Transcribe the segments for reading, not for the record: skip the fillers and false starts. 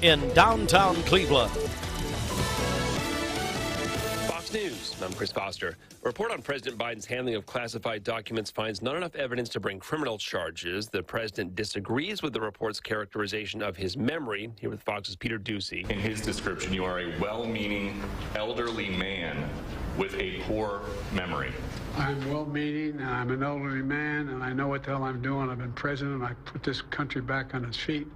in downtown Cleveland. Fox News, I'm Chris Foster. A report on President Biden's handling of classified documents finds not enough evidence to bring criminal charges. The president disagrees with the report's characterization of his memory. Here with Fox's Peter Ducey. In his description, you are a well-meaning elderly man with a poor memory. I'm well-meaning, and I'm an elderly man, and I know what the hell I'm doing. I've been president. I put this country back on its feet.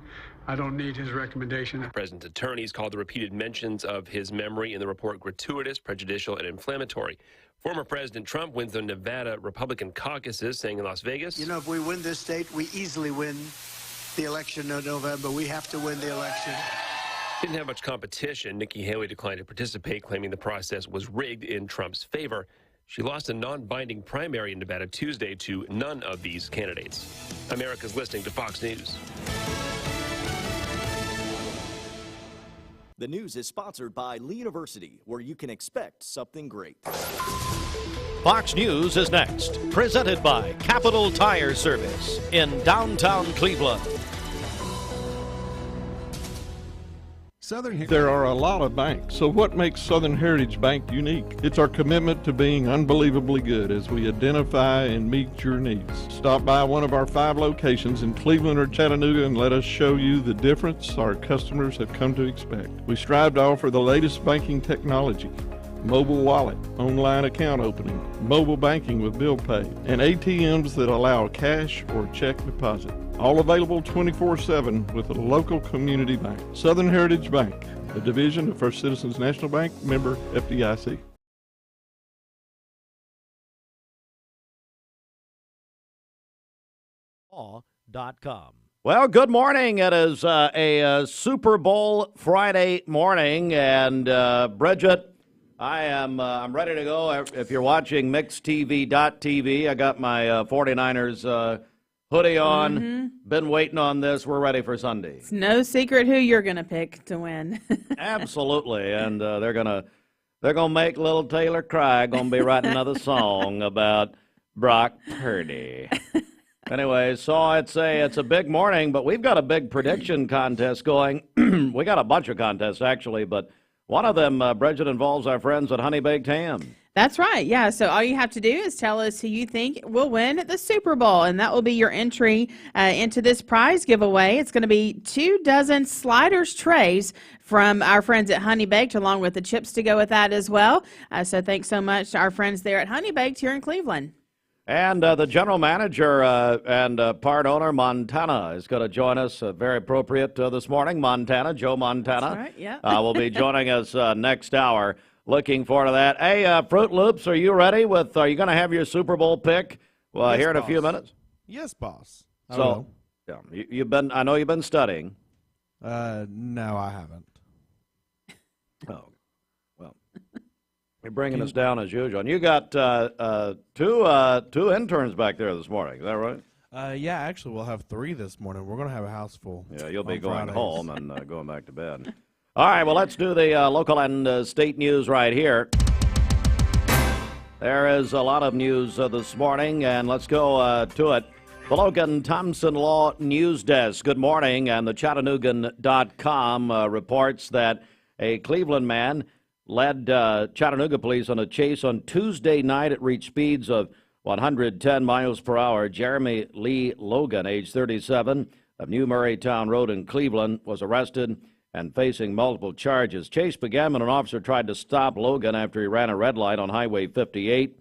I don't need his recommendation. The president's attorneys called the repeated mentions of his memory in the report gratuitous, prejudicial, and inflammatory. Former President Trump wins the Nevada Republican caucuses, saying in Las Vegas, "You know, if we win this state, we easily win the election in November. We have to win the election." Didn't have much competition. Nikki Haley declined to participate, claiming the process was rigged in Trump's favor. She lost a non-binding primary in Nevada Tuesday to none of these candidates. America's listening to Fox News. The news is sponsored by Lee University, where you can expect something great. Fox News is next, presented by Capital Tire Service in downtown Cleveland. There are a lot of banks, so what makes Southern Heritage Bank unique? It's our commitment to being unbelievably good as we identify and meet your needs. Stop by one of our 5 locations in Cleveland or Chattanooga and let us show you the difference our customers have come to expect. We strive to offer the latest banking technology, mobile wallet, online account opening, mobile banking with bill pay, and ATMs that allow cash or check deposit. All available 24/7 with a local community bank. Southern Heritage Bank, a division of First Citizens National Bank, member FDIC. Well, good morning. It is a Super Bowl Friday morning, and Bridget, I'm ready to go. If you're watching MixedTV.tv, I got my 49ers hoodie on. Been waiting on this. We're ready for Sunday. It's no secret who you're going to pick to win. Absolutely, and they're gonna make little Taylor cry. Gonna be writing another song about Brock Purdy. Anyway, so it's a big morning, but we've got a big prediction contest going. We got a bunch of contests actually, but one of them, Bridget, involves our friends at Honey Baked Ham. That's right. Yeah. So all you have to do is tell us who you think will win the Super Bowl, and that will be your entry into this prize giveaway. It's going to be 24 sliders trays from our friends at Honey Baked, along with the chips to go with that as well. So thanks so much to our friends there at Honey Baked here in Cleveland. And the general manager and part owner, Montanna, is going to join us. Very appropriate this morning. Montana, Joe Montana. That's right, yeah. Will be joining us next hour. Looking forward to that. Hey, Fruit Loops, are you ready? Are you going to have your Super Bowl pick Yes, here in boss. a few minutes? Yes, boss. So, yeah, I know you've been studying. No, I haven't. Oh, well, you're bringing us down as usual. And you got two interns back there this morning. Is that right? Yeah, actually, we'll have 3 this morning. We're going to have a house full. Yeah, you'll be going Fridays. home and going back to bed. All right, well, let's do the local and state news right here. There is a lot of news this morning, and let's go to it. The Logan Thompson Law News Desk. Good morning, and the Chattanoogan.com reports that a Cleveland man led Chattanooga police on a chase on Tuesday night. It reached speeds of 110 miles per hour. Jeremy Lee Logan, age 37, of New Murraytown Road in Cleveland, was arrested and facing multiple charges. Chase began when an officer tried to stop Logan after he ran a red light on Highway 58.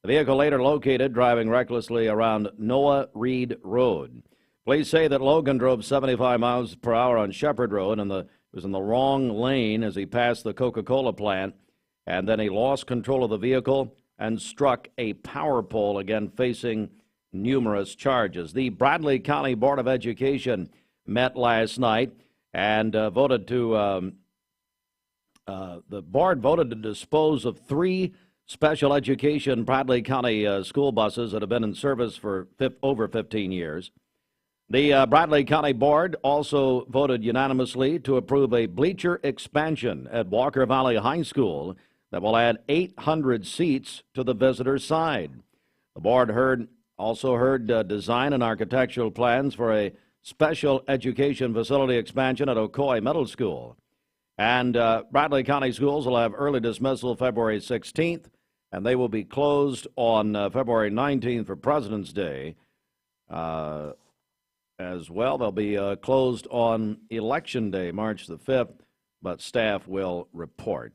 The vehicle later located driving recklessly around Noah Reed Road. Police say that Logan drove 75 miles per hour on Shepherd Road and was in the wrong lane as he passed the Coca-Cola plant, and then he lost control of the vehicle and struck a power pole, again facing numerous charges. The Bradley County Board of Education met last night and the board voted to dispose of 3 special education Bradley County school buses that have been in service for over 15 years. The Bradley County Board also voted unanimously to approve a bleacher expansion at Walker Valley High School that will add 800 seats to the visitor side. The board also heard design and architectural plans for a special education facility expansion at Ocoee Middle School. And Bradley County Schools will have early dismissal February 16th, and they will be closed on February 19th for President's Day. As well, they'll be closed on Election Day, March the 5th, but staff will report.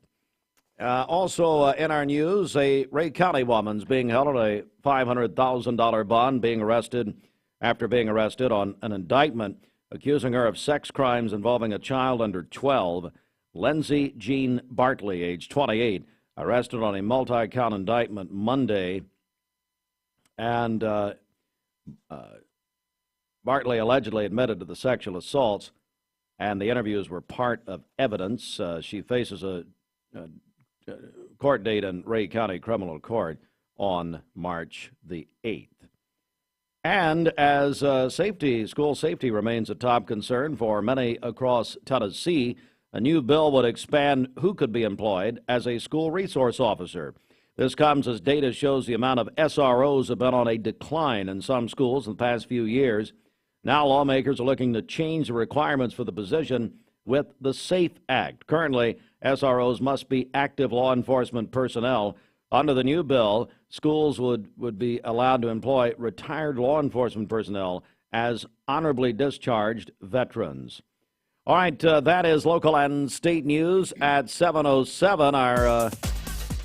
Also in our news, a Ray County woman's being held on a $500,000 bond, after being arrested on an indictment accusing her of sex crimes involving a child under 12. Lindsay Jean Bartley, age 28, arrested on a multi-count indictment Monday. And Bartley allegedly admitted to the sexual assaults, and the interviews were part of evidence. She faces a court date in Ray County Criminal Court on March the 8th. And as school safety remains a top concern for many across Tennessee, a new bill would expand who could be employed as a school resource officer. This comes as data shows the amount of SROs have been on a decline in some schools in the past few years. Now lawmakers are looking to change the requirements for the position with the SAFE Act. Currently, SROs must be active law enforcement personnel. Under the new bill, schools would be allowed to employ retired law enforcement personnel as honorably discharged veterans. All right, that is local and state news at 7:07. Our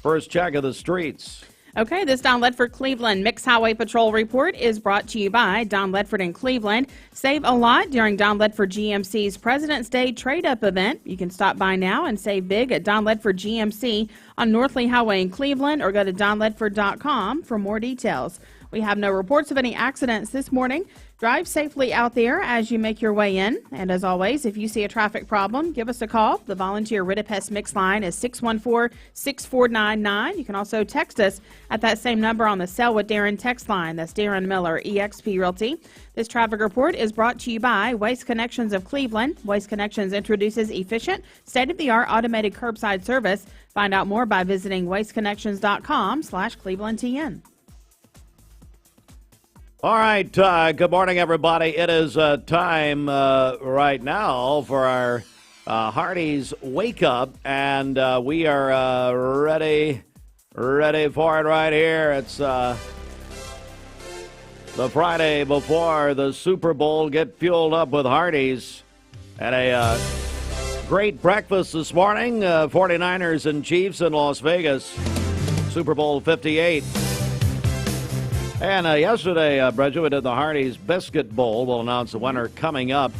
first check of the streets. Okay, this Don Ledford Cleveland Mixed Highway Patrol report is brought to you by Don Ledford in Cleveland. Save a lot during Don Ledford GMC's President's Day Trade-Up event. You can stop by now and save big at Don Ledford GMC on Northley Highway in Cleveland, or go to donledford.com for more details. We have no reports of any accidents this morning. Drive safely out there as you make your way in. And as always, if you see a traffic problem, give us a call. The volunteer Ridipest Mix line is 614-6499. You can also text us at that same number on the Sell with Darren text line. That's Darren Miller, eXp Realty. This traffic report is brought to you by Waste Connections of Cleveland. Waste Connections introduces efficient, state-of-the-art automated curbside service. Find out more by visiting wasteconnections.com/ClevelandTN. All right, good morning, everybody. It is time right now for our Hardee's Wake Up, and we are ready for it right here. It's the Friday before the Super Bowl. Get fueled up with Hardee's. And a great breakfast this morning, 49ers and Chiefs in Las Vegas, Super Bowl 58. And yesterday, Bridget, we did the Hardee's Biscuit Bowl. We'll announce the winner coming up.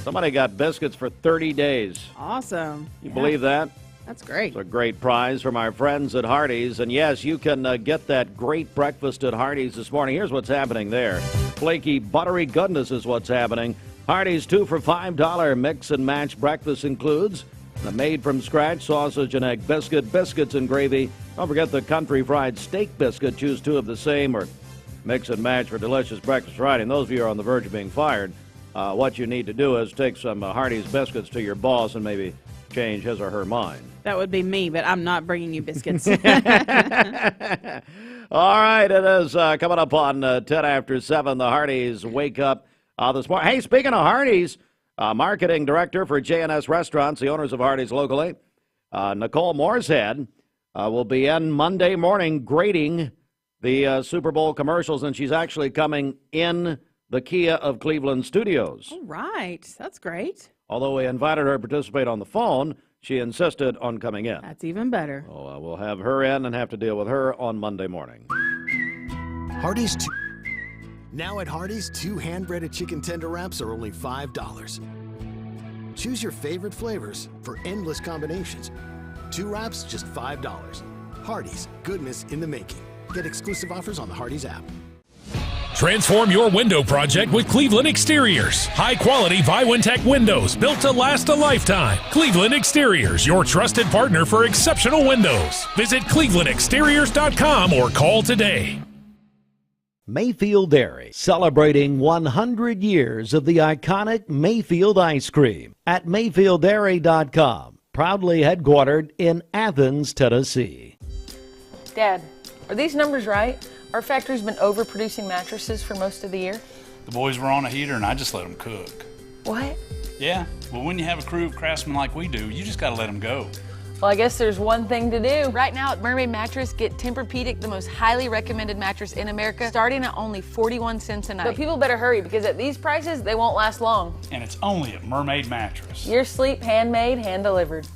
Somebody got biscuits for 30 days. Awesome. You believe that? That's great. It's a great prize from our friends at Hardee's. And yes, you can get that great breakfast at Hardee's this morning. Here's what's happening there. Flaky, buttery goodness is what's happening. Hardee's 2 for $5 mix and match breakfast includes the made-from-scratch sausage and egg biscuit, biscuits and gravy. Don't forget the country fried steak biscuit. Choose 2 of the same or mix and match for delicious breakfast variety. And those of you who are on the verge of being fired, what you need to do is take some Hardee's biscuits to your boss and maybe change his or her mind. That would be me, but I'm not bringing you biscuits. All right, it is coming up on 10 after 7, the Hardee's Wake Up this morning. Hey, speaking of Hardee's, marketing director for J&S Restaurants, the owners of Hardee's locally, Nicole Mooreshead, will be in Monday morning grading the Super Bowl commercials, and she's actually coming in the Kia of Cleveland studios. All right. That's great. Although we invited her to participate on the phone, she insisted on coming in. That's even better. So we'll have her in and have to deal with her on Monday morning. Hardee's. Now at Hardee's, 2 hand-breaded chicken tender wraps are only $5. Choose your favorite flavors for endless combinations. 2 wraps, just $5. Hardee's, goodness in the making. Get exclusive offers on the Hardee's app. Transform your window project with Cleveland Exteriors. High-quality Viwintech windows built to last a lifetime. Cleveland Exteriors, your trusted partner for exceptional windows. Visit clevelandexteriors.com or call today. Mayfield Dairy, celebrating 100 years of the iconic Mayfield ice cream at mayfielddairy.com. Proudly headquartered in Athens, Tennessee. Dad, are these numbers right? Our factory's been overproducing mattresses for most of the year. The boys were on a heater, and I just let them cook. What? Yeah, well, when you have a crew of craftsmen like we do, you just got to let them go. Well, I guess there's one thing to do. Right now at Mermaid Mattress, get Tempur-Pedic, the most highly recommended mattress in America, starting at only 41 cents a night. But people better hurry, because at these prices, they won't last long. And it's only at Mermaid Mattress. Your sleep handmade, hand-delivered.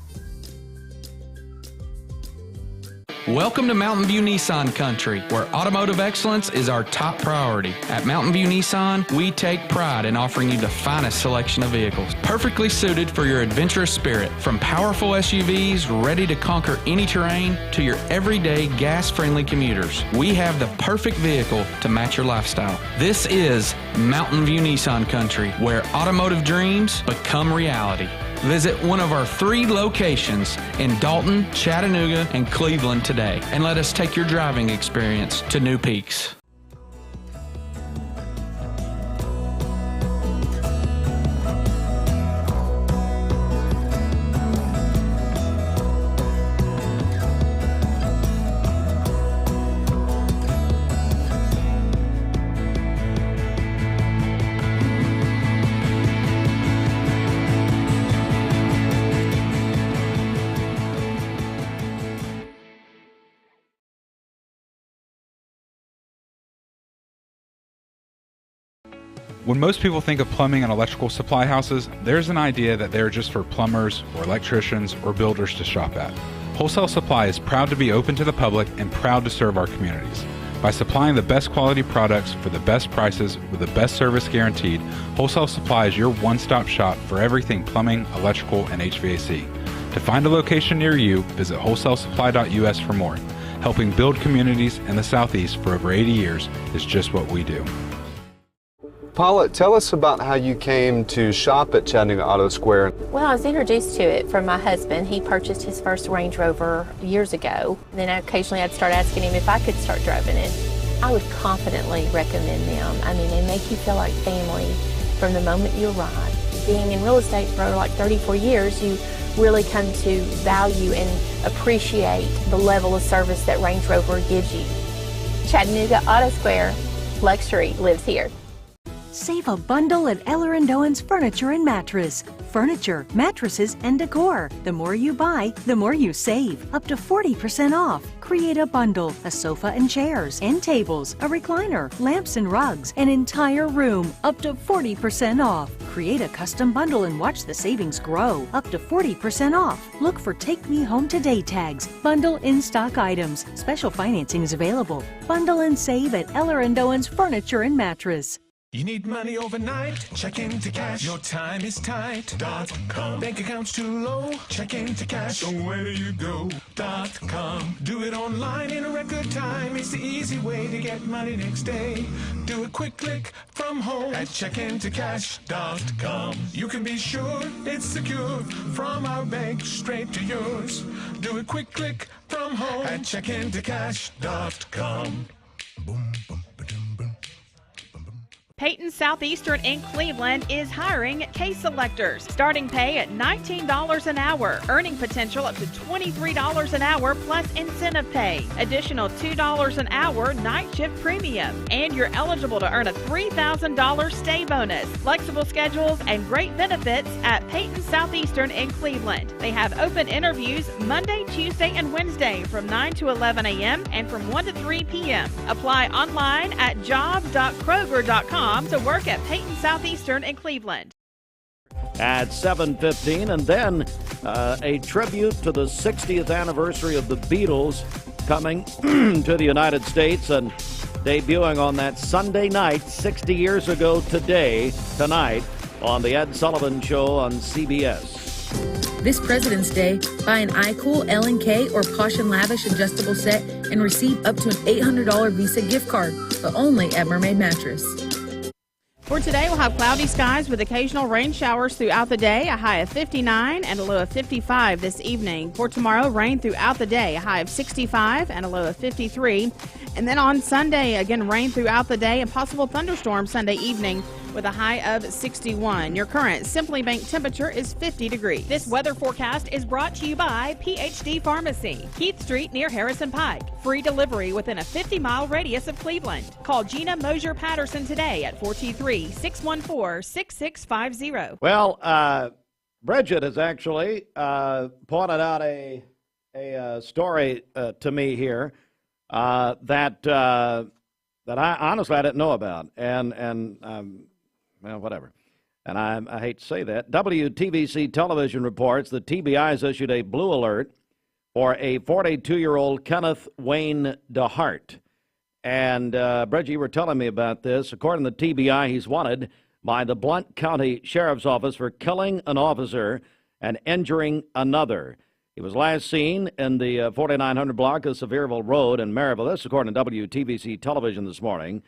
Welcome to Mountain View Nissan Country, where automotive excellence is our top priority. At Mountain View Nissan, we take pride in offering you the finest selection of vehicles, perfectly suited for your adventurous spirit. From powerful SUVs ready to conquer any terrain to your everyday gas-friendly commuters, we have the perfect vehicle to match your lifestyle. This is Mountain View Nissan Country, where automotive dreams become reality. Visit one of our 3 locations in Dalton, Chattanooga, and Cleveland today, and let us take your driving experience to new peaks. When most people think of plumbing and electrical supply houses, there's an idea that they're just for plumbers or electricians or builders to shop at. Wholesale Supply is proud to be open to the public and proud to serve our communities. By supplying the best quality products for the best prices with the best service guaranteed, Wholesale Supply is your one-stop shop for everything plumbing, electrical, and HVAC. To find a location near you, visit wholesalesupply.us for more. Helping build communities in the Southeast for over 80 years is just what we do. Paula, tell us about how you came to shop at Chattanooga Auto Square. Well, I was introduced to it from my husband. He purchased his first Range Rover years ago. Then occasionally I'd start asking him if I could start driving it. I would confidently recommend them. I mean, they make you feel like family from the moment you arrive. Being in real estate for like 34 years, you really come to value and appreciate the level of service that Range Rover gives you. Chattanooga Auto Square, luxury lives here. Save a bundle at Eller & Owen's Furniture and Mattress. Furniture, mattresses, and decor. The more you buy, the more you save. Up to 40% off. Create a bundle, a sofa and chairs, end tables, a recliner, lamps and rugs, an entire room. Up to 40% off. Create a custom bundle and watch the savings grow. Up to 40% off. Look for Take Me Home Today tags. Bundle in-stock items. Special financing is available. Bundle and save at Eller & Owen's Furniture and Mattress. You need money overnight? Check into cash. Your time is tight. .com. Bank account's too low? Check into cash. So where do you go? .com. Do it online in a record time. It's the easy way to get money next day. Do a quick click from home at checkintocash.com. You can be sure it's secure from our bank straight to yours. Do a quick click from home at checkintocash.com. Boom, boom. Peyton Southeastern in Cleveland is hiring case selectors. Starting pay at $19 an hour. Earning potential up to $23 an hour plus incentive pay. Additional $2 an hour night shift premium. And you're eligible to earn a $3,000 stay bonus. Flexible schedules and great benefits at Peyton Southeastern in Cleveland. They have open interviews Monday, Tuesday, and Wednesday from 9 to 11 a.m. and from 1 to 3 p.m. Apply online at job.kroger.com to work at Peyton Southeastern in Cleveland. At 7:15, and then a tribute to the 60th anniversary of the Beatles coming to the United States and debuting on that Sunday night 60 years ago tonight on the Ed Sullivan Show on CBS. This President's Day, buy an iCool, L&K, or Posh & Lavish adjustable set and receive up to an $800 Visa gift card, but only at Mermaid Mattress. For today, we'll have cloudy skies with occasional rain showers throughout the day, a high of 59 and a low of 55 this evening. For tomorrow, rain throughout the day, a high of 65 and a low of 53. And then on Sunday, again, rain throughout the day and possible thunderstorms Sunday evening with a high of 61. Your current Simply Bank temperature is 50 degrees. This weather forecast is brought to you by PhD Pharmacy, Keith Street near Harrison Pike. Free delivery within a 50-mile radius of Cleveland. Call Gina Mosier Patterson today at 423-614-6650. Well, Bridget has actually pointed out a story to me here that I honestly I didn't know about, and well, whatever. And I hate to say that. WTVC television reports that TBI has issued a blue alert for a 42-year-old Kenneth Wayne DeHart. And Bridget, you were telling me about this. According to TBI, he's wanted by the Blount County Sheriff's Office for killing an officer and injuring another. He was last seen in the 4900 block of Sevierville Road in Maryville. This, according to WTVC television this morning.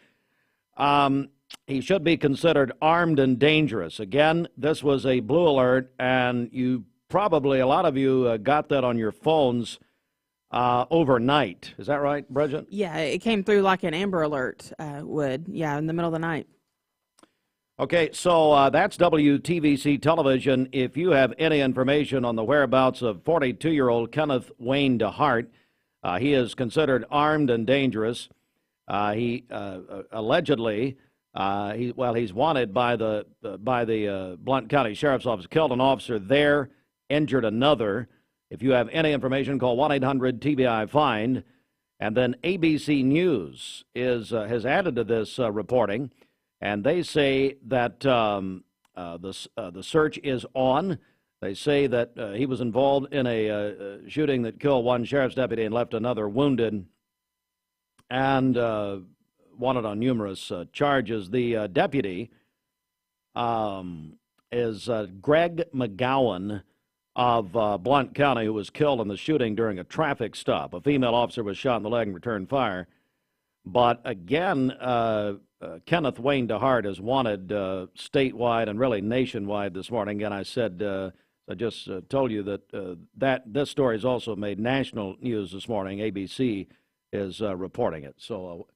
He should be considered armed and dangerous. Again, this was a blue alert, and you probably, a lot of you got that on your phones overnight. Is that right, Bridget? Yeah, it came through like an Amber Alert would. Yeah, in the middle of the night. Okay, so that's WTVC television. If you have any information on the whereabouts of 42-year-old Kenneth Wayne DeHart, he is considered armed and dangerous. He allegedly, he's wanted by the Blount County Sheriff's Office. Killed an officer there, injured another. If you have any information, call 1-800-TBI-FIND. And then ABC News has added to this reporting. And they say that the search is on. They say that he was involved in a shooting that killed one sheriff's deputy and left another wounded, and wanted on numerous charges. The deputy is Greg McGowan of Blount County, who was killed in the shooting during a traffic stop. A female officer was shot in the leg and returned fire. But again, Kenneth Wayne DeHart is wanted statewide and really nationwide this morning. And I said, I just told you that this story has also made national news this morning. ABC is reporting it. So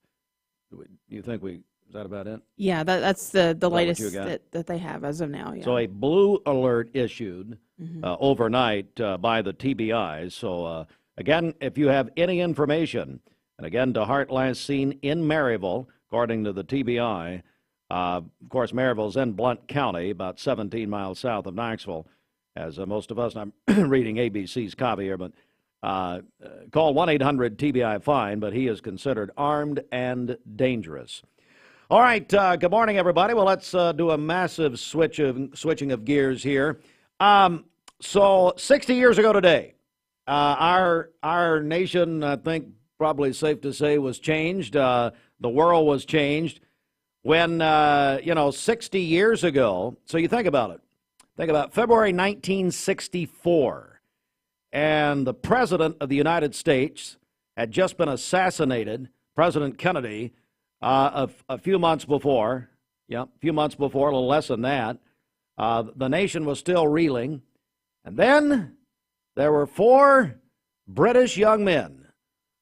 you think is that about it? Yeah, that's the latest that they have as of now. Yeah. So a blue alert issued overnight by the TBI. So again, if you have any information, and again, DeHart last seen in Maryville, according to the TBI. Of course, Maryville's in Blount County, about 17 miles south of Knoxville, as most of us, and I'm reading ABC's copy here, but call 1-800-TBI-FIND, but he is considered armed and dangerous. All right, good morning, everybody. Well, let's do a massive switching of gears here. So 60 years ago today, our nation, I think, probably safe to say, was changed. The world was changed when, 60 years ago. So you think about it. Think about February 1964. And the President of the United States had just been assassinated, President Kennedy, a few months before. Yeah, a few months before, a little less than that. The nation was still reeling. And then there were 4 British young men.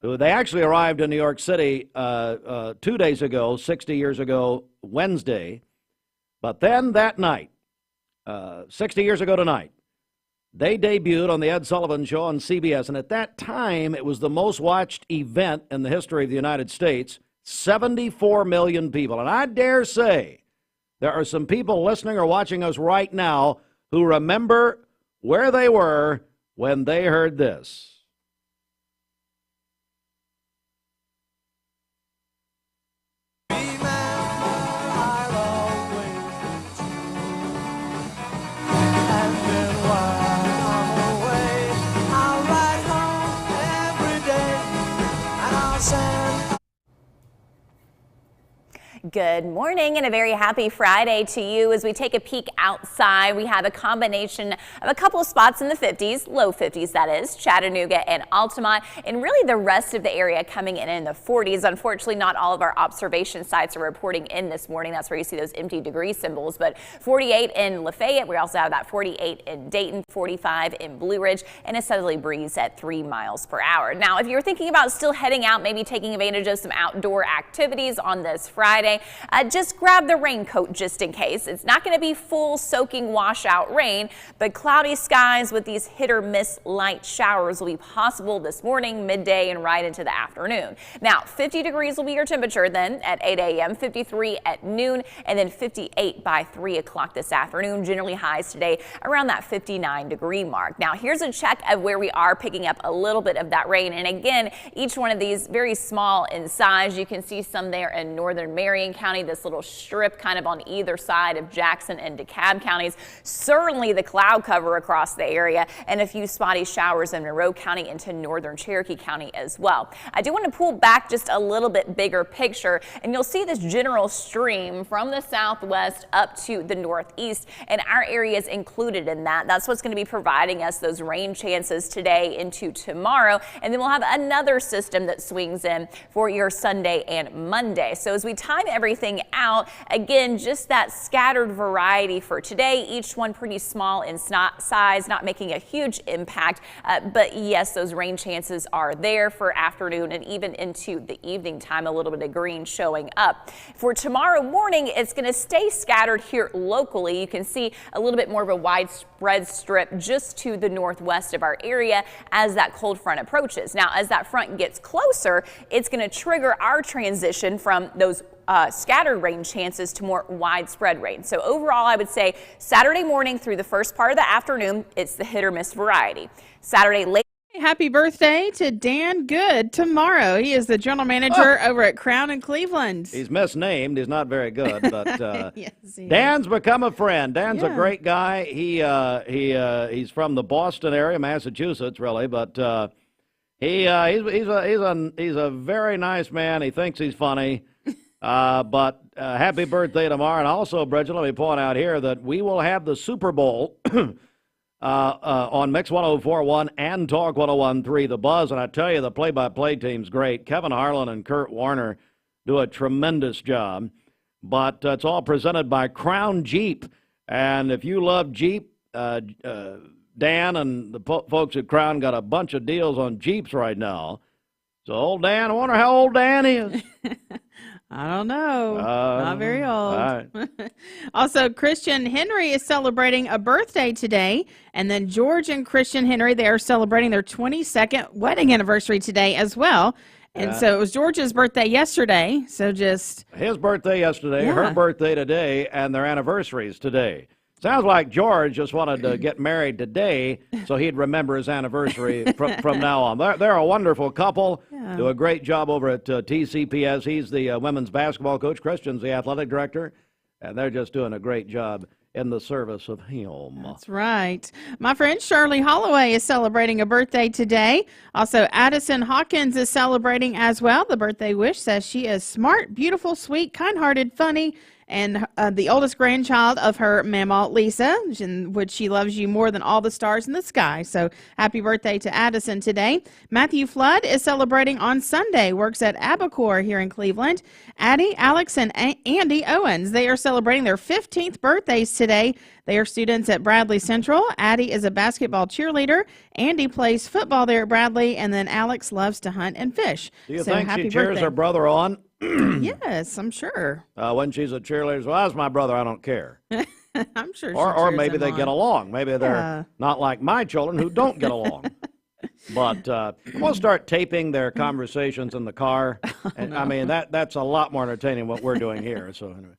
They actually arrived in New York City 2 days ago, 60 years ago, Wednesday. But then that night, 60 years ago tonight, they debuted on the Ed Sullivan Show on CBS. And at that time, it was the most watched event in the history of the United States, 74 million people. And I dare say there are some people listening or watching us right now who remember where they were when they heard this. Good morning and a very happy Friday to you. As we take a peek outside, we have a combination of a couple of spots in the 50s, low 50s that is, Chattanooga and Altamont, and really the rest of the area coming in the 40s. Unfortunately, not all of our observation sites are reporting in this morning. That's where you see those empty degree symbols, but 48 in Lafayette. We also have that 48 in Dayton, 45 in Blue Ridge, and a southerly breeze at 3 miles per hour. Now, if you're thinking about still heading out, maybe taking advantage of some outdoor activities on this Friday, just grab the raincoat just in case. It's not going to be full soaking washout rain, but cloudy skies with these hit or miss light showers will be possible this morning, midday, and right into the afternoon. Now, 50 degrees will be your temperature then at 8 a.m., 53 at noon, and then 58 by 3 o'clock this afternoon. Generally highs today around that 59-degree mark. Now, here's a check of where we are picking up a little bit of that rain. And again, each one of these very small in size. You can see some there in northern Marion County, this little strip kind of on either side of Jackson and DeKalb counties. Certainly the cloud cover across the area, and a few spotty showers in Monroe County into northern Cherokee County as well. I do want to pull back just a little bit bigger picture, and you'll see this general stream from the southwest up to the northeast, and our area is included in that. That's what's going to be providing us those rain chances today into tomorrow, and then we'll have another system that swings in for your Sunday and Monday. So as we time everything out, again, just that scattered variety for today, each one pretty small in size, not making a huge impact, but yes, those rain chances are there for afternoon and even into the evening time, a little bit of green showing up. For tomorrow morning, it's going to stay scattered here locally. You can see a little bit more of a widespread strip just to the northwest of our area as that cold front approaches. Now, as that front gets closer, it's going to trigger our transition from those scattered rain chances to more widespread rain. So overall, I would say Saturday morning through the first part of the afternoon, it's the hit or miss variety. Saturday late. Happy birthday to Dan Good tomorrow. He is the general manager over at Crown in Cleveland. He's misnamed. He's not very good, but yes, Dan's become a friend. Dan's a great guy. He's from the Boston area, Massachusetts, really, but he's a very nice man. He thinks he's funny. But happy birthday tomorrow. And also, Bridget, let me point out here that we will have the Super Bowl on Mix 104.1 and Talk 101.3, The Buzz. And I tell you, the play-by-play team's great. Kevin Harlan and Kurt Warner do a tremendous job. But it's all presented by Crown Jeep. And if you love Jeep, Dan and the folks at Crown got a bunch of deals on Jeeps right now. So old Dan, I wonder how old Dan is. I don't know. Not very old. All right. Also, Christian Henry is celebrating a birthday today. And then George and Christian Henry, they are celebrating their 22nd wedding anniversary today as well. And so it was George's birthday yesterday. So just his birthday yesterday, her birthday today, and their anniversaries today. Sounds like George just wanted to get married today so he'd remember his anniversary from now on. They're a wonderful couple. Yeah. Do a great job over at TCPS. He's the women's basketball coach. Christian's the athletic director. And they're just doing a great job in the service of him. That's right. My friend Shirley Holloway is celebrating a birthday today. Also, Addison Hawkins is celebrating as well. The birthday wish says she is smart, beautiful, sweet, kind-hearted, funny, and the oldest grandchild of her mama, Lisa, in which she loves you more than all the stars in the sky. So happy birthday to Addison today. Matthew Flood is celebrating on Sunday, works at Abacore here in Cleveland. Addie, Alex, and Andy Owens, they are celebrating their 15th birthdays today. They are students at Bradley Central. Addie is a basketball cheerleader. Andy plays football there at Bradley, and then Alex loves to hunt and fish. Do you think she cheers her brother on? Yes, I'm sure. When she's a cheerleader, well, that's my brother, I don't care. I'm sure. Or maybe they get along. Maybe they're not like my children who don't get along. But we'll start taping their conversations in the car. And, I mean, that's a lot more entertaining what we're doing here. So anyway.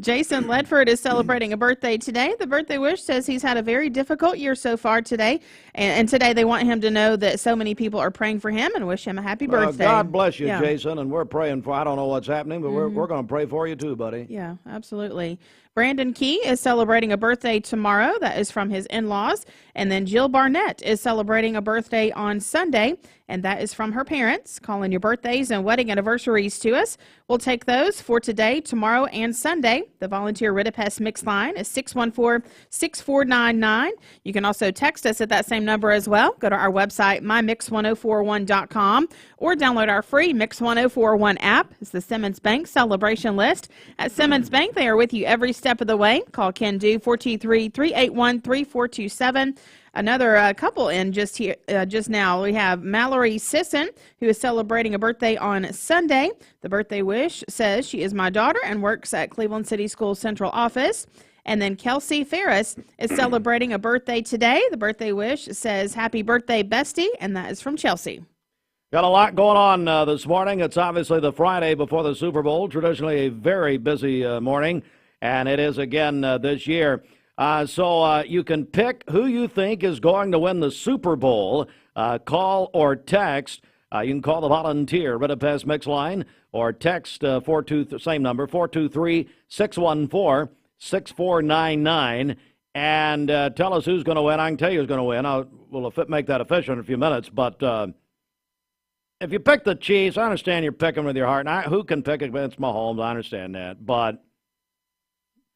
Jason Ledford is celebrating a birthday today. The birthday wish says he's had a very difficult year so far today. And today they want him to know that so many people are praying for him and wish him a happy birthday. God bless you, Jason. And we're praying for, I don't know what's happening, but we're going to pray for you too, buddy. Yeah, absolutely. Brandon Key is celebrating a birthday tomorrow. That is from his in-laws. And then Jill Barnett is celebrating a birthday on Sunday. And that is from her parents. Calling your birthdays and wedding anniversaries to us. We'll take those for today, tomorrow, and Sunday. The volunteer Ritapest mix line is 614-6499. You can also text us at that same number as well. Go to our website, mymix1041.com, or download our free Mix 1041 app. It's the Simmons Bank celebration list. At Simmons Bank, they are with you every step of the way. Call Ken Do 423-381-3427. Another couple in just now. We have Mallory Sisson, who is celebrating a birthday on Sunday. The birthday wish says she is my daughter and works at Cleveland City Schools Central Office. And then Kelsey Ferris is celebrating a birthday today. The birthday wish says, happy birthday, bestie, and that is from Chelsea. Got a lot going on this morning. It's obviously the Friday before the Super Bowl, traditionally a very busy morning, and it is again this year. So you can pick who you think is going to win the Super Bowl. Call or text. You can call the Volunteer Red Pass Mix line or text same number, 423-614-6499, and tell us who's going to win. I can tell you who's going to win. We'll make that official in a few minutes, but if you pick the Chiefs, I understand you're picking with your heart. And who can pick against Mahomes? I understand that, but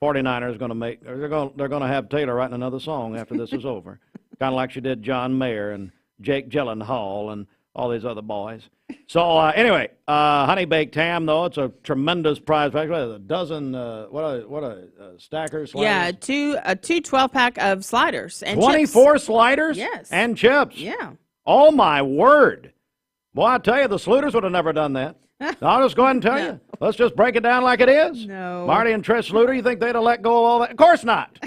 49ers they're going to have Taylor writing another song after this is over, kind of like she did John Mayer and Jake Gyllenhaal and all these other boys. So anyway, honey baked ham though, it's a tremendous prize pack. A dozen, what a stacker sliders. Yeah, a 12-pack of sliders and 24 chips. sliders. Yes, and chips. Yeah. Oh my word! Boy, I tell you, the Sluters would have never done that. I'll just go ahead and tell you. Let's just break it down like it is. No. Marty and Trish Sluter, you think they'd have let go of all that? Of course not.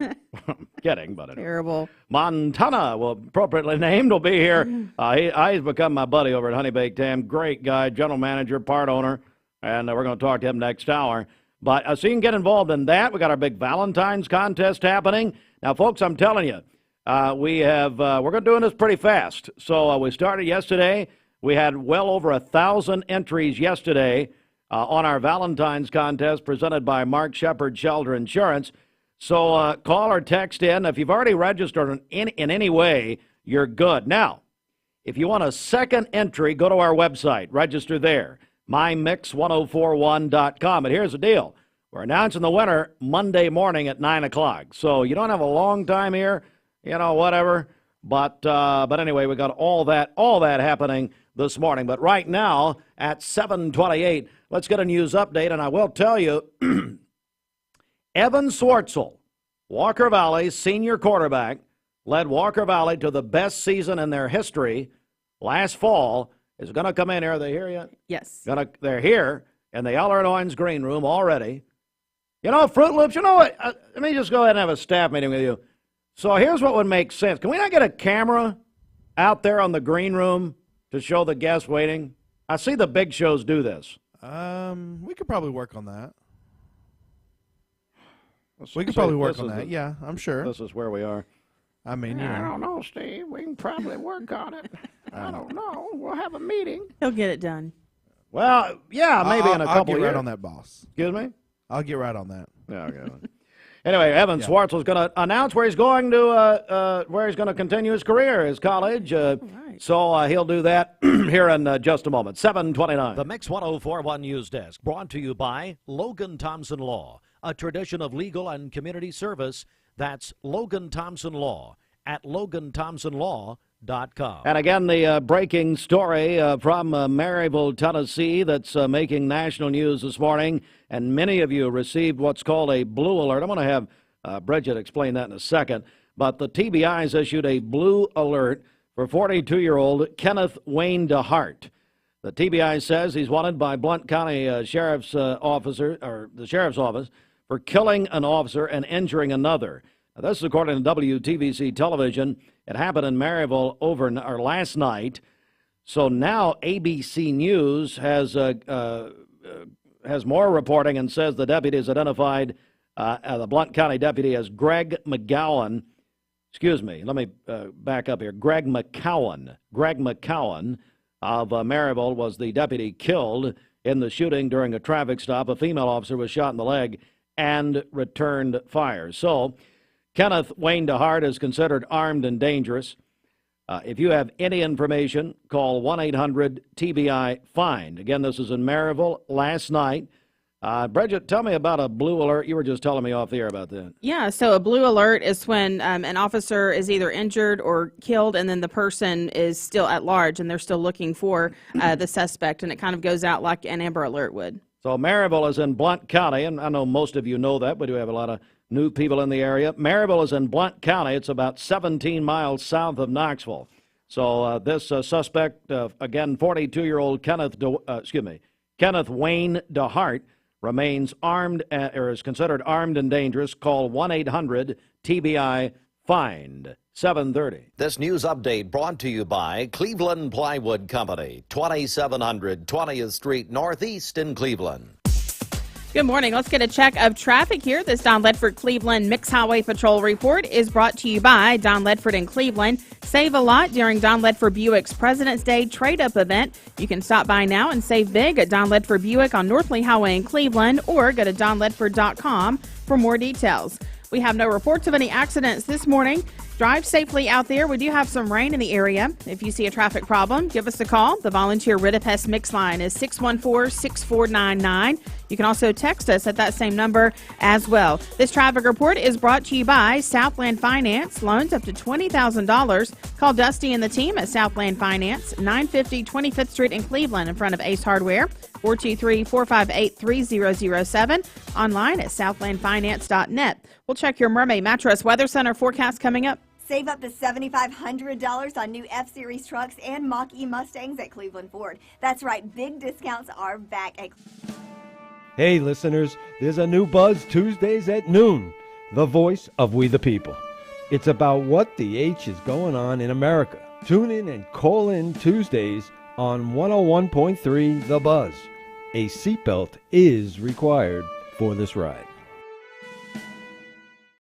I'm kidding, but terrible. Montanna, appropriately named, will be here. He's become my buddy over at Honey Baked Ham. Great guy, general manager, part owner, and we're going to talk to him next hour. But so you can get involved in that. We got our big Valentine's contest happening. Now, folks, I'm telling you, we're going to do this pretty fast. So we started yesterday. We had well over 1,000 entries yesterday on our Valentine's contest presented by Mark Shepard Shelter Insurance. So call or text in. If you've already registered in any way, you're good. Now, if you want a second entry, go to our website. Register there, mymix1041.com. And here's the deal. We're announcing the winner Monday morning at 9 o'clock. So you don't have a long time here, whatever. But anyway, we got all that happening this morning. But right now at 7:28, let's get a news update. And I will tell you, Evan Swartzel, Walker Valley's senior quarterback, led Walker Valley to the best season in their history last fall, is going to come in here. Are they here yet? Yes. They're here in the Illinois green room already. Fruit Loops, you know what? Let me just go ahead and have a staff meeting with you. So here's what would make sense. Can we not get a camera out there on the green room to show the guests waiting? I see the big shows do this. We could probably work on that. We could probably work on that. Yeah, I'm sure. This is where we are. I mean, I don't know, Steve. We can probably work on it. I don't know. We'll have a meeting. He'll get it done. Well, yeah, maybe in a couple I'll get years. right on that, boss. Excuse me? I'll get right on that. Yeah, okay. Anyway, Evan Swartzel is going to announce where he's going to continue his career, his college. So he'll do that here in just a moment. 7:29. The Mix 1041 News Desk brought to you by Logan Thompson Law, a tradition of legal and community service. That's Logan Thompson Law at LoganThompsonLaw.com. And again, the breaking story from Maryville, Tennessee, that's making national news this morning. And many of you received what's called a blue alert. I'm going to have Bridget explain that in a second. But the TBI has issued a blue alert for 42-year-old Kenneth Wayne DeHart. The TBI says he's wanted by Blount County Sheriff's Office for killing an officer and injuring another. Now, this is according to WTVC television. It happened in Maryville last night. So now ABC News has more reporting and says the deputy is identified, the Blount County deputy, as Greg McGowan. Excuse me, let me back up here. Greg McCowan of Maryville was the deputy killed in the shooting during a traffic stop. A female officer was shot in the leg and returned fire. So Kenneth Wayne DeHart is considered armed and dangerous. If you have any information, call 1-800-TBI-FIND. Again, this is in Maryville last night. Bridget, tell me about a blue alert. You were just telling me off the air about that. Yeah, so a blue alert is when an officer is either injured or killed, and then the person is still at large, and they're still looking for the suspect, and it kind of goes out like an Amber Alert would. So Maryville is in Blount County, and I know most of you know that. We do have a lot of new people in the area. Maryville is in Blount County. It's about 17 miles south of Knoxville. So this suspect, again, 42-year-old Kenneth Wayne DeHart, remains armed or is considered armed and dangerous. Call 1-800-TBI-FIND. 7:30. This news update brought to you by Cleveland Plywood Company, 2700 20th Street Northeast in Cleveland. Good morning. Let's get a check of traffic here. This Don Ledford Cleveland Mixed Highway Patrol report is brought to you by Don Ledford in Cleveland. Save a lot during Don Ledford Buick's President's Day trade-up event. You can stop by now and save big at Don Ledford Buick on North Lee Highway in Cleveland, or go to donledford.com for more details. We have no reports of any accidents this morning. Drive safely out there. We do have some rain in the area. If you see a traffic problem, give us a call. The volunteer Ridipest Mix line is 614-6499. You can also text us at that same number as well. This traffic report is brought to you by Southland Finance. Loans up to $20,000. Call Dusty and the team at Southland Finance, 950 25th Street in Cleveland in front of Ace Hardware, 423-458-3007. Online at southlandfinance.net. We'll check your Mermaid Mattress Weather Center forecast coming up. Save up to $7,500 on new F-Series trucks and Mach-E Mustangs at Cleveland Ford. That's right, big discounts are back at... Hey listeners, there's a new Buzz Tuesdays at noon, the voice of We the People. It's about what the H is going on in America. Tune in and call in Tuesdays on 101.3 The Buzz. A seatbelt is required for this ride.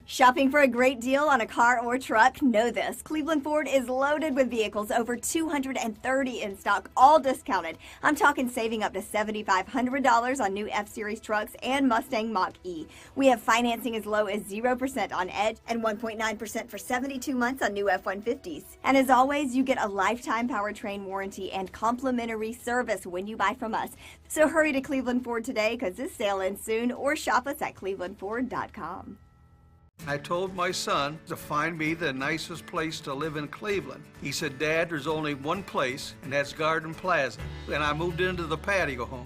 Shopping for a great deal on a car or truck? Know this. Cleveland Ford is loaded with vehicles, over 230 in stock, all discounted. I'm talking saving up to $7,500 on new F-Series trucks and Mustang Mach-E. We have financing as low as 0% on Edge and 1.9% for 72 months on new F-150s. And as always, you get a lifetime powertrain warranty and complimentary service when you buy from us. So hurry to Cleveland Ford today, because this sale ends soon, or shop us at clevelandford.com. I told my son to find me the nicest place to live in Cleveland. He said, Dad, there's only one place, and that's Garden Plaza. And I moved into the patio home.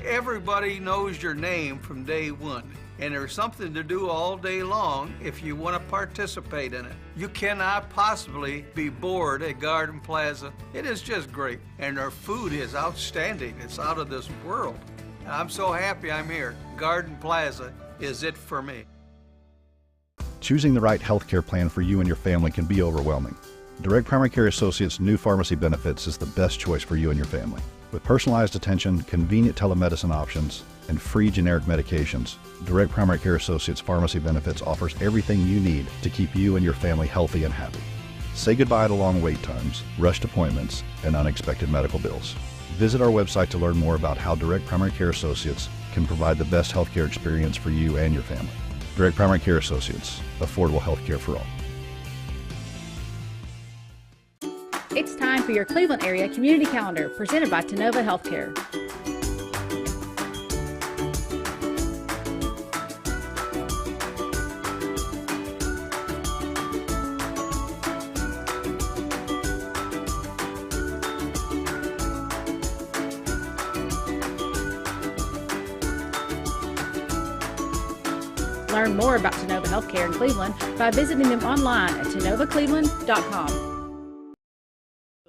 Everybody knows your name from day one, and there's something to do all day long if you want to participate in it. You cannot possibly be bored at Garden Plaza. It is just great, and their food is outstanding. It's out of this world. I'm so happy I'm here. Garden Plaza is it for me. Choosing the right healthcare plan for you and your family can be overwhelming. Direct Primary Care Associates' new pharmacy benefits is the best choice for you and your family. With personalized attention, convenient telemedicine options, and free generic medications, Direct Primary Care Associates Pharmacy Benefits offers everything you need to keep you and your family healthy and happy. Say goodbye to long wait times, rushed appointments, and unexpected medical bills. Visit our website to learn more about how Direct Primary Care Associates can provide the best healthcare experience for you and your family. Direct Primary Care Associates, affordable health care for all. It's time for your Cleveland area community calendar presented by Tenova Healthcare. Learn more about Tenova Healthcare in Cleveland by visiting them online at tenovacleveland.com.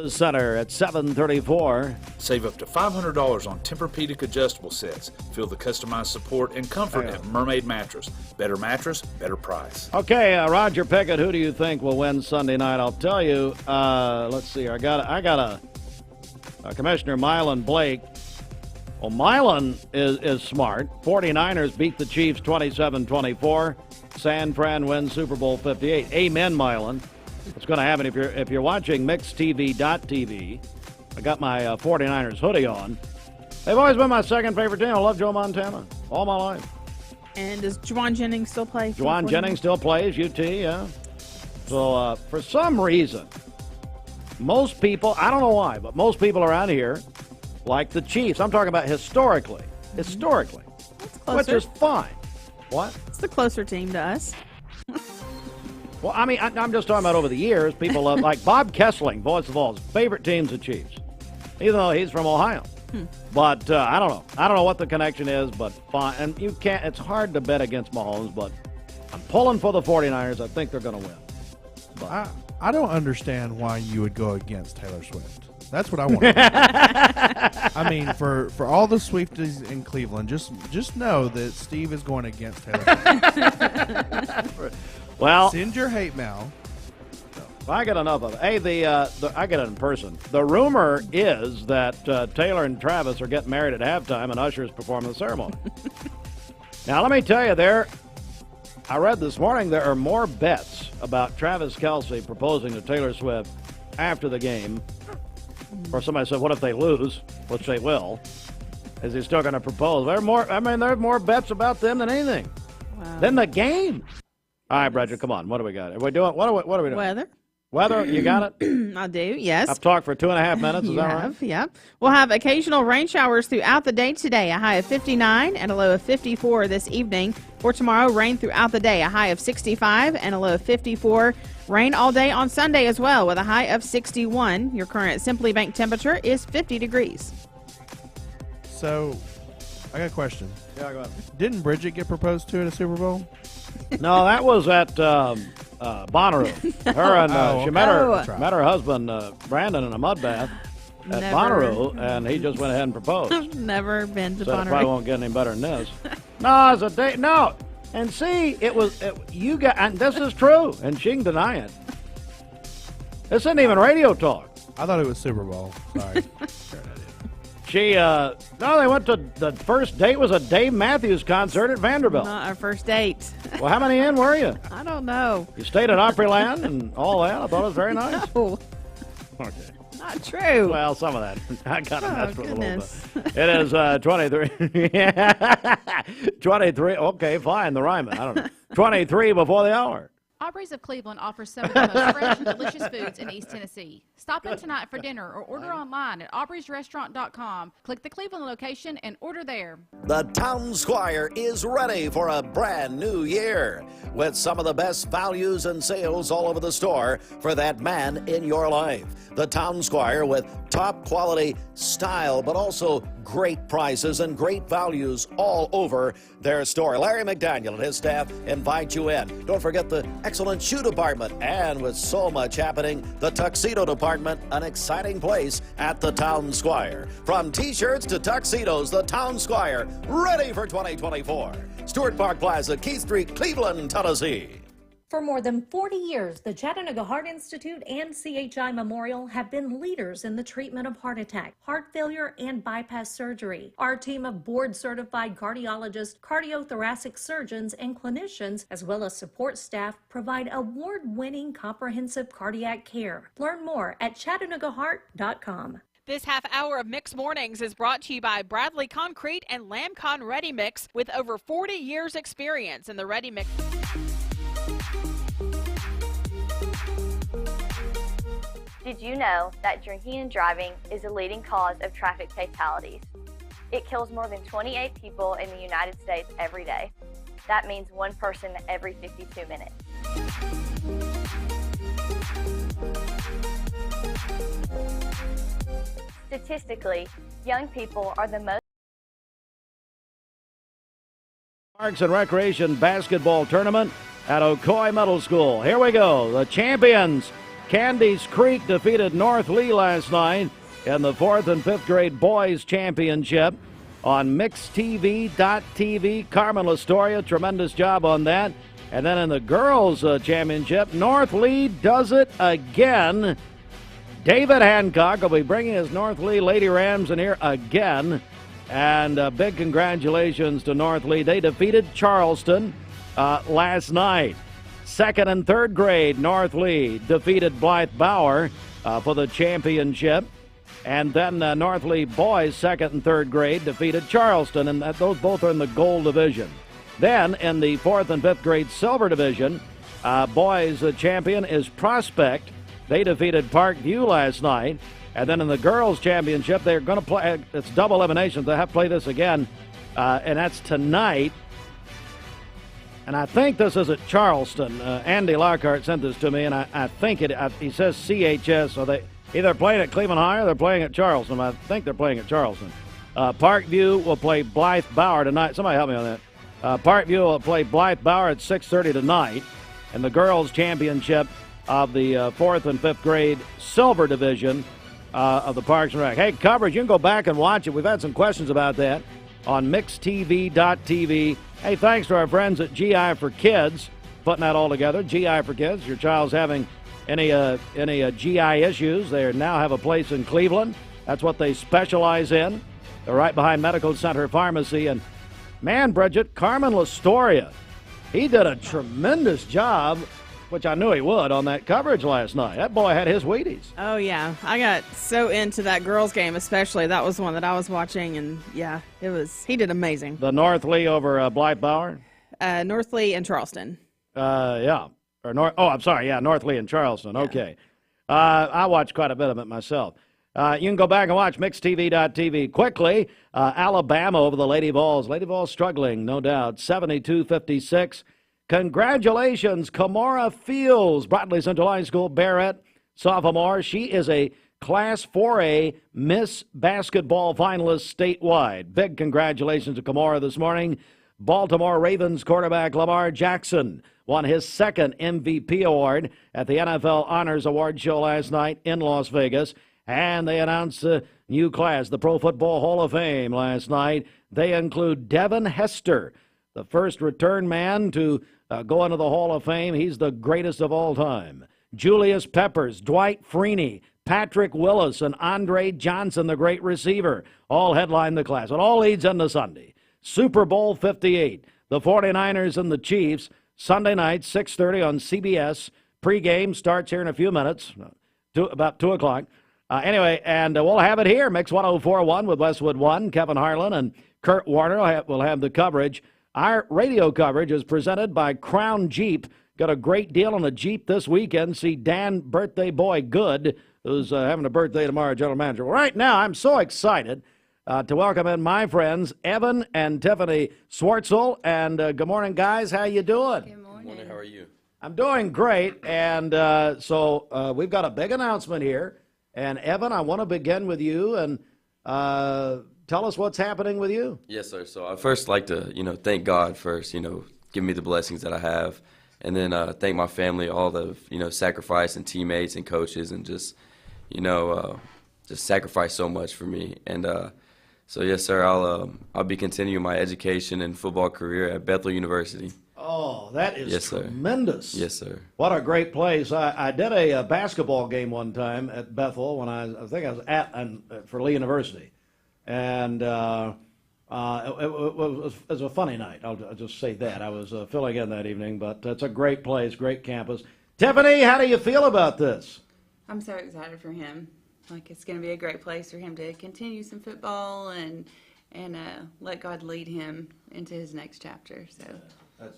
Center at 7:34. Save up to $500 on Tempur-Pedic adjustable sets. Feel the customized support and comfort at Mermaid Mattress. Better mattress, better price. Okay, Roger Pickett, who do you think will win Sunday night? I'll tell you. Let's see. I got a Commissioner Mylan Blake. Well, Mylan is smart. 49ers beat the Chiefs 27-24. San Fran wins Super Bowl 58. Amen, Mylan. What's going to happen if you're watching MixedTV.tv? I got my 49ers hoodie on. They've always been my second favorite team. I love Joe Montana all my life. And does Juwan Jennings still play? Juwan Jennings still plays, UT, yeah. So for some reason, most people, I don't know why, but most people around here like the Chiefs. I'm talking about historically. Historically. Which is fine. What? It's the closer team to us. Well, I mean, I'm just talking about over the years. People love, like Bob Kessling, voice of all, his favorite team's the Chiefs, even though he's from Ohio. But I don't know. I don't know what the connection is, but fine. And you can't. It's hard to bet against Mahomes, but I'm pulling for the 49ers. I think they're going to win. But I don't understand why you would go against Taylor Swift. That's what I want to know. I mean, for all the Swifties in Cleveland, just know that Steve is going against Taylor Swift. Well, send your hate mail. I get enough of it. Hey, I get it in person. The rumor is that Taylor and Travis are getting married at halftime, and Usher's performing the ceremony. Now, let me tell you, I read this morning there are more bets about Travis Kelce proposing to Taylor Swift after the game. Or somebody said, what if they lose? Which they will. Is he still going to propose? There are more bets about them than anything. Wow. Than the game. All right, Bridget, come on. What do we got? Are we doing? What are we doing? Weather. Weather, you got it? I do, yes. I've talked for 2.5 minutes. Is that right? Yeah. We'll have occasional rain showers throughout the day today, a high of 59 and a low of 54 this evening. For tomorrow, rain throughout the day, a high of 65 and a low of 54. Rain all day on Sunday as well, with a high of 61. Your current Simply Bank temperature is 50 degrees. So, I got a question. Yeah, go ahead. Didn't Bridget get proposed to at a Super Bowl? No, that was at Bonnaroo. Her and she met her husband Brandon in a mud bath at Bonnaroo, and he just went ahead and proposed. I've never been to So it Bonnaroo. probably won't get any better than this. No, it's a date. No, and see, you got, and this is true, and she can deny it. This isn't even radio talk. I thought it was Super Bowl. Sorry. They went to, the first date was a Dave Matthews concert at Vanderbilt. Not our first date. Well, how many in were you? I don't know. You stayed at Opryland and all that? I thought it was very nice. No. Okay. Not true. Well, some of that. I got to mess with goodness. a little bit. It is 23. 23. Okay, fine. The Rymer. I don't know. 23 before the hour. Aubrey's of Cleveland offers some of the most fresh and delicious foods in East Tennessee. Stop in tonight for dinner or order online at aubreysrestaurant.com. Click the Cleveland location and order there. The Town Squire is ready for a brand new year with some of the best values and sales all over the store for that man in your life. The Town Squire with top quality style, but also great prices and great values all over their store. Larry McDaniel and his staff invite you in. Don't forget the excellent shoe department, and with so much happening, the tuxedo department, an exciting place at the Town Squire. From t-shirts to tuxedos, the Town Squire, ready for 2024. Stewart Park Plaza, Keith Street, Cleveland, Tennessee. For more than 40 years, the Chattanooga Heart Institute and CHI Memorial have been leaders in the treatment of heart attack, heart failure, and bypass surgery. Our team of board-certified cardiologists, cardiothoracic surgeons, and clinicians, as well as support staff, provide award-winning comprehensive cardiac care. Learn more at ChattanoogaHeart.com. This half hour of Mix Mornings is brought to you by Bradley Concrete and Lamcon Ready Mix, with over 40 years experience in the ready mix. Did you know that drinking and driving is a leading cause of traffic fatalities? It kills more than 28 people in the United States every day. That means one person every 52 minutes. Statistically, young people are the most Parks and Recreation Basketball Tournament at Ocoee Middle School. Here we go. The champions, Candies Creek, defeated North Lee last night in the 4th and 5th grade boys championship on MixedTV.tv. Carmen Lastoria, tremendous job on that. And then in the girls championship, North Lee does it again. David Hancock will be bringing his North Lee Lady Rams in here again. And big congratulations to North Lee. They defeated Charleston last night. 2nd and 3rd grade, North Lee defeated Blythe Bauer for the championship. And then North Lee boys, 2nd and 3rd grade, defeated Charleston. And those both are in the gold division. Then in the 4th and 5th grade silver division, boys champion is Prospect. They defeated Parkview last night. And then in the girls' championship, they're going to play, it's double elimination. They have to play this again, and that's tonight. And I think this is at Charleston. Andy Lockhart sent this to me, and I think he says CHS, so Either playing at Cleveland High or they're playing at Charleston. I think they're playing at Charleston. Parkview will play Blythe Bower tonight. Somebody help me on that. Parkview will play Blythe Bower at 6:30 tonight in the girls' championship of the 4th and 5th grade silver division of the Parks and Rec. Hey, coverage, you can go back and watch it. We've had some questions about that on mixtv.tv. Hey, thanks to our friends at GI for Kids putting that all together. GI for Kids. Your child's having any GI issues, they now have a place in Cleveland. That's what they specialize in. They're right behind Medical Center Pharmacy. And man, Bridget, Carmen Lastoria, he did a tremendous job, which I knew he would, on that coverage last night. That boy had his Wheaties. Oh, yeah. I got so into that girls' game especially. That was one that I was watching, and, yeah, he did amazing. The North Lee over Blythe Bower? North Lee and Charleston. Yeah. North Lee and Charleston. Yeah. Okay. I watched quite a bit of it myself. You can go back and watch mixtv.tv. Quickly, Alabama over the Lady Vols. Lady Vols struggling, no doubt, 72-56. Congratulations, Kamara Fields, Bradley Central High School, Barrett, sophomore. She is a Class 4A Miss Basketball finalist statewide. Big congratulations to Kamara this morning. Baltimore Ravens quarterback Lamar Jackson won his second MVP award at the NFL Honors Award show last night in Las Vegas. And they announced a new class, the Pro Football Hall of Fame, last night. They include Devin Hester, the first return man to go into the Hall of Fame. He's the greatest of all time. Julius Peppers, Dwight Freeney, Patrick Willis, and Andre Johnson, the great receiver, all headline the class. It all leads into Sunday. Super Bowl 58, the 49ers and the Chiefs, Sunday night, 6:30 on CBS. Pre-game starts here in a few minutes, about 2 o'clock. Anyway, and we'll have it here, Mix 104.1 with Westwood One. Kevin Harlan and Kurt Warner will have the coverage. Our radio coverage is presented by Crown Jeep. Got a great deal on a Jeep this weekend. See Dan Birthday Boy Good, who's having a birthday tomorrow, general manager. Well, right now, I'm so excited to welcome in my friends, Evan and Tiffany Swartzel. And good morning, guys. How you doing? Good morning. How are you? I'm doing great. And so we've got a big announcement here. And, Evan, I want to begin with you and tell us what's happening with you. Yes, sir. So I first like to, thank God first, giving me the blessings that I have. And then thank my family, all the, sacrifice and teammates and coaches and just sacrifice so much for me. And so, yes, sir, I'll be continuing my education and football career at Bethel University. Oh, that is tremendous. Yes, sir. What a great place. I did a basketball game one time at Bethel when I think I was for Lee University. And it was a funny night. I'll just say that. I was filling in that evening, but it's a great place, great campus. Tiffany, how do you feel about this? I'm so excited for him. It's going to be a great place for him to continue some football and let God lead him into his next chapter.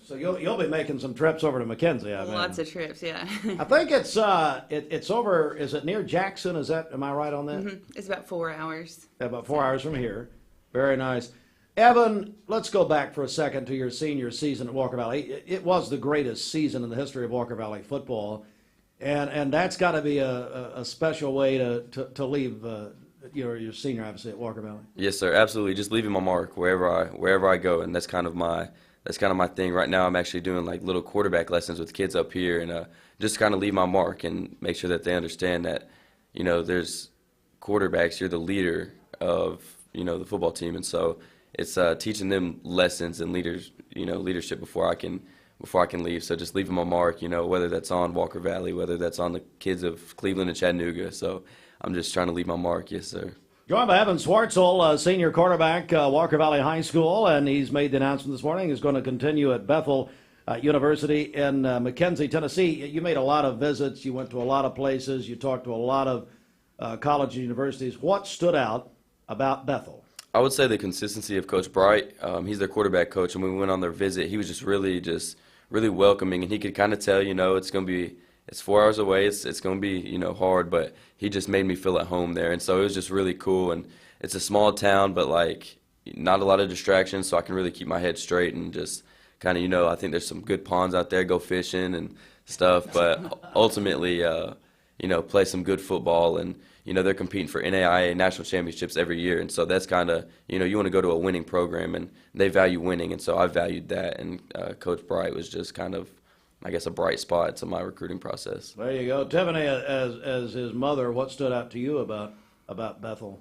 So you'll be making some trips over to McKenzie, I mean. Lots of trips, yeah. I think it's over. Is it near Jackson? Am I right on that? Mm-hmm. It's about 4 hours. About 4 hours from here. Very nice. Evan, let's go back for a second to your senior season at Walker Valley. It was the greatest season in the history of Walker Valley football, and that's got to be a special way to leave your senior, obviously, at Walker Valley. Yes, sir. Absolutely. Just leaving my mark wherever I go, and that's kind of my thing. Right now I'm actually doing little quarterback lessons with kids up here and just kind of leave my mark and make sure that they understand that, there's quarterbacks, you're the leader of, the football team. And so it's teaching them lessons and leadership before I can leave. So just leaving my mark, whether that's on Walker Valley, whether that's on the kids of Cleveland and Chattanooga. So I'm just trying to leave my mark. Yes, sir. Joined by Evan Swartzel, senior quarterback, Walker Valley High School, and he's made the announcement this morning he's going to continue at Bethel University in McKenzie, Tennessee. You made a lot of visits. You went to a lot of places. You talked to a lot of colleges and universities. What stood out about Bethel? I would say the consistency of Coach Bright. He's their quarterback coach, and when we went on their visit, he was just really welcoming, and he could kind of tell, it's 4 hours away. It's going to be, hard, but he just made me feel at home there. And so it was just really cool. And it's a small town, but, not a lot of distractions, so I can really keep my head straight and just kind of, I think there's some good ponds out there, go fishing and stuff. But ultimately, play some good football. And, they're competing for NAIA national championships every year. And so that's kind of, you want to go to a winning program, and they value winning. And so I valued that. And Coach Bright was just kind of, I guess, a bright spot to my recruiting process. There you go. Tiffany, as his mother, what stood out to you about Bethel?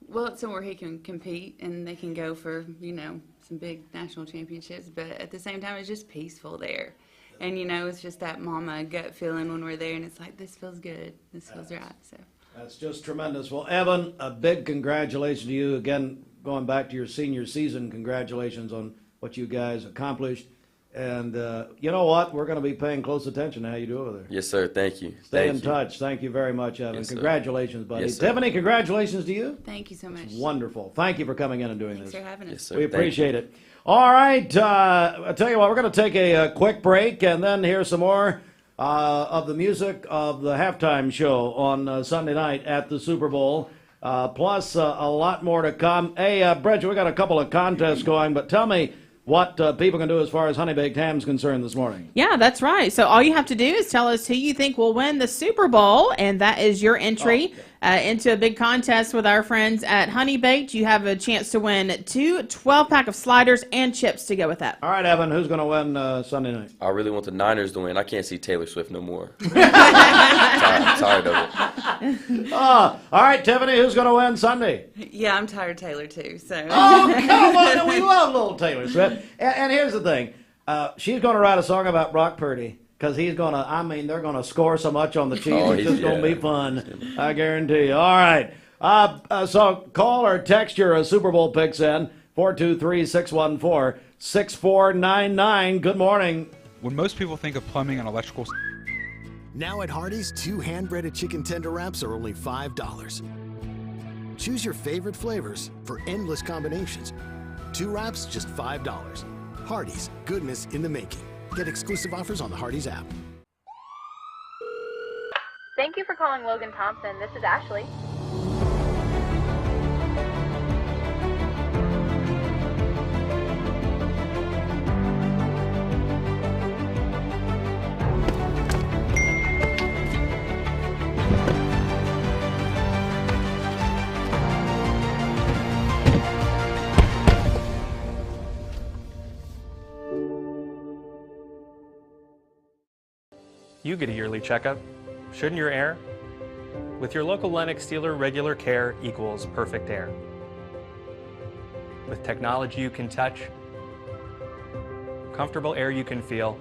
Well, it's somewhere he can compete, and they can go for, some big national championships. But at the same time, it's just peaceful there. And, it's just that mama gut feeling when we're there, and it's like, this feels good. This feels right. So that's just tremendous. Well, Evan, a big congratulations to you. Again, going back to your senior season, congratulations on what you guys accomplished. And you know what? We're going to be paying close attention to how you do over there. Yes, sir. Thank you. Stay in touch. Thank you very much, Evan. Yes, congratulations, buddy. Yes, sir. Tiffany, congratulations to you. Thank you so much. Wonderful. Thank you for coming in and doing Thanks this. for having us. Yes, sir. We Thank appreciate you. it. All right. I tell you what, we're going to take a quick break and then hear some more of the music of the halftime show on Sunday night at the Super Bowl. Plus a lot more to come. Hey, Bridget, we got a couple of contests going, but tell me what people can do as far as honey baked ham's concerned this morning. Yeah, that's right. So all you have to do is tell us who you think will win the Super Bowl, and that is your entry into a big contest with our friends at Honey Baked. You have a chance to win 2 12-pack of sliders and chips to go with that. All right, Evan, who's going to win Sunday night? I really want the Niners to win. I can't see Taylor Swift no more. I'm tired of it. All right, Tiffany, who's going to win Sunday? Yeah, I'm tired of Taylor, too. So. Oh, come on. We love little Taylor Swift. And here's the thing. She's going to write a song about Brock Purdy because he's going to, they're going to score so much on the Chiefs. It's just going to be fun. I guarantee you. All right. So call or text your Super Bowl picks in, 423-614-6499. Good morning. When most people think of plumbing and electrical... Now at Hardee's, 2 hand-breaded chicken tender wraps are only $5. Choose your favorite flavors for endless combinations. 2 wraps, just $5. Hardee's, goodness in the making. Get exclusive offers on the Hardee's app. Thank you for calling Logan Thompson. This is Ashley. You get a yearly checkup. Shouldn't your air? With your local Lennox dealer, regular care equals perfect air. With technology you can touch, comfortable air you can feel,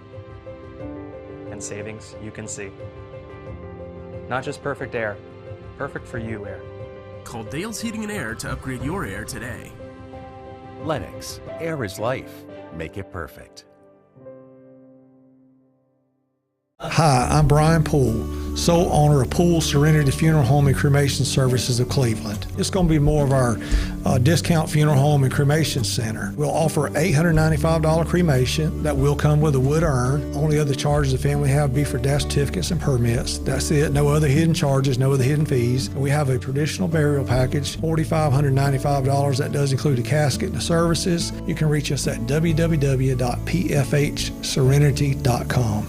and savings you can see. Not just perfect air, perfect for you air. Call Dale's Heating and Air to upgrade your air today. Lennox, air is life. Make it perfect. Hi, I'm Brian Poole, sole owner of Poole Serenity Funeral Home and Cremation Services of Cleveland. It's going to be more of our discount funeral home and cremation center. We'll offer $895 cremation that will come with a wood urn. Only other charges the family have be for death certificates and permits. That's it. No other hidden charges, no other hidden fees. We have a traditional burial package, $4,595. That does include a casket and the services. You can reach us at www.pfhserenity.com.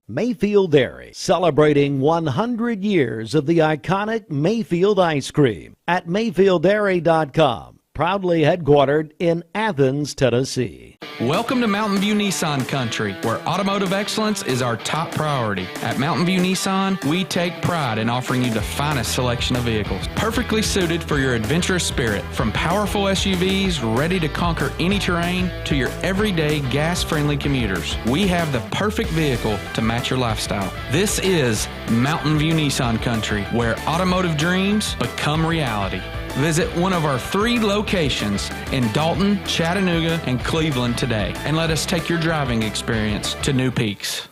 Mayfield Dairy, celebrating 100 years of the iconic Mayfield ice cream at MayfieldDairy.com, proudly headquartered in Athens, Tennessee. Welcome to Mountain View Nissan Country, where automotive excellence is our top priority. At Mountain View Nissan, we take pride in offering you the finest selection of vehicles, perfectly suited for your adventurous spirit. From powerful SUVs ready to conquer any terrain to your everyday gas-friendly commuters, we have the perfect vehicle to match your lifestyle. This is Mountain View Nissan Country, where automotive dreams become reality. Visit one of our 3 locations in Dalton, Chattanooga, and Cleveland today, and let us take your driving experience to new peaks.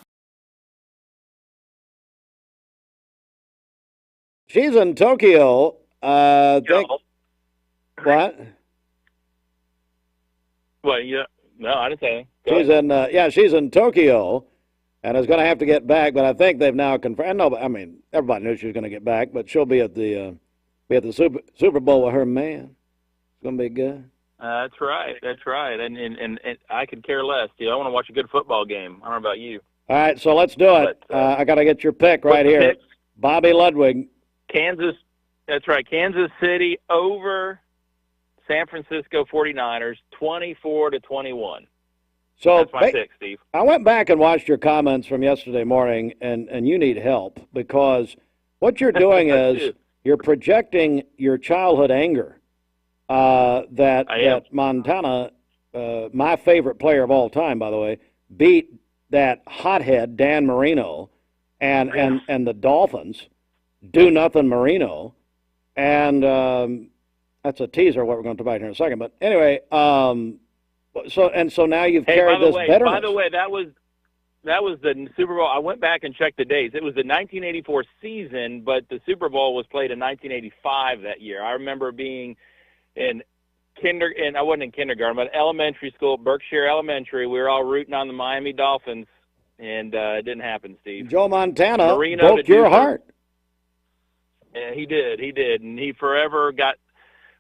She's in Tokyo. What? Well, yeah, no, I didn't say anything. She's in Tokyo, and is going to have to get back. But I think they've now confirmed. No, I mean everybody knew she was going to get back, but she'll be at the Super Bowl with her man. It's going to be good. That's right. And I could care less. I want to watch a good football game. I don't know about you. All right, so let's do it. I got to get your pick right here. Bobby Ludwig. Kansas. That's right. Kansas City over San Francisco 49ers, 24-21. So that's my pick, Steve. I went back and watched your comments from yesterday morning, and you need help because what you're doing is you're projecting your childhood anger that Montanna, my favorite player of all time, by the way, beat that hothead Dan Marino and the Dolphins, do nothing Marino, and that's a teaser of what we're going to talk about here in a second. But anyway, so now you've carried this bitterness. By the way, that was the Super Bowl. I went back and checked the dates. It was the 1984 season, but the Super Bowl was played in 1985 that year. I remember being in I wasn't in kindergarten, but elementary school, Berkshire Elementary. We were all rooting on the Miami Dolphins, and it didn't happen, Steve. Joe Montana broke your heart. Yeah, he did, and he forever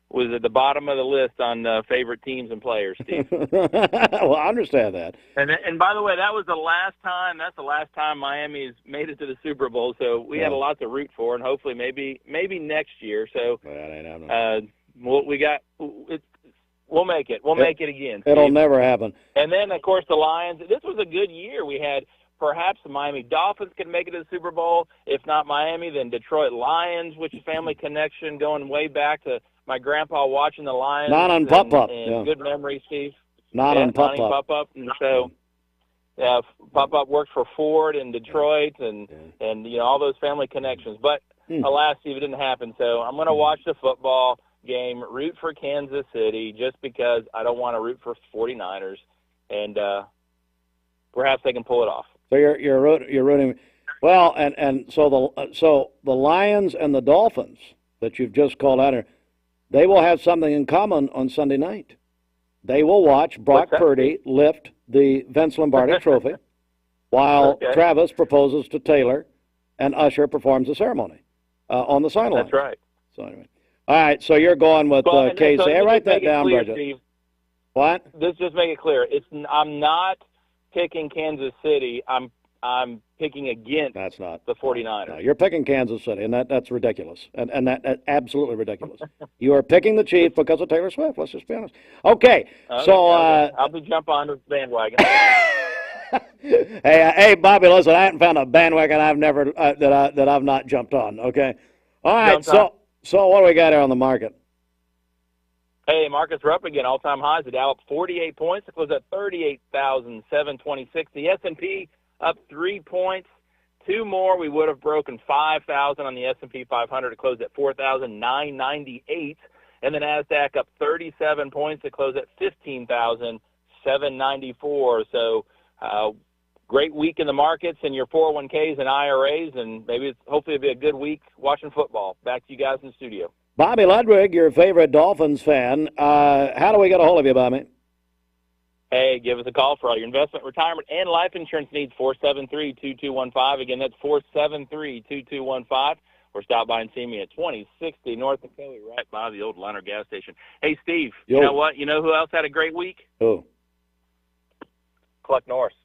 was at the bottom of the list on favorite teams and players, Steve. Well, I understand that. And by the way, that was the last time. That's the last time Miami's made it to the Super Bowl. So we had a lot to root for, and hopefully maybe next year. So we'll make it. We'll make it again, Steve. It'll never happen. And then of course the Lions. This was a good year. We had. Perhaps the Miami Dolphins could make it to the Super Bowl. If not Miami, then Detroit Lions, which is family connection going way back to my grandpa watching the Lions. Not on Pop-Up. Good memory, Steve. Not on Pop-Up. Pop-Up. And so, Pop-Up worked for Ford in Detroit and all those family connections. But alas, Steve, it didn't happen. So I'm going to watch the football game, root for Kansas City just because I don't want to root for 49ers. And perhaps they can pull it off. So you're rooting, well, and so the Lions and the Dolphins that you've just called out here, they will have something in common on Sunday night. They will watch Brock Purdy lift the Vince Lombardi Trophy while Travis proposes to Taylor and Usher performs the ceremony on the sideline. That's right. So anyway, all right. So you're going with KC. Hey, write that down, Bridget. Steve, what? Let's just make it clear. I'm not picking Kansas City. I'm picking against the 49ers. No, you're picking Kansas City, and that's ridiculous. And that's absolutely ridiculous. You are picking the Chiefs because of Taylor Swift. Let's just be honest. Okay, so I'll be jump on the bandwagon. hey, Bobby, listen, I haven't found a bandwagon I've never that I've not jumped on. Okay, all right. So what do we got here on the market? Hey, markets are up again, all-time highs. The Dow up 48 points. It was at 38,726. The S&P up 3 points. 2 more, we would have broken 5,000 on the S&P 500. It closed at 4,998. And the NASDAQ up 37 points. It closed at 15,794. So great week in the markets and your 401ks and IRAs, and hopefully it'll be a good week watching football. Back to you guys in the studio. Bobby Ludwig, your favorite Dolphins fan. How do we get a hold of you, Bobby? Hey, give us a call for all your investment, retirement, and life insurance needs, 473-2215. Again, that's 473-2215. Or stop by and see me at 2060 North Dakota, right by the old Liner gas station. Hey, Steve, you know what? You know who else had a great week? Who? Cluck Norris.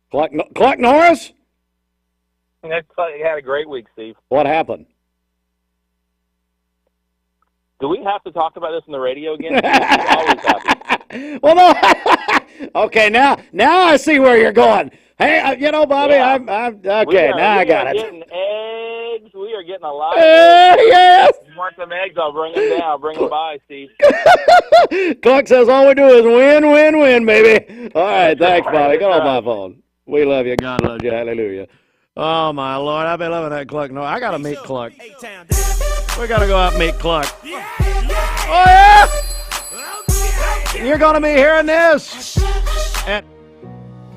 Cluck Norris? He had a great week, Steve. What happened? Do we have to talk about this on the radio again? Always happy. Well, no. Okay, now I see where you're going. Hey, Bobby, I'm okay. Now I got it. We are getting eggs. We are getting a lot. Yes. If you want some eggs, I'll bring them down. I'll bring them by, Steve. Clark says all we do is win, win, win, baby. All right, thanks, Bobby. Get off my phone. We love you. God loves you. Hallelujah. Oh, my Lord. I've been loving that Cluck. No, I got to meet Cluck. We got to go out and meet Cluck. Oh, yeah? You're going to be hearing this.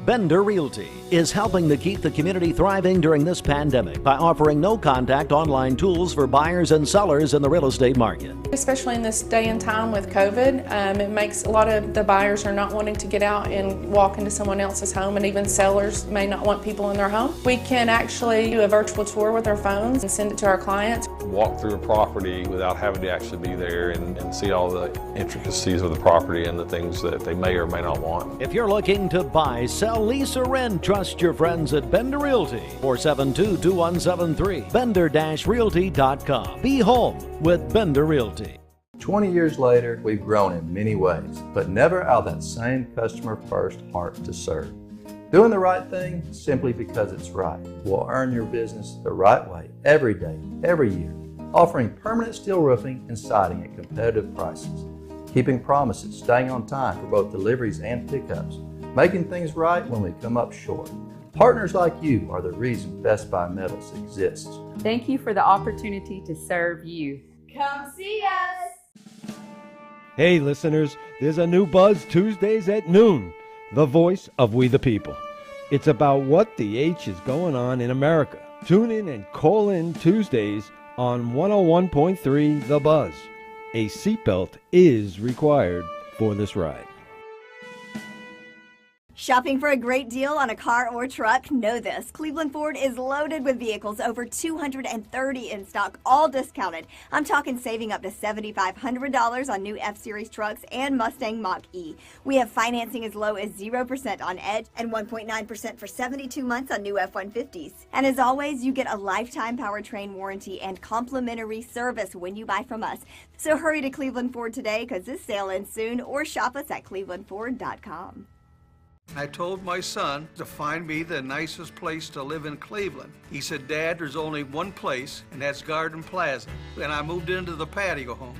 Bender Realty is helping to keep the community thriving during this pandemic by offering no-contact online tools for buyers and sellers in the real estate market. Especially in this day and time with COVID, it makes a lot of the buyers are not wanting to get out and walk into someone else's home, and even sellers may not want people in their home. We can actually do a virtual tour with our phones and send it to our clients. walk through a property without having to actually be there and see all the intricacies of the property and the things that they may or may not want. If you're looking to buy, sell, lease, or rent, trust your friends at Bender Realty. 472-2173. Bender-Realty.com. Be home with Bender Realty. 20 years later, we've grown in many ways, but never out of that same customer-first heart to serve. Doing the right thing simply because it's right will earn your business the right way every day, every year, offering permanent steel roofing and siding at competitive prices, keeping promises, staying on time for both deliveries and pickups, making things right when we come up short. Partners like you are the reason Best Buy Metals exists. Thank you for the opportunity to serve you. Come see us! Hey listeners, there's a new Buzz Tuesdays at noon, the voice of we the people. It's about what the H is going on in America. Tune in and call in Tuesdays on 101.3 The Buzz. A seatbelt is required for this ride. Shopping for a great deal on a car or truck? Know this. Cleveland Ford is loaded with vehicles, over 230 in stock, all discounted. I'm talking saving up to $7,500 on new F-Series trucks and Mustang Mach-E. We have financing as low as 0% on Edge and 1.9% for 72 months on new F-150s. And as always, you get a lifetime powertrain warranty and complimentary service when you buy from us. So hurry to Cleveland Ford today because this sale ends soon, or shop us at clevelandford.com. I told my son to find me the nicest place to live in Cleveland. He said, Dad, there's only one place, and that's Garden Plaza. And I moved into the patio home.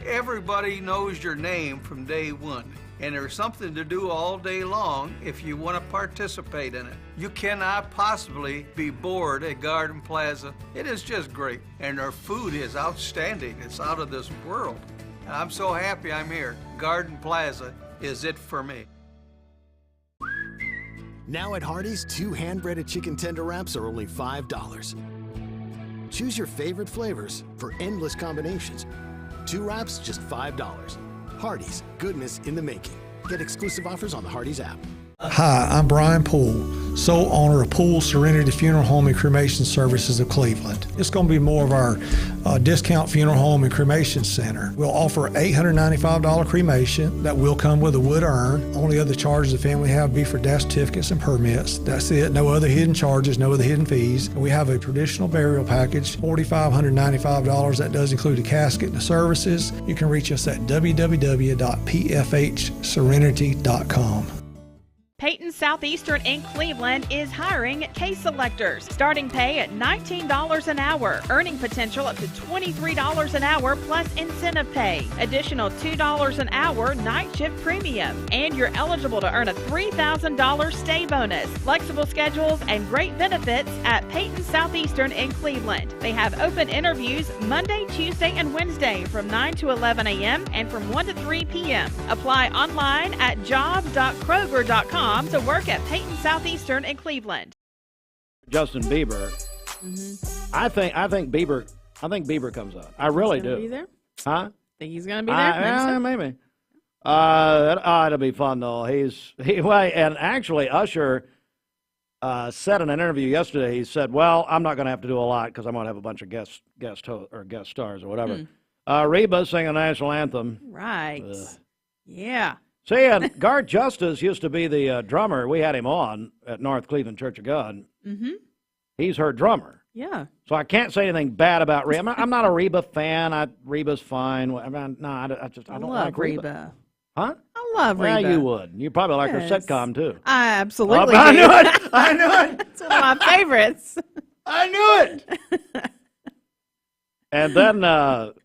Everybody knows your name from day one, and there's something to do all day long if you want to participate in it. You cannot possibly be bored at Garden Plaza. It is just great, and their food is outstanding. It's out of this world. I'm so happy I'm here. Garden Plaza is it for me. Now at Hardee's, 2 hand-breaded chicken tender wraps are only $5. Choose your favorite flavors for endless combinations. 2 wraps, just $5. Hardee's, goodness in the making. Get exclusive offers on the Hardee's app. Hi, I'm Brian Poole, sole owner of Poole Serenity Funeral Home and Cremation Services of Cleveland. It's going to be more of our discount funeral home and cremation center. We'll offer $895 cremation that will come with a wood urn. Only other charges the family have be for death certificates and permits. That's it. No other hidden charges, no other hidden fees. We have a traditional burial package, $4,595. That does include a casket and the services. You can reach us at www.pfhserenity.com. Peyton Southeastern in Cleveland is hiring case selectors. Starting pay at $19 an hour. Earning potential up to $23 an hour plus incentive pay. Additional $2 an hour night shift premium. And you're eligible to earn a $3,000 stay bonus. Flexible schedules and great benefits at Peyton Southeastern in Cleveland. They have open interviews Monday, Tuesday, and Wednesday from 9 to 11 a.m. and from 1 to 3 p.m. Apply online at job.kroger.com to work at Peyton Southeastern in Cleveland. Justin Bieber. I think Bieber comes out. I really do. Be there? Huh? Think he's going to be there? Maybe. It'll be fun though. And actually Usher said in an interview yesterday. He said, "Well, I'm not going to have to do a lot because I'm going to have a bunch of guest stars or whatever." Reba sing a national anthem. Right. Yeah. See, and Garth Justice used to be the drummer. We had him on at North Cleveland Church of God. Mm-hmm. He's her drummer. Yeah. So I can't say anything bad about Reba. I'm not a Reba fan. Reba's fine. I don't love like Reba. Huh? I love Reba. Yeah, you would. You probably like her sitcom, too. I absolutely I do. knew it. I knew it. It's one of my favorites. I knew it. And then, of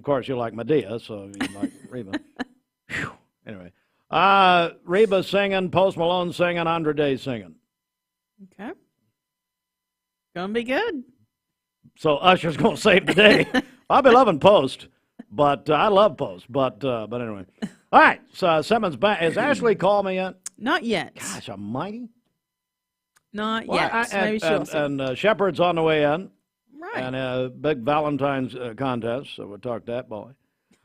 course, you like Medea, so you like Reba. Anyway, Reba singing, Post Malone singing, Andre Day singing. Okay. Gonna be good. So Usher's gonna save the day. I'll be loving Post, but I love Post. But anyway, all right. So Simmons back. Has Ashley called me yet? Not yet. Gosh, almighty. Not yet. Maybe she'll see. And Shepard's on the way in. Right. And a big Valentine's contest. So we'll talk to that boy.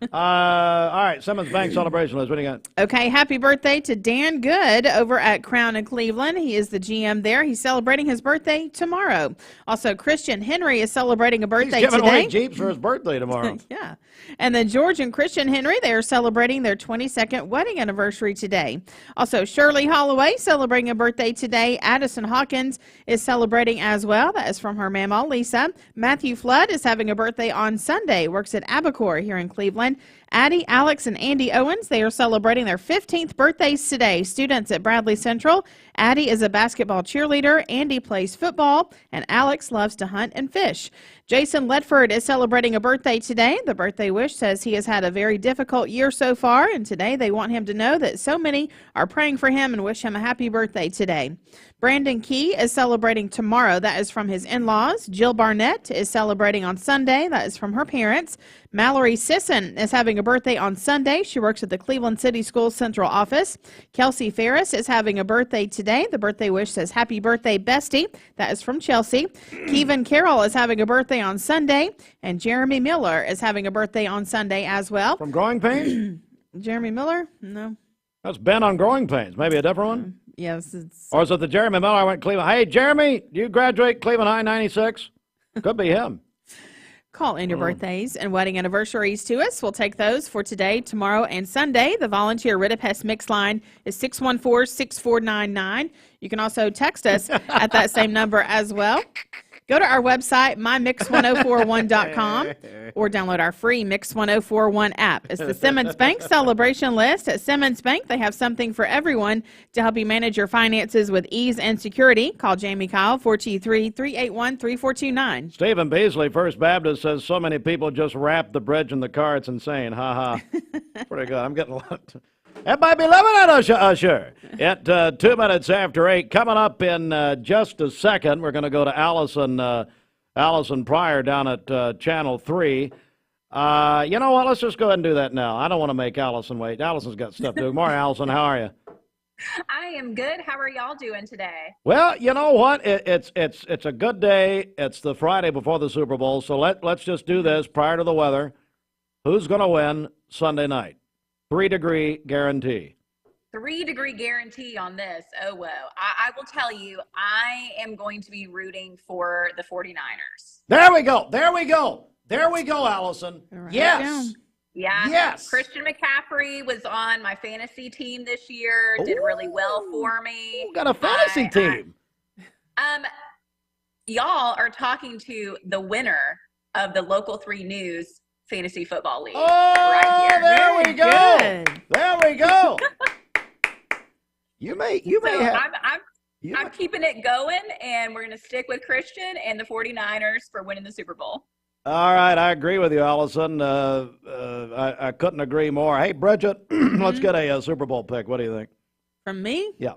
All right, Simmons Bank celebration list. What do you got? Okay, happy birthday to Dan Good over at Crown in Cleveland. He is the GM there. He's celebrating his birthday tomorrow. Also, Christian Henry is celebrating a birthday He's giving today. away Jeeps for his birthday tomorrow. Yeah. And then George and Christian Henry, they are celebrating their 22nd wedding anniversary today. Also, Shirley Holloway celebrating a birthday today. Addison Hawkins is celebrating as well. That is from her mama, Lisa. Matthew Flood is having a birthday on Sunday. Works at Abacore here in Cleveland. Addie, Alex, and Andy Owens, they are celebrating their 15th birthdays today. Students at Bradley Central. Addie is a basketball cheerleader. Andy plays football. And Alex loves to hunt and fish. Jason Ledford is celebrating a birthday today. The birthday wish says he has had a very difficult year so far, and today they want him to know that so many are praying for him and wish him a happy birthday today. Brandon Key is celebrating tomorrow. That is from his in-laws. Jill Barnett is celebrating on Sunday. That is from her parents. Mallory Sisson is having a birthday on Sunday. She works at the Cleveland City Schools Central Office. Kelsey Ferris is having a birthday today. The birthday wish says, happy birthday, bestie. That is from Chelsea. Kevin Carroll is having a birthday on Sunday. And Jeremy Miller is having a birthday on Sunday as well. From Growing Pains? Jeremy Miller? No. That's Ben on Growing Pains. Maybe a different one? Yes. It's... Or is it the Jeremy Miller I went to Cleveland? Hey, Jeremy, do you graduate Cleveland High 96? Could be him. Call in your birthdays and wedding anniversaries to us. We'll take those for today, tomorrow, and Sunday. The volunteer Ridipest mix line is 614-6499. You can also text us at that same number as well. Go to our website, mymix1041.com, or download our free Mix 1041 app. It's the Simmons Bank celebration list. At Simmons Bank, they have something for everyone to help you manage your finances with ease and security. Call Jamie Kyle, 423-381-3429. Stephen Beasley, First Baptist, says so many people just wrap the bridge in the car. It's insane. Ha ha. Pretty good. I'm getting a lot. That might be loving it, Usher. At 2 minutes after 8, coming up in just a second, we're going to go to Alison Pryor down at Channel 3. You know what? Let's just go ahead and do that now. I don't want to make Alison wait. Alison's got stuff to do. Good morning, Alison. How are you? I am good. How are y'all doing today? Well, you know what? It's a good day. It's the Friday before the Super Bowl, so let's just do this prior to the weather. Who's going to win Sunday night? 3-degree guarantee. 3-degree guarantee on this. Oh, whoa. I will tell you, I am going to be rooting for the 49ers. There we go. There we go. There we go, Allison. Right. Yes. Yeah. Yes. Christian McCaffrey was on my fantasy team this year. Did really well for me. Ooh, got a fantasy team. Y'all are talking to the winner of the Local 3 News Fantasy Football League. Oh, right here. There we go. Good. There we go. You may have. I'm keeping it going, and we're going to stick with Christian and the 49ers for winning the Super Bowl. All right, I agree with you, Allison. I couldn't agree more. Hey, Bridget, let's get a Super Bowl pick. What do you think? From me? Yeah.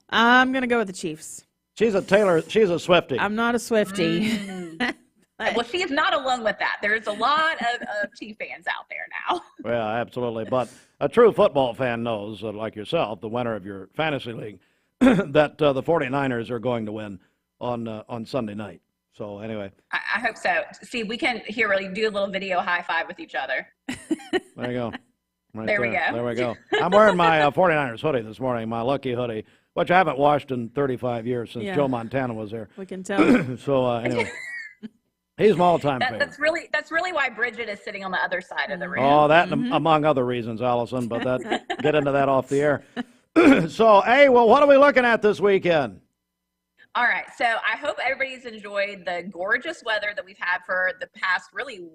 I'm going to go with the Chiefs. She's a Swiftie. I'm not a Swiftie. Well, she is not alone with that. There's a lot of Chief fans out there now. Well, absolutely. But a true football fan knows, like yourself, the winner of your fantasy league, that the 49ers are going to win on Sunday night. So anyway. I hope so. See, we can really do a little video high five with each other. There you go. Right there we go. There we go. I'm wearing my 49ers hoodie this morning, my lucky hoodie, which I haven't washed in 35 years since Joe Montana was there. We can tell. So anyway. He's my all-time favorite. That's really why Bridget is sitting on the other side of the room. Oh, that among other reasons, Allison, but get into that off the air. So, hey, well, what are we looking at this weekend? All right, so I hope everybody's enjoyed the gorgeous weather that we've had for the past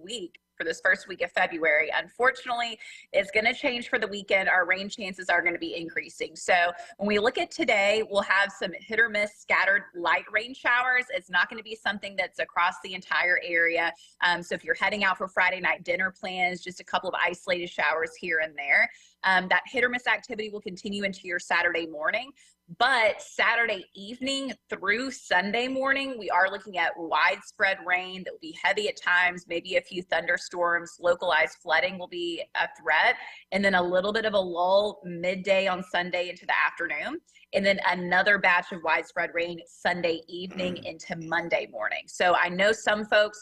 week for this first week of February. Unfortunately, it's going to change for the weekend. Our rain chances are going to be increasing. So when we look at today, we'll have some hit or miss scattered light rain showers. It's not going to be something that's across the entire area. So if you're heading out for Friday night dinner plans, just a couple of isolated showers here and there. That hit or miss activity will continue into your Saturday morning. But Saturday evening through Sunday morning, we are looking at widespread rain that will be heavy at times, maybe a few thunderstorms, localized flooding will be a threat, and then a little bit of a lull midday on Sunday into the afternoon. and then another batch of widespread rain Sunday evening into Monday morning. So I know some folks,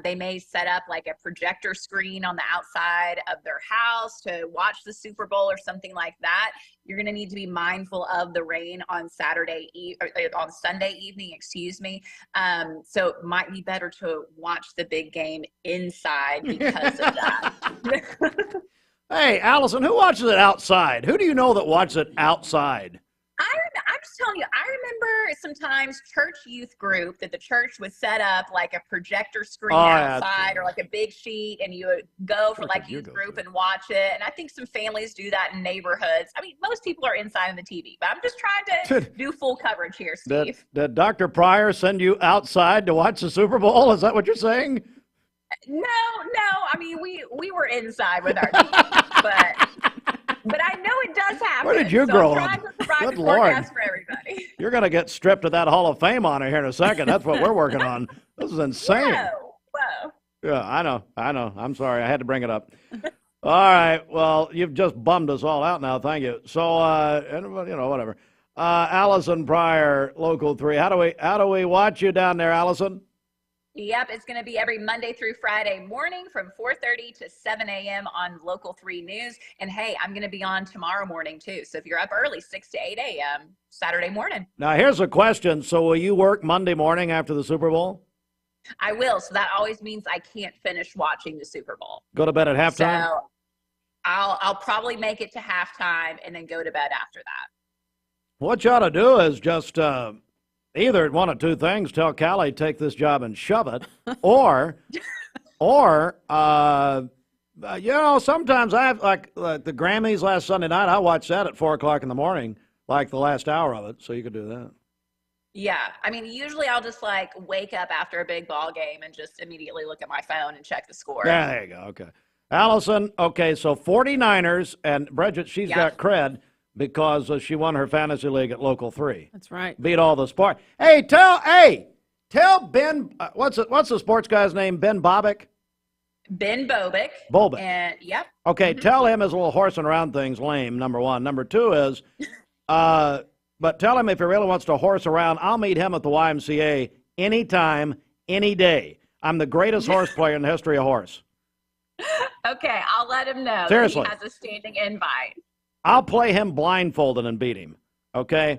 they may set up like a projector screen on the outside of their house to watch the Super Bowl or something like that. You're going to need to be mindful of the rain on Sunday evening, excuse me. So it might be better to watch the big game inside because of that. Hey, Allison, who watches it outside? Who do you know that watches it outside? I'm just telling you, I remember sometimes church youth group that the church would set up like a projector screen outside or like a big sheet, and you would go for like youth group and watch it. And I think some families do that in neighborhoods. I mean, most people are inside of the TV, but I'm just trying to do full coverage here, Steve. Did Dr. Pryor send you outside to watch the Super Bowl? Is that what you're saying? No. I mean, we were inside with our TV, but I know it does happen. Where did you grow up? Good Lord. For everybody. You're going to get stripped of that Hall of Fame honor here in a second. That's what we're working on. This is insane. Whoa. Yeah, I know. I'm sorry. I had to bring it up. All right. Well, you've just bummed us all out now. Thank you. So, whatever. Alison Pryor, Local 3. How do we watch you down there, Allison? Yep, it's going to be every Monday through Friday morning from 4:30 to 7 a.m. on Local 3 News. And hey, I'm going to be on tomorrow morning too. So if you're up early, 6 to 8 a.m. Saturday morning. Now, here's a question. So will you work Monday morning after the Super Bowl? I will. So that always means I can't finish watching the Super Bowl. Go to bed at halftime? So I'll probably make it to halftime and then go to bed after that. What you ought to do is just either one of two things: tell Callie take this job and shove it, or sometimes I have like the Grammys last Sunday night. I watched that at 4:00 in the morning, like the last hour of it. So you could do that. Yeah, I mean, usually I'll just like wake up after a big ball game and just immediately look at my phone and check the score. Yeah, there you go. Okay, Allison. Okay, so 49ers and Bridget, she's got cred because she won her fantasy league at Local 3. That's right. Beat all the sport. Hey, tell Ben, what's the sports guy's name? Ben Bobick? Ben Bobick. Bobick. And yep. Okay, tell him his little horsing around thing's lame, number one. Number two is, but tell him if he really wants to horse around, I'll meet him at the YMCA anytime, any day. I'm the greatest horse player in the history of horse. Okay, I'll let him know. Seriously. That he has a standing invite. I'll play him blindfolded and beat him. Okay?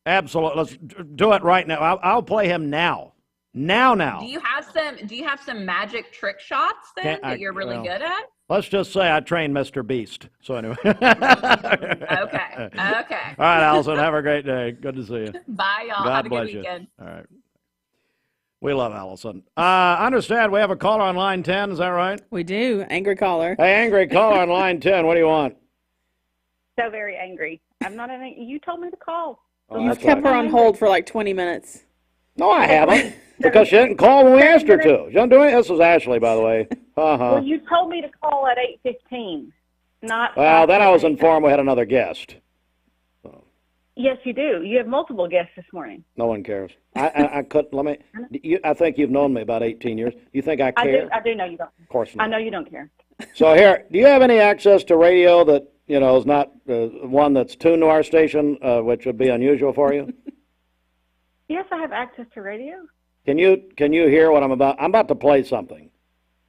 Absolutely. Let's do it right now. I'll play him now. Now. Do you have some magic trick shots then that you're really good at? Let's just say I trained Mr. Beast. So anyway. Okay. All right, Allison. Have a great day. Good to see you. Bye, y'all. God have a bless good weekend. You. All right. We love Allison. I understand we have a caller on line 10. Is that right? We do. Angry caller. Hey, angry caller on line 10. What do you want? So very angry. I'm not you told me to call. You've kept her on hold for like 20 minutes. No, I haven't. Because she didn't call when we asked her to. She didn't do it. This is Ashley, by the way. Well, you told me to call at 8:15. Well, then I was informed we had another guest. Yes, you do. You have multiple guests this morning. No one cares. I could. I think you've known me about 18 years. You think I care? I do know you don't. Of course not. I know you don't care. So here, do you have any access to radio that is not one that's tuned to our station, which would be unusual for you? Yes, I have access to radio. Can you hear what I'm about? I'm about to play something,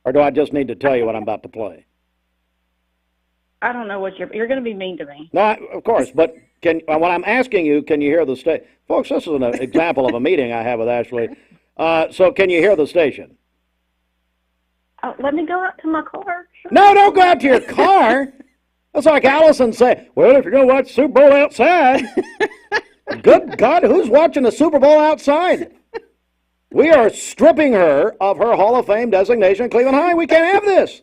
or do I just need to tell you what I'm about to play? I don't know what you're going to be mean to me. No, of course, but when I'm asking you, can you hear the station? Folks, this is an example of a meeting I have with Ashley. So can you hear the station? Let me go out to my car. Sure. No, don't go out to your car. That's like Alison say, well, if you're going to watch Super Bowl outside. Good God, who's watching the Super Bowl outside? We are stripping her of her Hall of Fame designation at Cleveland High. We can't have this.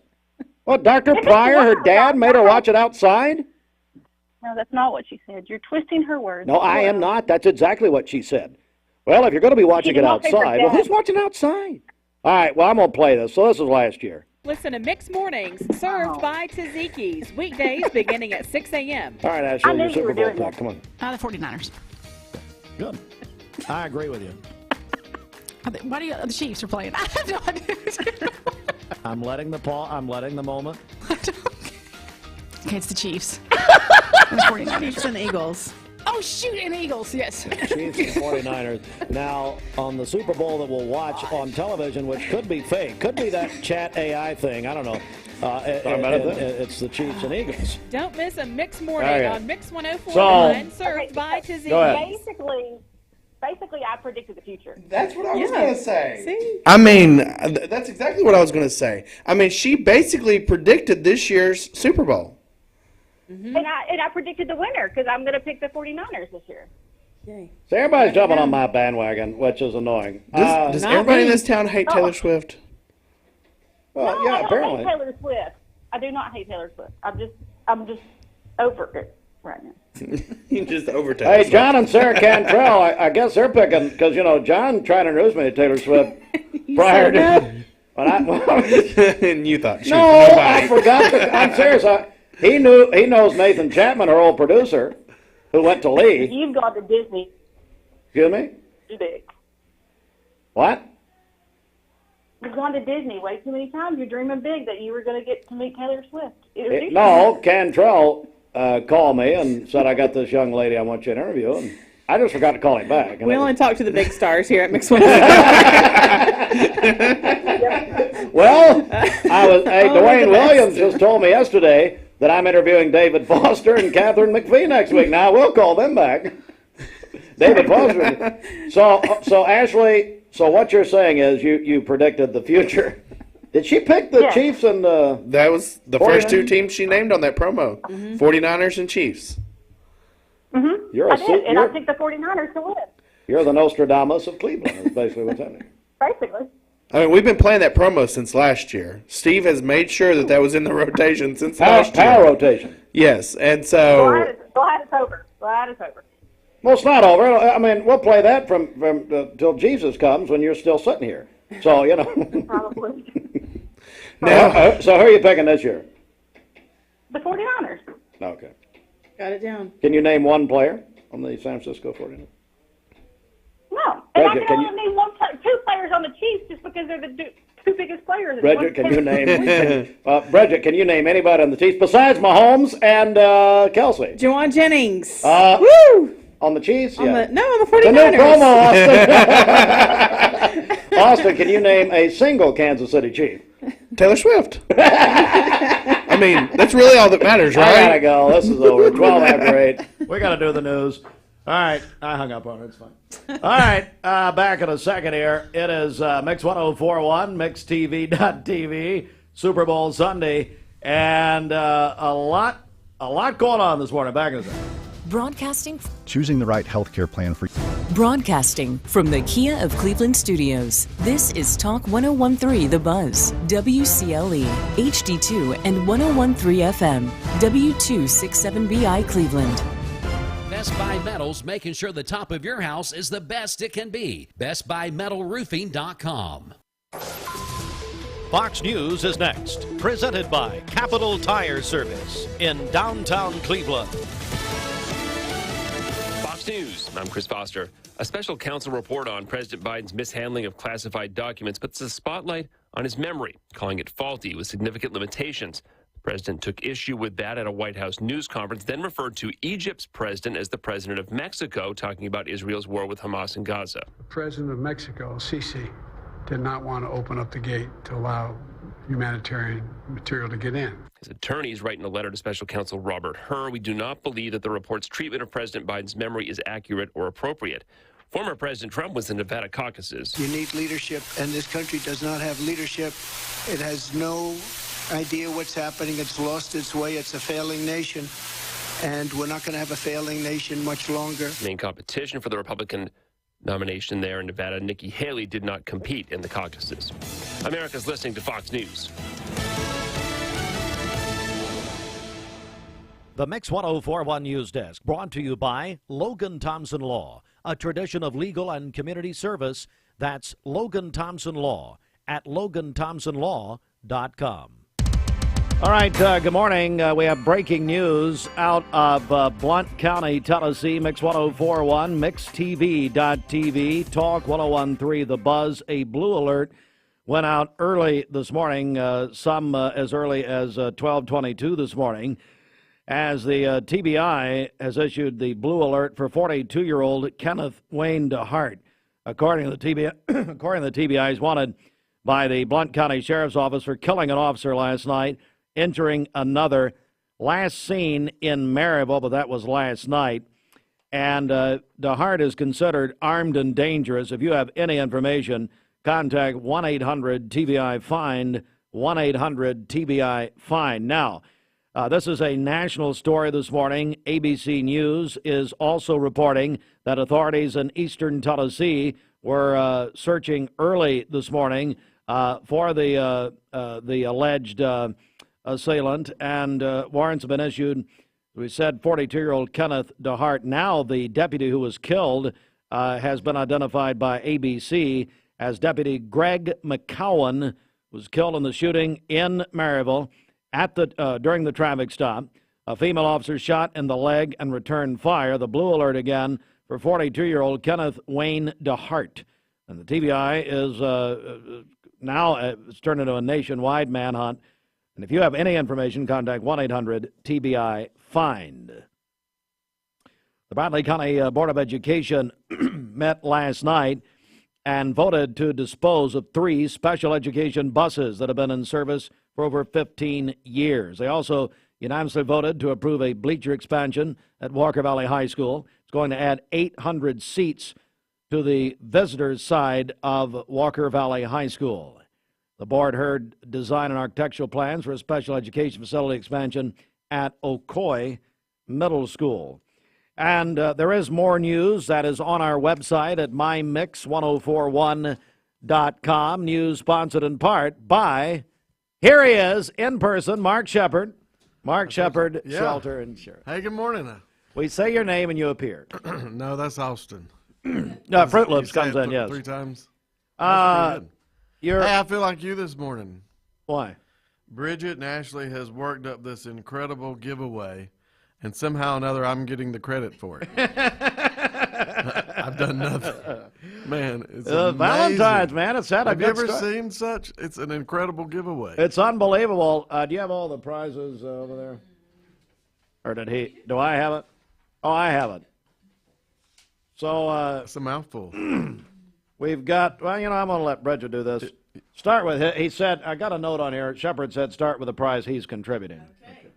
What, Dr. Pryor, her dad, made her watch it outside? No, that's not what she said. You're twisting her words. No, I am not. That's exactly what she said. Well, if you're going to be watching it outside, well, who's watching outside? All right, well, I'm going to play this. So this is last year. Listen to Mixed Mornings, served by Tzatziki's, weekdays beginning at 6 a.m. All right, Ashley, your Super Bowl talk. Come on. The 49ers. Good. I agree with you. Why do the Chiefs are playing? I have no idea. I'm letting the moment. Okay, it's the Chiefs. The 49ers. Chiefs and Eagles. Oh, shoot, and Eagles, yes. Chiefs and 49ers. Now, on the Super Bowl that we'll watch on television, which could be fake, could be that chat AI thing. I don't know. It's the Chiefs and Eagles. Don't miss a Mix Morning on Mix 104.9, served by Tizzy. Go ahead. Basically, I predicted the future. That's what I was going to say. See? I mean, that's exactly what I was going to say. I mean, she basically predicted this year's Super Bowl. Mm-hmm. And I predicted the winner because I'm going to pick the 49ers this year. Yay. So everybody's jumping on my bandwagon, which is annoying. Does everybody in this town hate Taylor Swift? Well, no, yeah, I don't apparently. hate Taylor Swift. I do not hate Taylor Swift. I'm just over it right now. You just over Taylor Hey, Swift. John and Sarah Cantrell, I guess they're picking, because, John tried to introduce me to Taylor Swift prior to... And you thought she No, was nobody. I forgot. I'm serious. He knows Nathan Chapman, our old producer, who went to Lee. You've gone to Disney. Excuse me? Too big. What? You've gone to Disney way too many times. You're dreaming big that you were going to get to meet Taylor Swift. No, Cantrell called me and said, I got this young lady I want you to interview. And I just forgot to call him back. We only talk to the big stars here at Mix 104. Well, Dwayne Williams just told me yesterday that I'm interviewing David Foster and Catherine McPhee next week. Now, we'll call them back. David Foster. So Ashley, so what you're saying is you predicted the future. Did she pick the Chiefs and the... That was the first two teams she named on that promo. Mm-hmm. 49ers and Chiefs. Mm-hmm. You're I did, and I picked the 49ers to win. You're the Nostradamus of Cleveland, is basically what's happening. Basically. I mean, we've been playing that promo since last year. Steve has made sure that was in the rotation since last year. Power rotation. Yes, and so... Glad it's over. Glad it's over. Well, it's not over. I mean, we'll play that from till Jesus comes when you're still sitting here. So, Probably. Now, so who are you picking this year? The 49ers. Okay. Got it down. Can you name one player on the San Francisco 49ers? No. And Bridget, I can only name two players on the Chiefs just because they're the two biggest players. Bridget, can you name Bridget, can you name anybody on the Chiefs besides Mahomes and Kelsey? Juwan Jennings. Woo! On the Chiefs? On Yeah. the 49ers. The new promo, Austin. Austin, can you name a single Kansas City Chief? Taylor Swift. I mean, that's really all that matters, right? I gotta go. This is over. 12 after 8. We gotta do the news. All right. I hung up on it. It's fine. All right. Back in a second here. It is Mix 1041, MixTV.tv, Super Bowl Sunday, and a lot going on this morning. Back in a second. Broadcasting. Choosing the right healthcare plan for you. Broadcasting from the Kia of Cleveland studios. This is Talk 1013 The Buzz, WCLE, HD2 and 1013 FM, W267BI Cleveland. Best Buy Metals, making sure the top of your house is the best it can be. BestBuyMetalRoofing.com. Fox News is next, presented by Capital Tire Service in downtown Cleveland. Fox News, I'm Chris Foster. A special counsel report on President Biden's mishandling of classified documents puts a spotlight on his memory, calling it faulty with significant limitations. The president took issue with that at a White House news conference, then referred to Egypt's president as the president of Mexico, talking about Israel's war with Hamas in Gaza. The president of Mexico, Sisi, did not want to open up the gate to allow humanitarian material to get in. His attorneys write in a letter to special counsel Robert Hur, we do not believe that the report's treatment of President Biden's memory is accurate or appropriate. Former President Trump was in Nevada caucuses. You need leadership, and this country does not have leadership. It has no idea what's happening. It's lost its way. It's a failing nation, and we're not going to have a failing nation much longer. Main competition for the Republican nomination there in Nevada, Nikki Haley, did not compete in the caucuses. America's listening to Fox News. The Mix 1041 News Desk, brought to you by Logan Thompson Law, a tradition of legal and community service. That's Logan Thompson Law at LoganThompsonLaw.com. All right, good morning. We have breaking news out of Blount County, Tennessee. Mix 1041, MixTV.tv, Talk 1013, The Buzz. A blue alert went out early this morning, some as early as 12:22 this morning. as the TBI has issued the blue alert for 42-year-old Kenneth Wayne DeHart. According to the TBI, he's wanted by the Blount County Sheriff's Office for killing an officer last night, injuring another. Last seen in Maryville, but that was last night. And DeHart is considered armed and dangerous. If you have any information, contact 1-800-TBI-FIND, 1-800-TBI-FIND. Now, this is a national story this morning. ABC News is also reporting that authorities in eastern Tennessee were searching early this morning for the alleged assailant, and warrants have been issued. We said 42-year-old Kenneth DeHart. Now the deputy who was killed has been identified by ABC as Deputy Greg McCowan, was killed in the shooting in Maryville during the traffic stop. A female officer shot in the leg and returned fire. The blue alert again for 42-year-old Kenneth Wayne DeHart. And the TBI is now it's turned into a nationwide manhunt. And if you have any information, contact 1-800-TBI-FIND. The Bradley County Board of Education met last night and voted to dispose of 3 special education buses that have been in service for over 15 years. They also unanimously voted to approve a bleacher expansion at Walker Valley High School. It's going to add 800 seats to the visitors' side of Walker Valley High School. The board heard design and architectural plans for a special education facility expansion at Ocoee Middle School. And there is more news that is on our website at mymix1041.com. News sponsored in part by, here he is, in person, Mark Shepard. Mark Shepard, yeah. Shelter Insurance. Hey, good morning. We say your name and you appeared. No, that's Austin. No, Fruit Loops comes in, yes. 3 times? Hey, I feel like you this morning. Why? Bridget and Ashley has worked up this incredible giveaway, and somehow or another I'm getting the credit for it. I've done nothing. Man, it's amazing. Valentine's, man. It's had a Have good you ever start. seen such? It's an incredible giveaway. It's unbelievable. Do you have all the prizes over there? Or did he? Do I have it? Oh, I have it. So it's a mouthful. We've got, well, I'm going to let Bridget do this. Start with, he said, I got a note on here. Shepard said start with the prize he's contributing. Okay.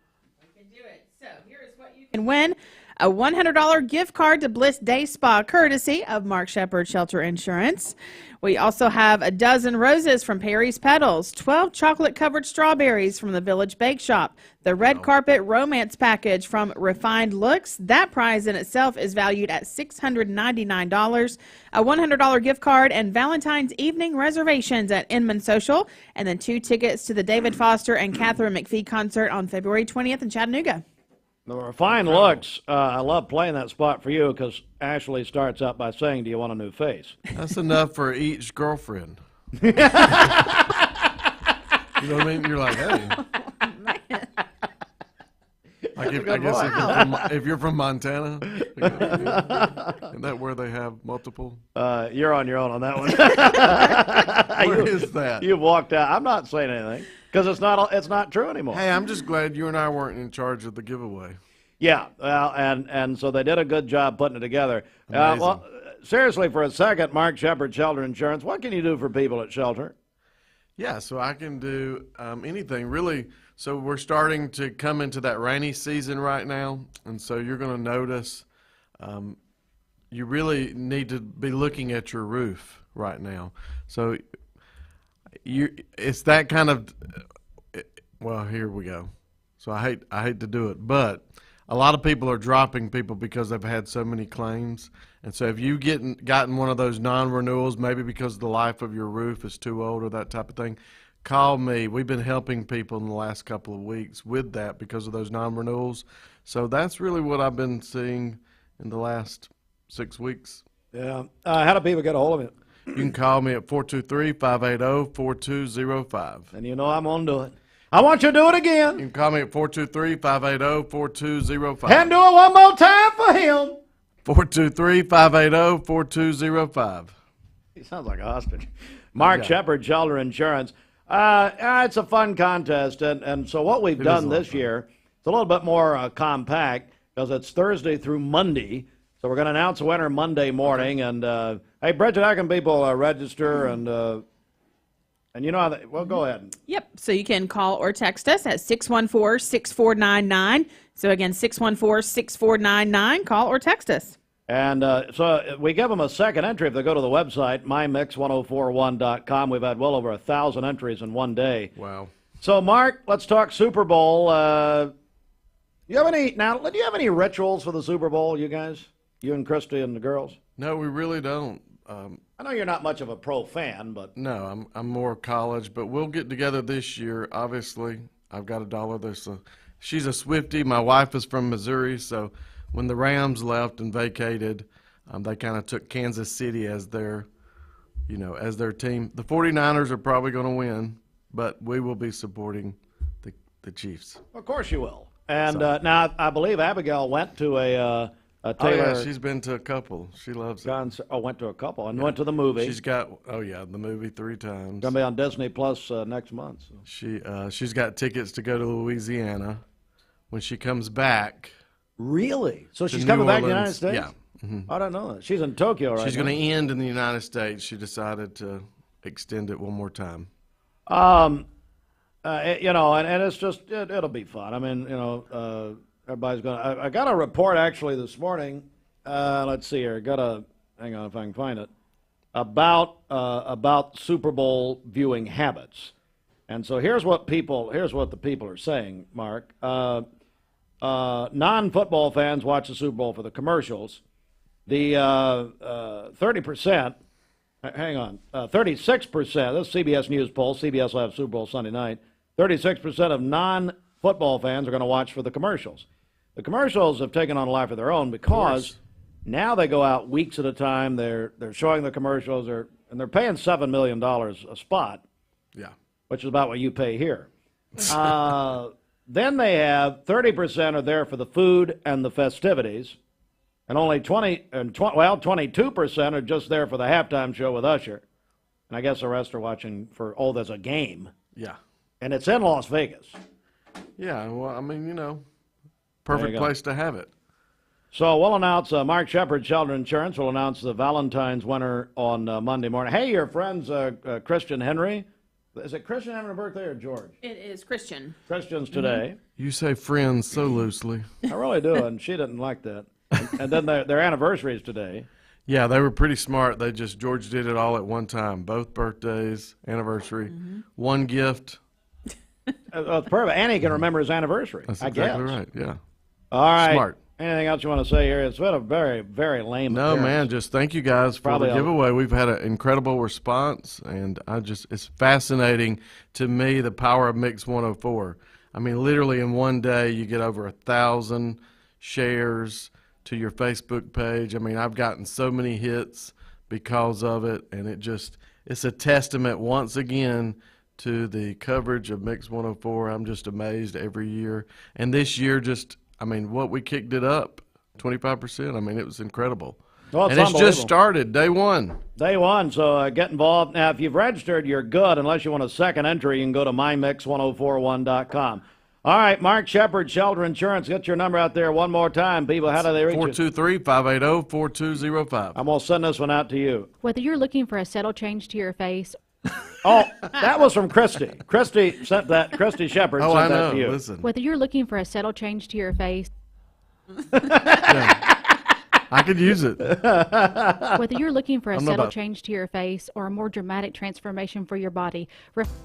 We can do it. So here's what you can win. A $100 gift card to Bliss Day Spa, courtesy of Mark Shepard Shelter Insurance. We also have a dozen roses from Perry's Petals, 12 chocolate-covered strawberries from the Village Bake Shop, the Red Carpet Romance Package from Refined Looks. That prize in itself is valued at $699, a $100 gift card, and Valentine's evening reservations at Inman Social, and then 2 tickets to the David Foster and Catherine McPhee concert on February 20th in Chattanooga. The Refined Looks, I love playing that spot for you because Ashley starts out by saying, do you want a new face? That's enough for each girlfriend. You know what I mean? You're like, hey. Like if you're from Montana, isn't that where they have multiple? You're on your own on that one. Where is that? You've walked out. I'm not saying anything because it's not true anymore. Hey, I'm just glad you and I weren't in charge of the giveaway. Yeah, well, and so they did a good job putting it together. Amazing. Well, seriously, for a second, Mark Shepard, Shelter Insurance, what can you do for people at Shelter? Yeah, so I can do anything, really. So we're starting to come into that rainy season right now, and so you're going to notice you really need to be looking at your roof right now. So it's that kind of, well, here we go. So I hate to do it, but a lot of people are dropping people because they've had so many claims. And so if you've gotten one of those non-renewals, maybe because the life of your roof is too old or that type of thing, call me. We've been helping people in the last couple of weeks with that because of those non-renewals. So that's really what I've been seeing in the last 6 weeks. Yeah. How do people get a hold of it? You can call me at 423-580-4205. And you know I'm going to do it. I want you to do it again. You can call me at 423-580-4205. And do it one more time for him. 423-580-4205. He sounds like a hostage. Mark Shepard, Shelter Insurance. It's a fun contest, and so what we've done this year, it's a little bit more compact because it's Thursday through Monday. So we're going to announce the winner Monday morning. And, hey, Bridget, how can people register? And you know how they, well, go ahead. Yep. So you can call or text us at 614-6499. So, again, 614-6499. Call or text us. And so we give them a second entry if they go to the website, mymix1041.com. We've had well over 1,000 entries in one day. Wow. So, Mark, let's talk Super Bowl. Do you have any rituals for the Super Bowl, you guys? You and Christy and the girls? No, we really don't. I know you're not much of a pro fan, but... No, I'm more college, but we'll get together this year. Obviously, I've got a daughter. She's a Swiftie. My wife is from Missouri, so when the Rams left and vacated, they kind of took Kansas City as their team. The 49ers are probably going to win, but we will be supporting the Chiefs. Of course you will. And now I believe Abigail went to a Taylor. Oh, yeah, she's been to a couple. She loves it. Went to a couple and went to the movie. She's got, the movie 3 times. Going to be on Disney Plus next month. So. She's got tickets to go to Louisiana when she comes back. Really? So she's coming back to the United States? Yeah. Mm-hmm. I don't know that. She's in Tokyo right now. She's going to end in the United States. She decided to extend it one more time. And it's just, it'll be fun. I mean, everybody's going to, I got a report actually this morning. Let's see here. Hang on if I can find it. About Super Bowl viewing habits. And so here's what the people are saying, Mark. Non-football fans watch the Super Bowl for the commercials. The 30%, hang on, 36%, this is CBS News poll, CBS will have Super Bowl Sunday night, 36% of non-football fans are going to watch for the commercials. The commercials have taken on a life of their own because now they go out weeks at a time, they're showing the commercials, and they're paying $7 million a spot, which is about what you pay here. Then they have 30% are there for the food and the festivities, and only 22% are just there for the halftime show with Usher. And I guess the rest are watching for, there's a game. Yeah. And it's in Las Vegas. Yeah, well, I mean, perfect place to have it. So we'll announce, Mark Shepard, Shelter Insurance, will announce the Valentine's winner on Monday morning. Hey, your friends, Christian Henry. Is it Christian having a birthday or George? It is Christian. Christian's today. You say friends so loosely. I really do, and she didn't like that. And then their anniversary is today. Yeah, they were pretty smart. George did it all at one time. Both birthdays, anniversary, one gift. It's perfect. And he can remember his anniversary, That's I guess. exactly right, yeah. All right. Smart. Anything else you want to say here? It's been a very, very lame appearance. Man, just thank you guys for the giveaway. We've had an incredible response, and it's fascinating to me, the power of Mix 104. I mean, literally in one day, you get over 1,000 shares to your Facebook page. I mean, I've gotten so many hits because of it, and it's a testament once again to the coverage of Mix 104. I'm just amazed every year. And this year what we kicked it up, 25%. I mean, it was incredible. Well, and it's just started, day one. Day one, so get involved. Now, if you've registered, you're good. Unless you want a second entry, you can go to mymix1041.com. All right, Mark Shepard, Shelter Insurance. Get your number out there one more time. People, how do they reach you? 423-580-4205. I'm going to send this one out to you. Whether you're looking for a subtle change to your face. That was from Christy. Christy sent that. Christy Shepard sent that to you. Listen. Whether you're looking for a subtle change to your face. I could use it. Whether you're looking for a subtle change to your face or a more dramatic transformation for your body.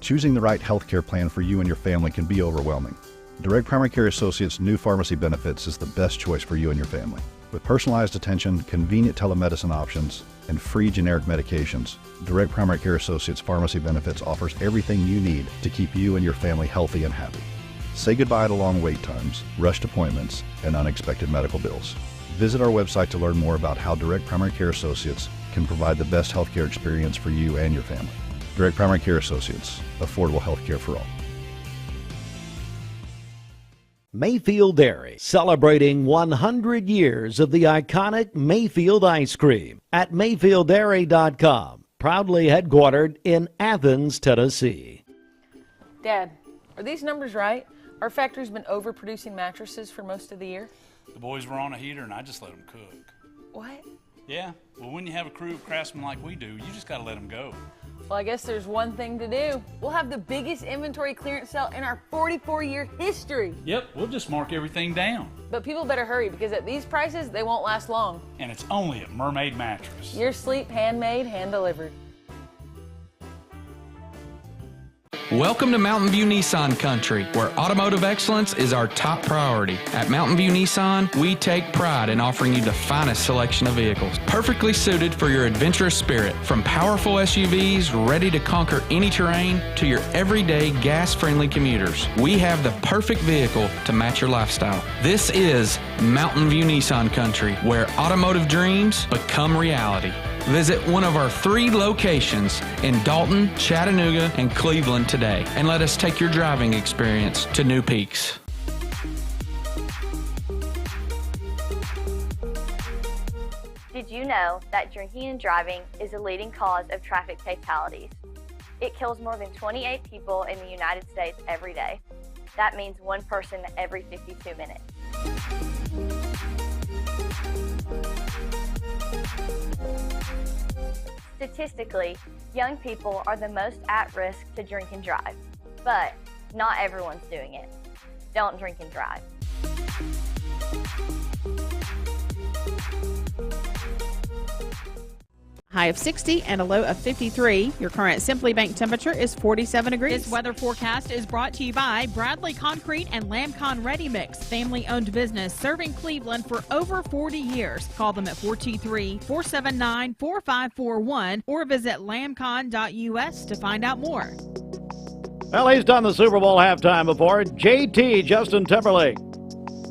Choosing the right health care plan for you and your family can be overwhelming. Direct Primary Care Associates' new pharmacy benefits is the best choice for you and your family. With personalized attention, convenient telemedicine options, and free generic medications, Direct Primary Care Associates Pharmacy Benefits offers everything you need to keep you and your family healthy and happy. Say goodbye to long wait times, rushed appointments, and unexpected medical bills. Visit our website to learn more about how Direct Primary Care Associates can provide the best healthcare experience for you and your family. Direct Primary Care Associates, affordable healthcare for all. Mayfield Dairy, celebrating 100 years of the iconic Mayfield ice cream at MayfieldDairy.com, proudly headquartered in Athens, Tennessee. Dad, are these numbers right? Our factory's been overproducing mattresses for most of the year. The boys were on a heater and I just let them cook. What? Yeah, well, when you have a crew of craftsmen like we do, you just gotta let them go. Well, I guess there's one thing to do. We'll have the biggest inventory clearance sale in our 44-year history. Yep, we'll just mark everything down. But people better hurry because at these prices, they won't last long. And it's only at Mermaid Mattress. Your sleep, handmade, hand-delivered. Welcome to Mountain View Nissan Country, where automotive excellence is our top priority. At Mountain View Nissan, we take pride in offering you the finest selection of vehicles, perfectly suited for your adventurous spirit. From powerful SUVs ready to conquer any terrain to your everyday gas-friendly commuters, we have the perfect vehicle to match your lifestyle. This is Mountain View Nissan Country, where automotive dreams become reality. Visit one of our 3 locations in Dalton, Chattanooga, and Cleveland today, and let us take your driving experience to new peaks. Did you know that drinking and driving is a leading cause of traffic fatalities? It kills more than 28 people in the United States every day. That means one person every 52 minutes. Statistically, young people are the most at risk to drink and drive, but not everyone's doing it. Don't drink and drive. High of 60 and a low of 53. Your current Simply Bank temperature is 47 degrees. This weather forecast is brought to you by Bradley Concrete and Lamcon Ready Mix, family-owned business serving Cleveland for over 40 years. Call them at 423-479-4541 or visit lamcon.us to find out more. Well, he's done the Super Bowl halftime before. JT, Justin Timberlake.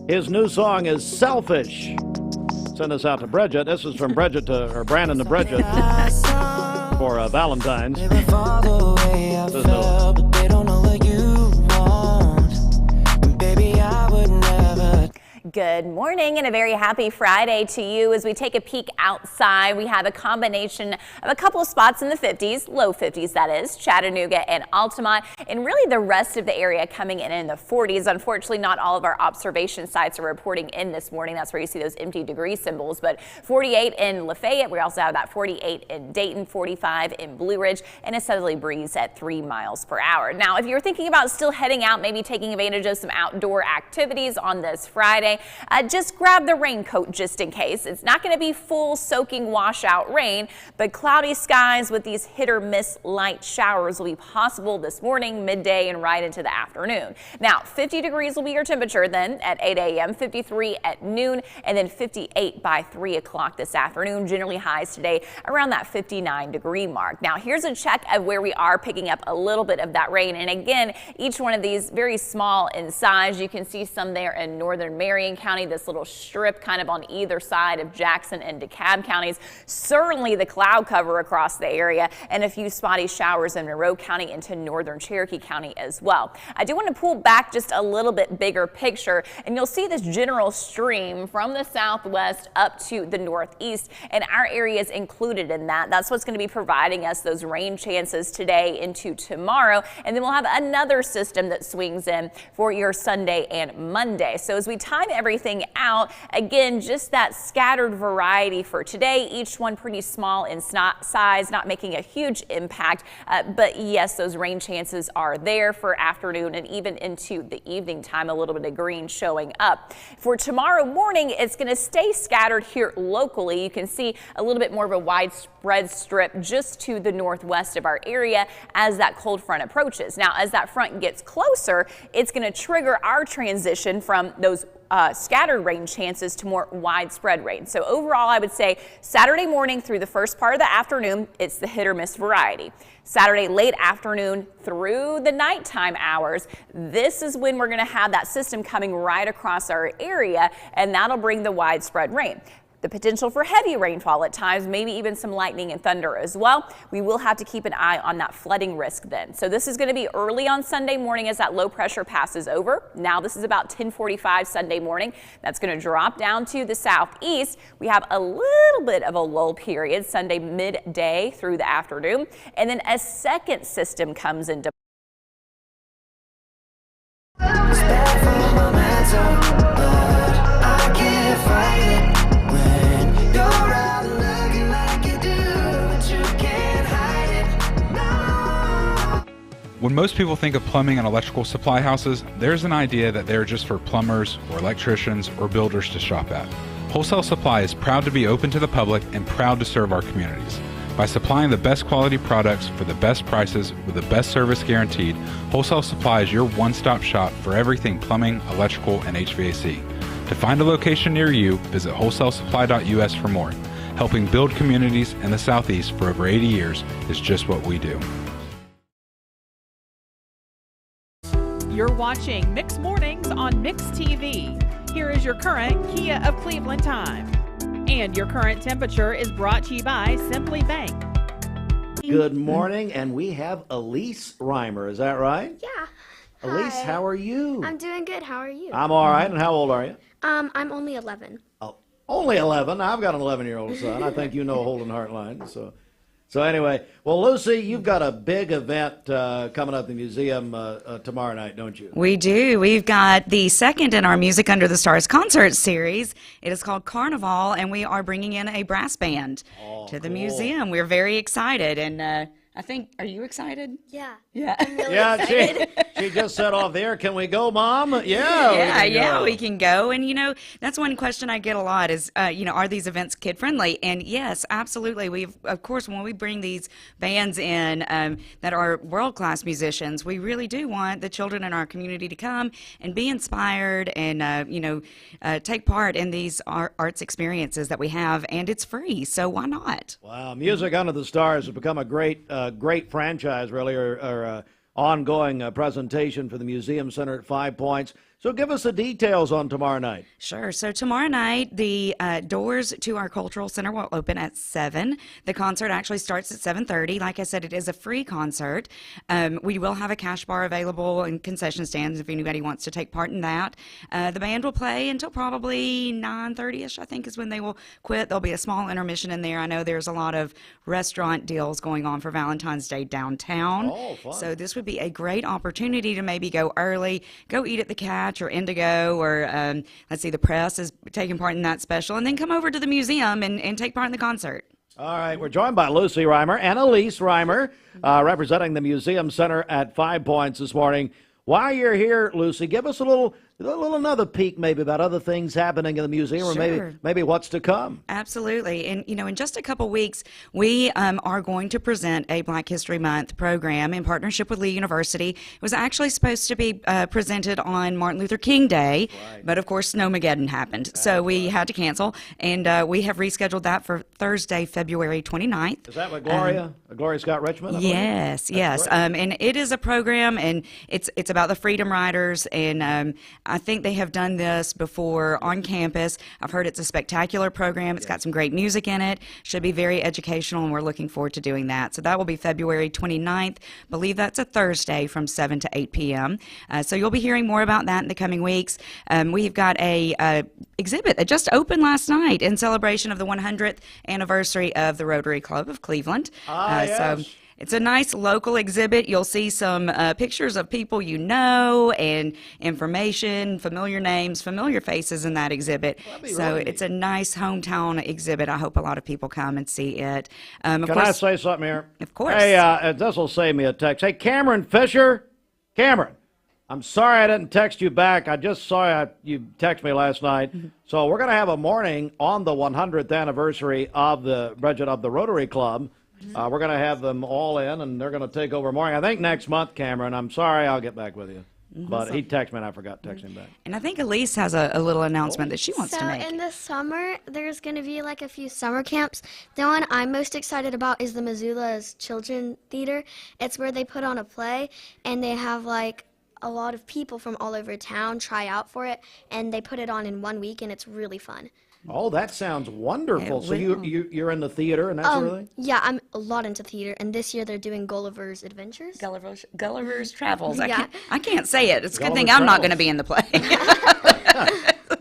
His new song is Selfish. Send this out to Bridget. This is from Bridget to, or Brandon to Bridget for Valentine's. Good morning and a very happy Friday to you. As we take a peek outside, we have a combination of a couple of spots in the 50s, low 50s that is, Chattanooga and Altamont, and really the rest of the area coming in the 40s. Unfortunately, not all of our observation sites are reporting in this morning. That's where you see those empty degree symbols, but 48 in Lafayette. We also have that 48 in Dayton, 45 in Blue Ridge, and a southerly breeze at 3 miles per hour. Now, if you're thinking about still heading out, maybe taking advantage of some outdoor activities on this Friday, just grab the raincoat just in case. It's not going to be full soaking washout rain, but cloudy skies with these hit or miss light showers will be possible this morning, midday, and right into the afternoon. Now, 50 degrees will be your temperature then at 8 a.m., 53 at noon, and then 58 by 3 o'clock this afternoon. Generally highs today around that 59 degree mark. Now, here's a check of where we are picking up a little bit of that rain. And again, each one of these very small in size. You can see some there in northern Marion County, this little strip kind of on either side of Jackson and DeKalb counties. Certainly the cloud cover across the area and a few spotty showers in Monroe County into northern Cherokee County as well. I do want to pull back just a little bit bigger picture, and you'll see this general stream from the southwest up to the northeast, and our area is included in that. That's what's going to be providing us those rain chances today into tomorrow, and then we'll have another system that swings in for your Sunday and Monday. So as we time everything out, again, just that scattered variety for today, each one pretty small in size, not making a huge impact, but yes, those rain chances are there for afternoon and even into the evening time, a little bit of green showing up. For tomorrow morning, it's going to stay scattered here locally. You can see a little bit more of a widespread strip just to the northwest of our area as that cold front approaches. Now, as that front gets closer, it's going to trigger our transition from those scattered rain chances to more widespread rain. So overall, I would say Saturday morning through the first part of the afternoon, it's the hit or miss variety. Saturday late afternoon through the nighttime hours, this is when we're going to have that system coming right across our area, and that'll bring the widespread rain. The potential for heavy rainfall at times, maybe even some lightning and thunder as well. We will have to keep an eye on that flooding risk then. So this is going to be early on Sunday morning as that low pressure passes over. Now this is about 10:45 Sunday morning. That's going to drop down to the southeast. We have a little bit of a lull period Sunday midday through the afternoon. And then a second system comes into When most people think of plumbing and electrical supply houses, there's an idea that they're just for plumbers or electricians or builders to shop at. Wholesale Supply is proud to be open to the public and proud to serve our communities. By supplying the best quality products for the best prices with the best service guaranteed, Wholesale Supply is your one-stop shop for everything plumbing, electrical, and HVAC. To find a location near you, visit wholesalesupply.us for more. Helping build communities in the Southeast for over 80 years is just what we do. You're watching Mix Mornings on Mix TV. Here is your current Kia of Cleveland time. And your current temperature is brought to you by Simply Bank. Good morning, and we have Elise Rymer. Is that right? Yeah. Elise, Hi. how are you? I'm doing good. How are you? I'm all right. And how old are you? I'm only 11. Oh, only 11. I've got an 11-year-old son. I think you know Holden Heartline. So anyway, well, Lucy, you've got a big event coming up at the museum tomorrow night, don't you? We do. We've got the second in our Music Under the Stars concert series. It is called Carnival, and we are bringing in a brass band to the museum. We're very excited, and I think, are you excited? Yeah. Yeah. I'm really Yeah, excited. she just said off there, can we go, Mom? Yeah, we can go. And, you know, that's one question I get a lot is, are these events kid-friendly? And, yes, absolutely. Of course, when we bring these bands in that are world-class musicians, we really do want the children in our community to come and be inspired and, take part in these arts experiences that we have. And it's free, so why not? Wow, Music Under the Stars has become a great franchise, really, or ongoing presentation for the Museum Center at 5 Points. So give us the details on tomorrow night. Sure. So tomorrow night, the doors to our cultural center will open at 7. The concert actually starts at 7:30. Like I said, it is a free concert. We will have a cash bar available and concession stands if anybody wants to take part in that. The band will play until probably 9:30ish, I think, is when they will quit. There'll be a small intermission in there. I know there's a lot of restaurant deals going on for Valentine's Day downtown. Oh, fun. So this would be a great opportunity to maybe go early, go eat at the Catch or Indigo, or let's see, the Press is taking part in that special, and then come over to the museum and take part in the concert. All right, we're joined by Lucy Rymer and Elise Rymer, representing the Museum Center at 5 Points this morning. While you're here, Lucy, give us a little another peek maybe about other things happening in the museum, Sure. or maybe what's to come. Absolutely. And, in just a couple weeks, we are going to present a Black History Month program in partnership with Lee University. It was actually supposed to be presented on Martin Luther King Day, but of course, Snowmageddon happened. So we had to cancel, and we have rescheduled that for Thursday, February 29th. Is that with Gloria Scott Richmond? Yes. And it is a program, and it's about the Freedom Riders, and I think they have done this before on campus. I've heard it's a spectacular program. It's got some great music in it. Should be very educational, and we're looking forward to doing that. So that will be February 29th. I believe that's a Thursday from 7 to 8 p.m. So you'll be hearing more about that in the coming weeks. We've got a exhibit that just opened last night in celebration of the 100th anniversary of the Rotary Club of Cleveland. Yes. So it's a nice local exhibit. You'll see some pictures of people you know and information, familiar names, familiar faces in that exhibit. So it's a nice hometown exhibit. I hope a lot of people come and see it. Can I say something here? Of course. Hey, this will save me a text. Hey, Cameron Fisher. Cameron, I'm sorry I didn't text you back. I just saw you text me last night. So we're going to have a morning on the 100th anniversary of the Rotary Club. We're going to have them all in, and they're going to take over morning. I think next month, Cameron. I'm sorry, I'll get back with you. But he texted me, and I forgot to text him back. And I think Elise has a little announcement that she wants to make. So in the summer, there's going to be like a few summer camps. The one I'm most excited about is the Missoula's Children's Theater. It's where they put on a play, and they have like a lot of people from all over town try out for it, and they put it on in 1 week, and it's really fun. Oh, that sounds wonderful. So you're in the theater and that sort of thing? Yeah, I'm a lot into theater, and this year they're doing Gulliver's Adventures. Gulliver's Travels. Yeah. I can't say it. It's a good thing I'm not going to be in the play.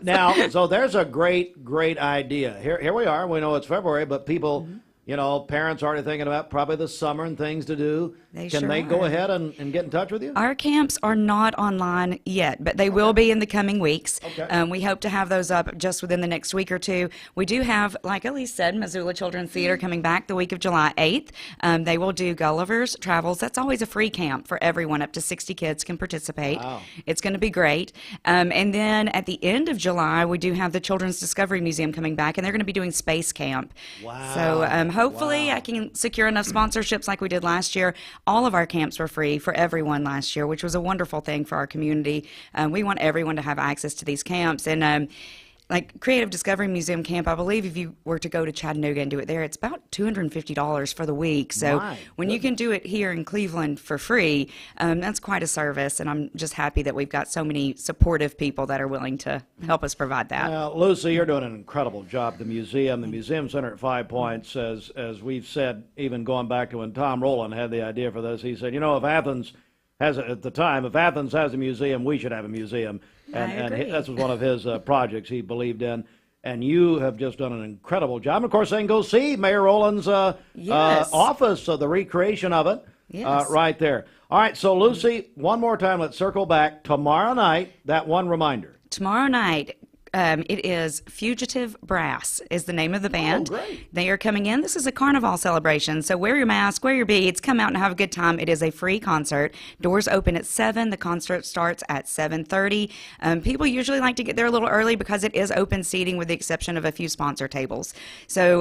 Now, so there's a great idea. Here we are. We know it's February, but people You know, parents already thinking about probably the summer and things to do. Can they go ahead and get in touch with you? Our camps are not online yet, but they will be in the coming weeks. We hope to have those up just within the next week or two. We do have, like Elise said, Missoula Children's Theater coming back the week of July 8th. They will do Gulliver's Travels. That's always a free camp for everyone. Up to 60 kids can participate. Wow. It's going to be great. And then at the end of July, we do have the Children's Discovery Museum coming back, and they're going to be doing Space Camp. Wow. So hopefully I can secure enough sponsorships like we did last year. All of our camps were free for everyone last year, which was a wonderful thing for our community. We want everyone to have access to these camps. And like Creative Discovery Museum camp, I believe if you were to go to Chattanooga and do it there, it's about $250 for the week. So when you can do it here in Cleveland for free, that's quite a service. And I'm just happy that we've got so many supportive people that are willing to help us provide that. Now, Lucy, you're doing an incredible job. The Museum Center at 5 Points, as we've said, even going back to when Tom Rowland had the idea for this, he said, you know, if Athens has a museum, we should have a museum. And that was one of his projects he believed in. And you have just done an incredible job. And of course, they can go see Mayor Rowland's office, the recreation of it, right there. All right, so Lucy, one more time, let's circle back. Tomorrow night, that one reminder. Tomorrow night, it is Fugitive Brass is the name of the band. Oh, great. They are coming in. This is a carnival celebration, so wear your mask, wear your beads, come out and have a good time. It is a free concert. Doors open at 7. The concert starts at 7:30. People usually like to get there a little early because it is open seating with the exception of a few sponsor tables. So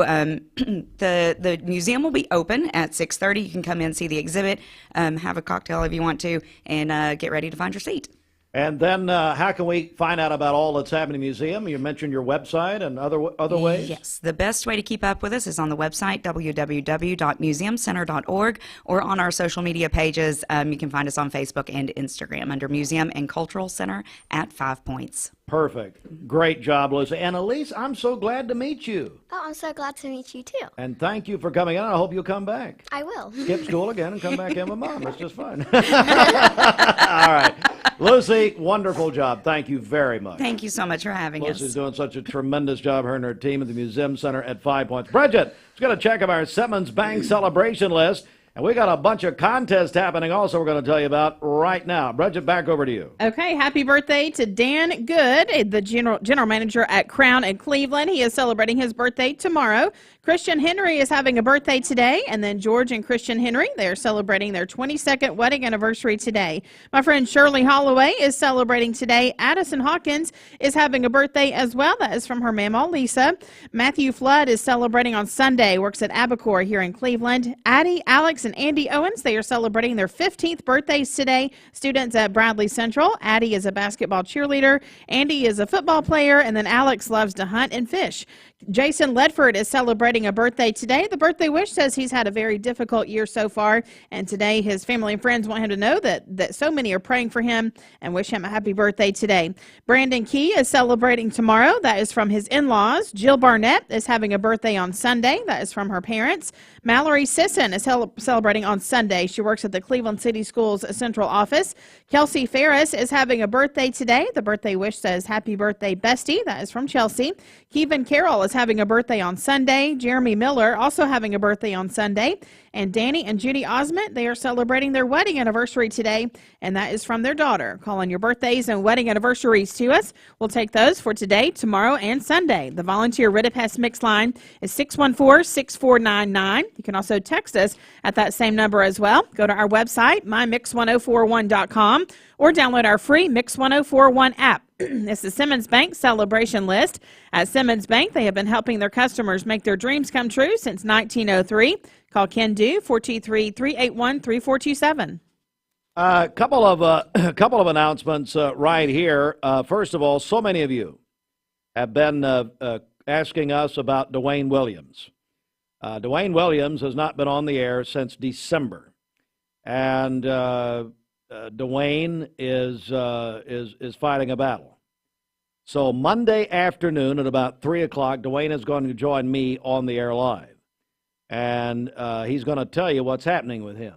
the museum will be open at 6:30. You can come in, see the exhibit, have a cocktail if you want to, and get ready to find your seat. And then how can we find out about all that's happening in the museum? You mentioned your website and other ways? Yes. The best way to keep up with us is on the website, www.museumcenter.org, or on our social media pages. You can find us on Facebook and Instagram under Museum and Cultural Center at 5 Points. Perfect. Great job, Lucy. And Elise, I'm so glad to meet you. Oh, I'm so glad to meet you too. And thank you for coming in. I hope you'll come back. I will. Skip school again and come back in with Mom. That's just fun. All right. Lucy, wonderful job. Thank you very much. Thank you so much for having us. Lucy's doing such a tremendous job, her and her team at the Museum Center at 5 Points. Bridget, let's get a check of our Simmons Bank celebration list. And we got a bunch of contests happening also we're going to tell you about right now. Bridget, back over to you. Okay, happy birthday to Dan Good, the general manager at Crown in Cleveland. He is celebrating his birthday tomorrow. Christian Henry is having a birthday today, and then George and Christian Henry, they are celebrating their 22nd wedding anniversary today. My friend Shirley Holloway is celebrating today. Addison Hawkins is having a birthday as well. That is from her mama, Lisa. Matthew Flood is celebrating on Sunday, works at Abacore here in Cleveland. Addie, Alex, and Andy Owens, they are celebrating their 15th birthdays today. Students at Bradley Central. Addie is a basketball cheerleader. Andy is a football player, and then Alex loves to hunt and fish. Jason Ledford is celebrating a birthday today. The birthday wish says he's had a very difficult year so far, and today his family and friends want him to know that so many are praying for him and wish him a happy birthday today. Brandon Key is celebrating tomorrow. That is from his in-laws. Jill Barnett is having a birthday on Sunday. That is from her parents. Mallory Sisson is celebrating on Sunday. She works at the Cleveland City Schools Central Office. Kelsey Ferris is having a birthday today. The birthday wish says, happy birthday, bestie. That is from Chelsea. Kevin Carroll is having a birthday on Sunday. Jeremy Miller also having a birthday on Sunday. And Danny and Judy Osment, they are celebrating their wedding anniversary today, and that is from their daughter. Call on your birthdays and wedding anniversaries to us. We'll take those for today, tomorrow, and Sunday. The volunteer Ridipest Mix line is 614-6499. You can also text us at that same number as well. Go to our website, mymix1041.com, or download our free Mix 1041 app. It's the Simmons Bank celebration list. At Simmons Bank, they have been helping their customers make their dreams come true since 1903. Call Ken Du, 423-381-3427. A couple of announcements right here. First of all, so many of you have been asking us about Dwayne Williams. Dwayne Williams has not been on the air since December, and Dwayne is fighting a battle. So Monday afternoon at about 3 o'clock, Dwayne is going to join me on the air live, and he's going to tell you what's happening with him.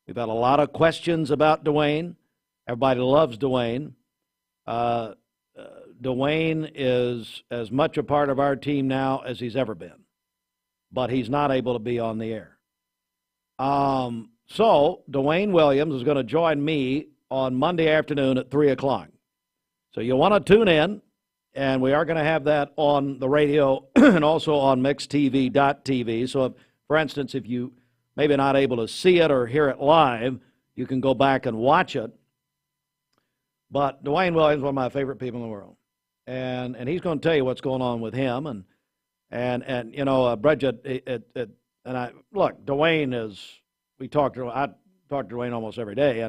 We've had a lot of questions about Dwayne. Everybody loves Dwayne. Dwayne is as much a part of our team now as he's ever been. but he's not able to be on the air. So Dwayne Williams is going to join me on Monday afternoon at 3 o'clock. So you'll want to tune in, and we are going to have that on the radio and also on mixtv.tv. So, for instance, if you maybe not able to see it or hear it live, you can go back and watch it. But Dwayne Williams is one of my favorite people in the world. And he's going to tell you what's going on with him. And you know, Bridget, Dwayne is, I talk to Dwayne almost every day.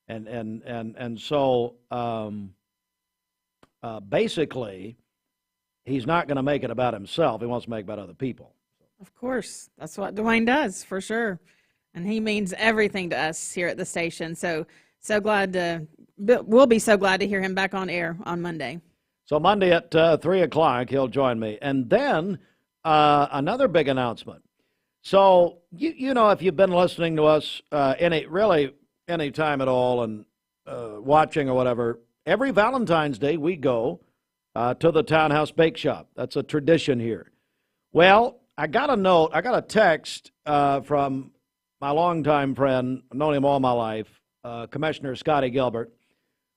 And so basically, he's not going to make it about himself. He wants to make it about other people. Of course. That's what Dwayne does, for sure. And he means everything to us here at the station. So we'll be so glad to hear him back on air on Monday. So Monday at 3 o'clock, he'll join me. And then another big announcement. So, you know, if you've been listening to us any time at all and watching or whatever, every Valentine's Day we go to the Townhouse Bake Shop. That's a tradition here. Well, I got a text from my longtime friend, I've known him all my life, Commissioner Scotty Gilbert,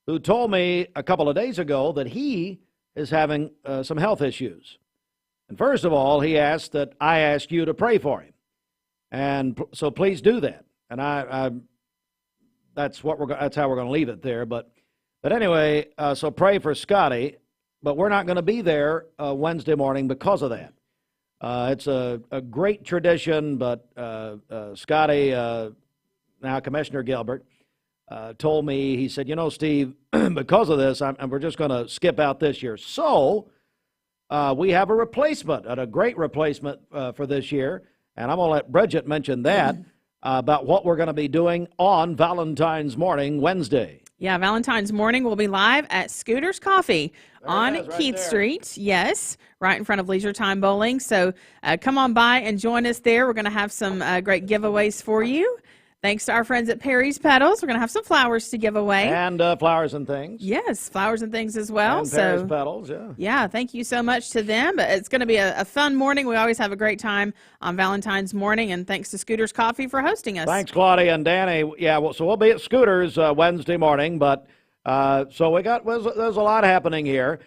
who told me a couple of days ago that he is having some health issues. And first of all, he asked that I ask you to pray for him. And so please do that. And that's how we're going to leave it there. But anyway, so pray for Scotty. But we're not going to be there Wednesday morning because of that. It's a great tradition, but Scotty, now Commissioner Gilbert, told me, he said, you know, Steve, because of this, we're just going to skip out this year. So we have a replacement, and a great replacement for this year. And I'm going to let Bridget mention that about what we're going to be doing on Valentine's morning, Wednesday. Yeah, Valentine's morning we'll be live at Scooter's Coffee on Keith Street. Yes, right in front of Leisure Time Bowling. So come on by and join us there. We're going to have some great giveaways for you. Thanks to our friends at Perry's Petals. We're going to have some flowers to give away. And flowers and things. Yes, flowers and things as well. And Perry's Petals, yeah. Yeah, thank you so much to them. But it's going to be a fun morning. We always have a great time on Valentine's morning. And thanks to Scooter's Coffee for hosting us. Thanks, Claudia and Danny. Yeah, well, so we'll be at Scooter's Wednesday morning. But so there's a lot happening here.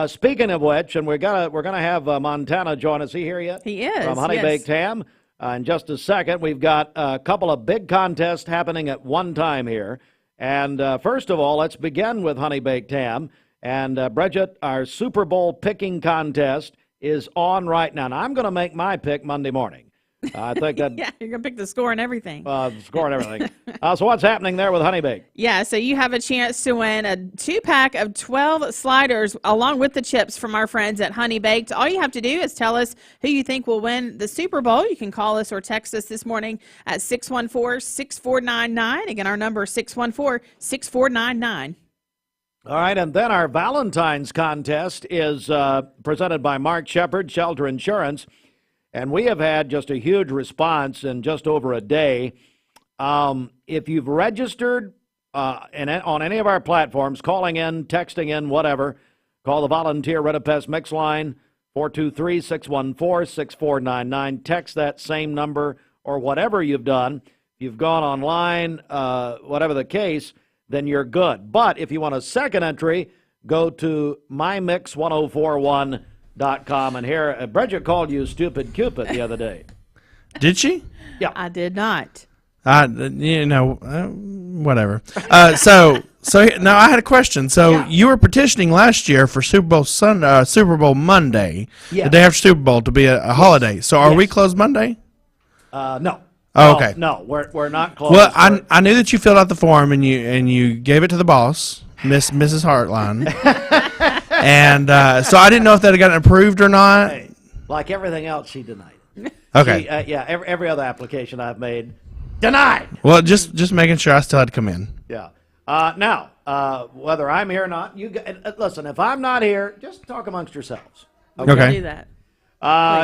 Speaking of which, and we're gonna have Montanna join us. Is he here yet? He is. From Honey Baked Ham. In just a second, we've got a couple of big contests happening at one time here. And first of all, let's begin with Honey Baked Ham. And Bridget, our Super Bowl picking contest is on right now. Now, I'm going to make my pick Monday morning. I think that. Yeah, you're going to pick the score and everything. The score and everything. So what's happening there with Honey Baked? Yeah, so you have a chance to win a 2-pack of 12 sliders along with the chips from our friends at Honey Baked. All you have to do is tell us who you think will win the Super Bowl. You can call us or text us this morning at 614-6499. Again, our number is 614-6499. All right, and then our Valentine's contest is presented by Mark Shepard, Shelter Insurance. And we have had just a huge response in just over a day. If you've registered on any of our platforms, calling in, texting in, whatever, call the Volunteer Red-A-Pest Mix line, 423-614-6499. Text that same number or whatever you've done. If you've gone online, whatever the case, then you're good. But if you want a second entry, go to mymix1041.com. And here, Bridget called you Stupid Cupid the other day. Did she? Yeah. I did not. Whatever. So now I had a question. So you were petitioning last year for Super Bowl Monday, the day after Super Bowl, to be a holiday. So are we closed Monday? No. Oh, okay. No, we're not closed. Well, I knew that you filled out the form and you gave it to the boss, Mrs. Hartline. And so I didn't know if that had gotten approved or not. Hey, like everything else, she denied it. Okay. Every other application I've made, denied. Well, just making sure I still had to come in. Yeah. Now, whether I'm here or not, listen, if I'm not here, just talk amongst yourselves. Okay. Do that.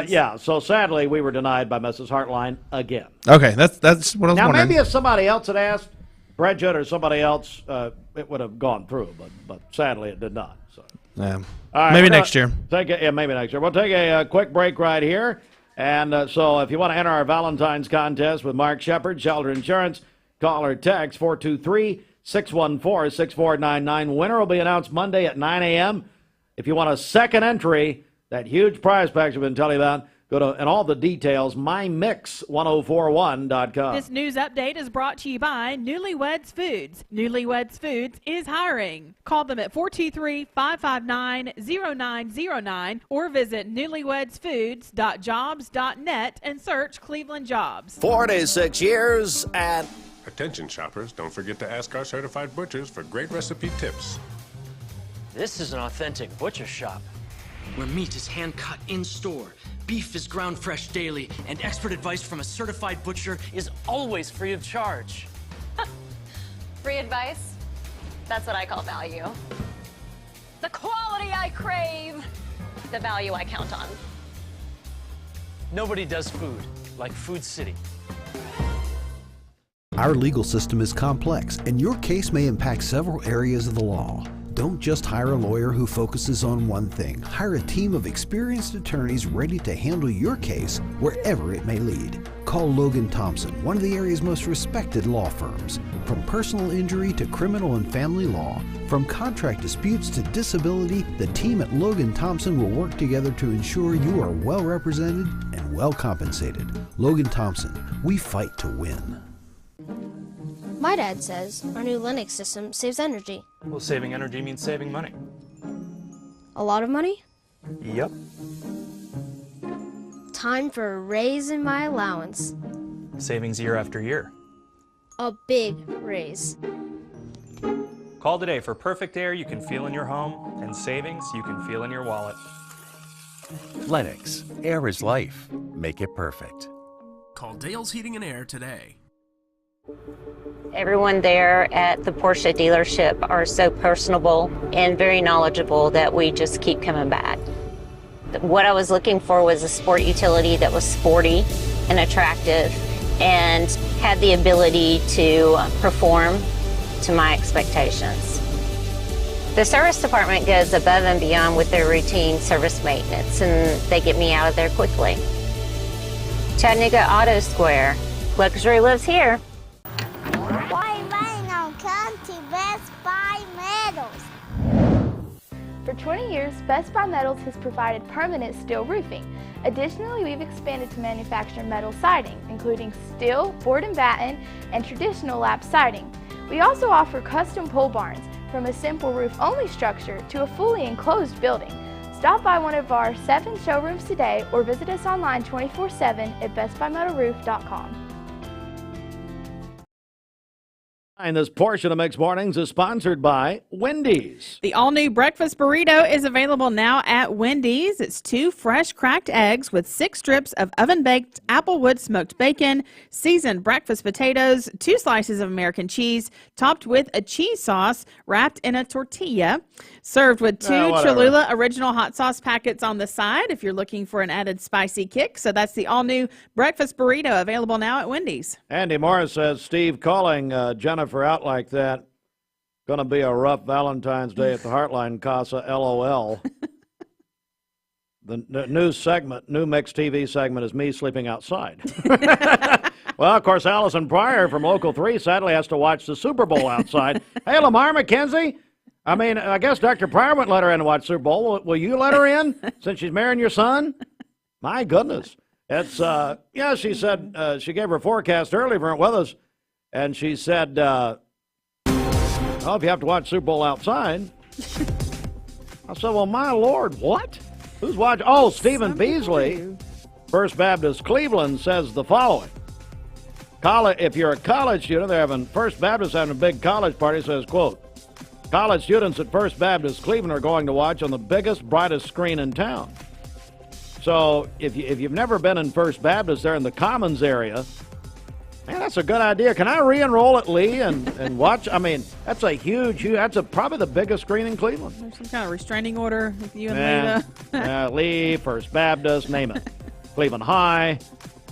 Yeah, so sadly, we were denied by Mrs. Hartline again. Okay, that's what I was now, wondering. Maybe if somebody else had asked, Bridget or somebody else, it would have gone through, but sadly it did not. So. Yeah. All right, maybe next year. Maybe next year. We'll take a quick break right here, And so if you want to enter our Valentine's contest with Mark Shepard, Shelter Insurance, call or text 423-614-6499. Winner will be announced Monday at 9 a.m. If you want a second entry, that huge prize pack we've been telling you about, go to, and all the details, mymix1041.com. This news update is brought to you by Newlyweds Foods. Newlyweds Foods is hiring. Call them at 423-559-0909 or visit newlywedsfoods.jobs.net and search Cleveland Jobs. 46 years and... Attention shoppers, don't forget to ask our certified butchers for great recipe tips. This is an authentic butcher shop, where meat is hand-cut in-store, beef is ground fresh daily, and expert advice from a certified butcher is always free of charge. Free advice? That's what I call value. The quality I crave, the value I count on. Nobody does food like Food City. Our legal system is complex, and your case may impact several areas of the law. Don't just hire a lawyer who focuses on one thing. Hire a team of experienced attorneys ready to handle your case wherever it may lead. Call Logan Thompson, one of the area's most respected law firms. From personal injury to criminal and family law, from contract disputes to disability, the team at Logan Thompson will work together to ensure you are well represented and well compensated. Logan Thompson, we fight to win. My dad says our new Linux system saves energy. Well, saving energy means saving money. A lot of money? Yep. Time for a raise in my allowance. Savings year after year. A big raise. Call today for perfect air you can feel in your home and savings you can feel in your wallet. Lennox, air is life. Make it perfect. Call Dale's Heating and Air today. Everyone there at the Porsche dealership are so personable and very knowledgeable that we just keep coming back. What I was looking for was a sport utility that was sporty and attractive and had the ability to perform to my expectations. The service department goes above and beyond with their routine service maintenance, and they get me out of there quickly. Chattanooga Auto Square. Luxury lives here. Why rain on County Best Buy Metals? For 20 years, Best Buy Metals has provided permanent steel roofing. Additionally, we've expanded to manufacture metal siding, including steel, board and batten, and traditional lap siding. We also offer custom pole barns, from a simple roof-only structure to a fully enclosed building. Stop by one of our 7 showrooms today or visit us online 24/7 at bestbuymetalroof.com. And this portion of Mixed Mornings is sponsored by Wendy's. The all-new breakfast burrito is available now at Wendy's. It's 2 fresh cracked eggs with 6 strips of oven-baked applewood smoked bacon, seasoned breakfast potatoes, 2 slices of American cheese, topped with a cheese sauce wrapped in a tortilla, served with 2 Cholula original hot sauce packets on the side if you're looking for an added spicy kick. So that's the all-new breakfast burrito available now at Wendy's. Andy Morris says, Steve, calling Jennifer out like that, gonna be a rough Valentine's Day at the Heartline Casa, LOL. The new segment, new Mix TV segment is me sleeping outside. Well, of course, Alison Pryor from Local 3 sadly has to watch the Super Bowl outside. Hey, Lamar McKenzie, I mean, I guess Dr. Pryor wouldn't let her in to watch Super Bowl. Will you let her in since she's marrying your son? My goodness. It's, yeah, she said she gave her forecast early for with us. And she said, oh, if you have to watch Super Bowl outside. I said, well, my Lord, what? Who's watching? Oh, Stephen Beasley, First Baptist Cleveland, says the following. If you're a college student, they're having, First Baptist having a big college party, says, quote, college students at First Baptist Cleveland are going to watch on the biggest, brightest screen in town. So if you've never been in First Baptist, they're in the Commons area. Man, that's a good idea. Can I re-enroll at Lee and watch? I mean, that's a huge, that's probably the biggest screen in Cleveland. There's some kind of restraining order with you and Lita. Lee, First Baptist, name it. Cleveland High.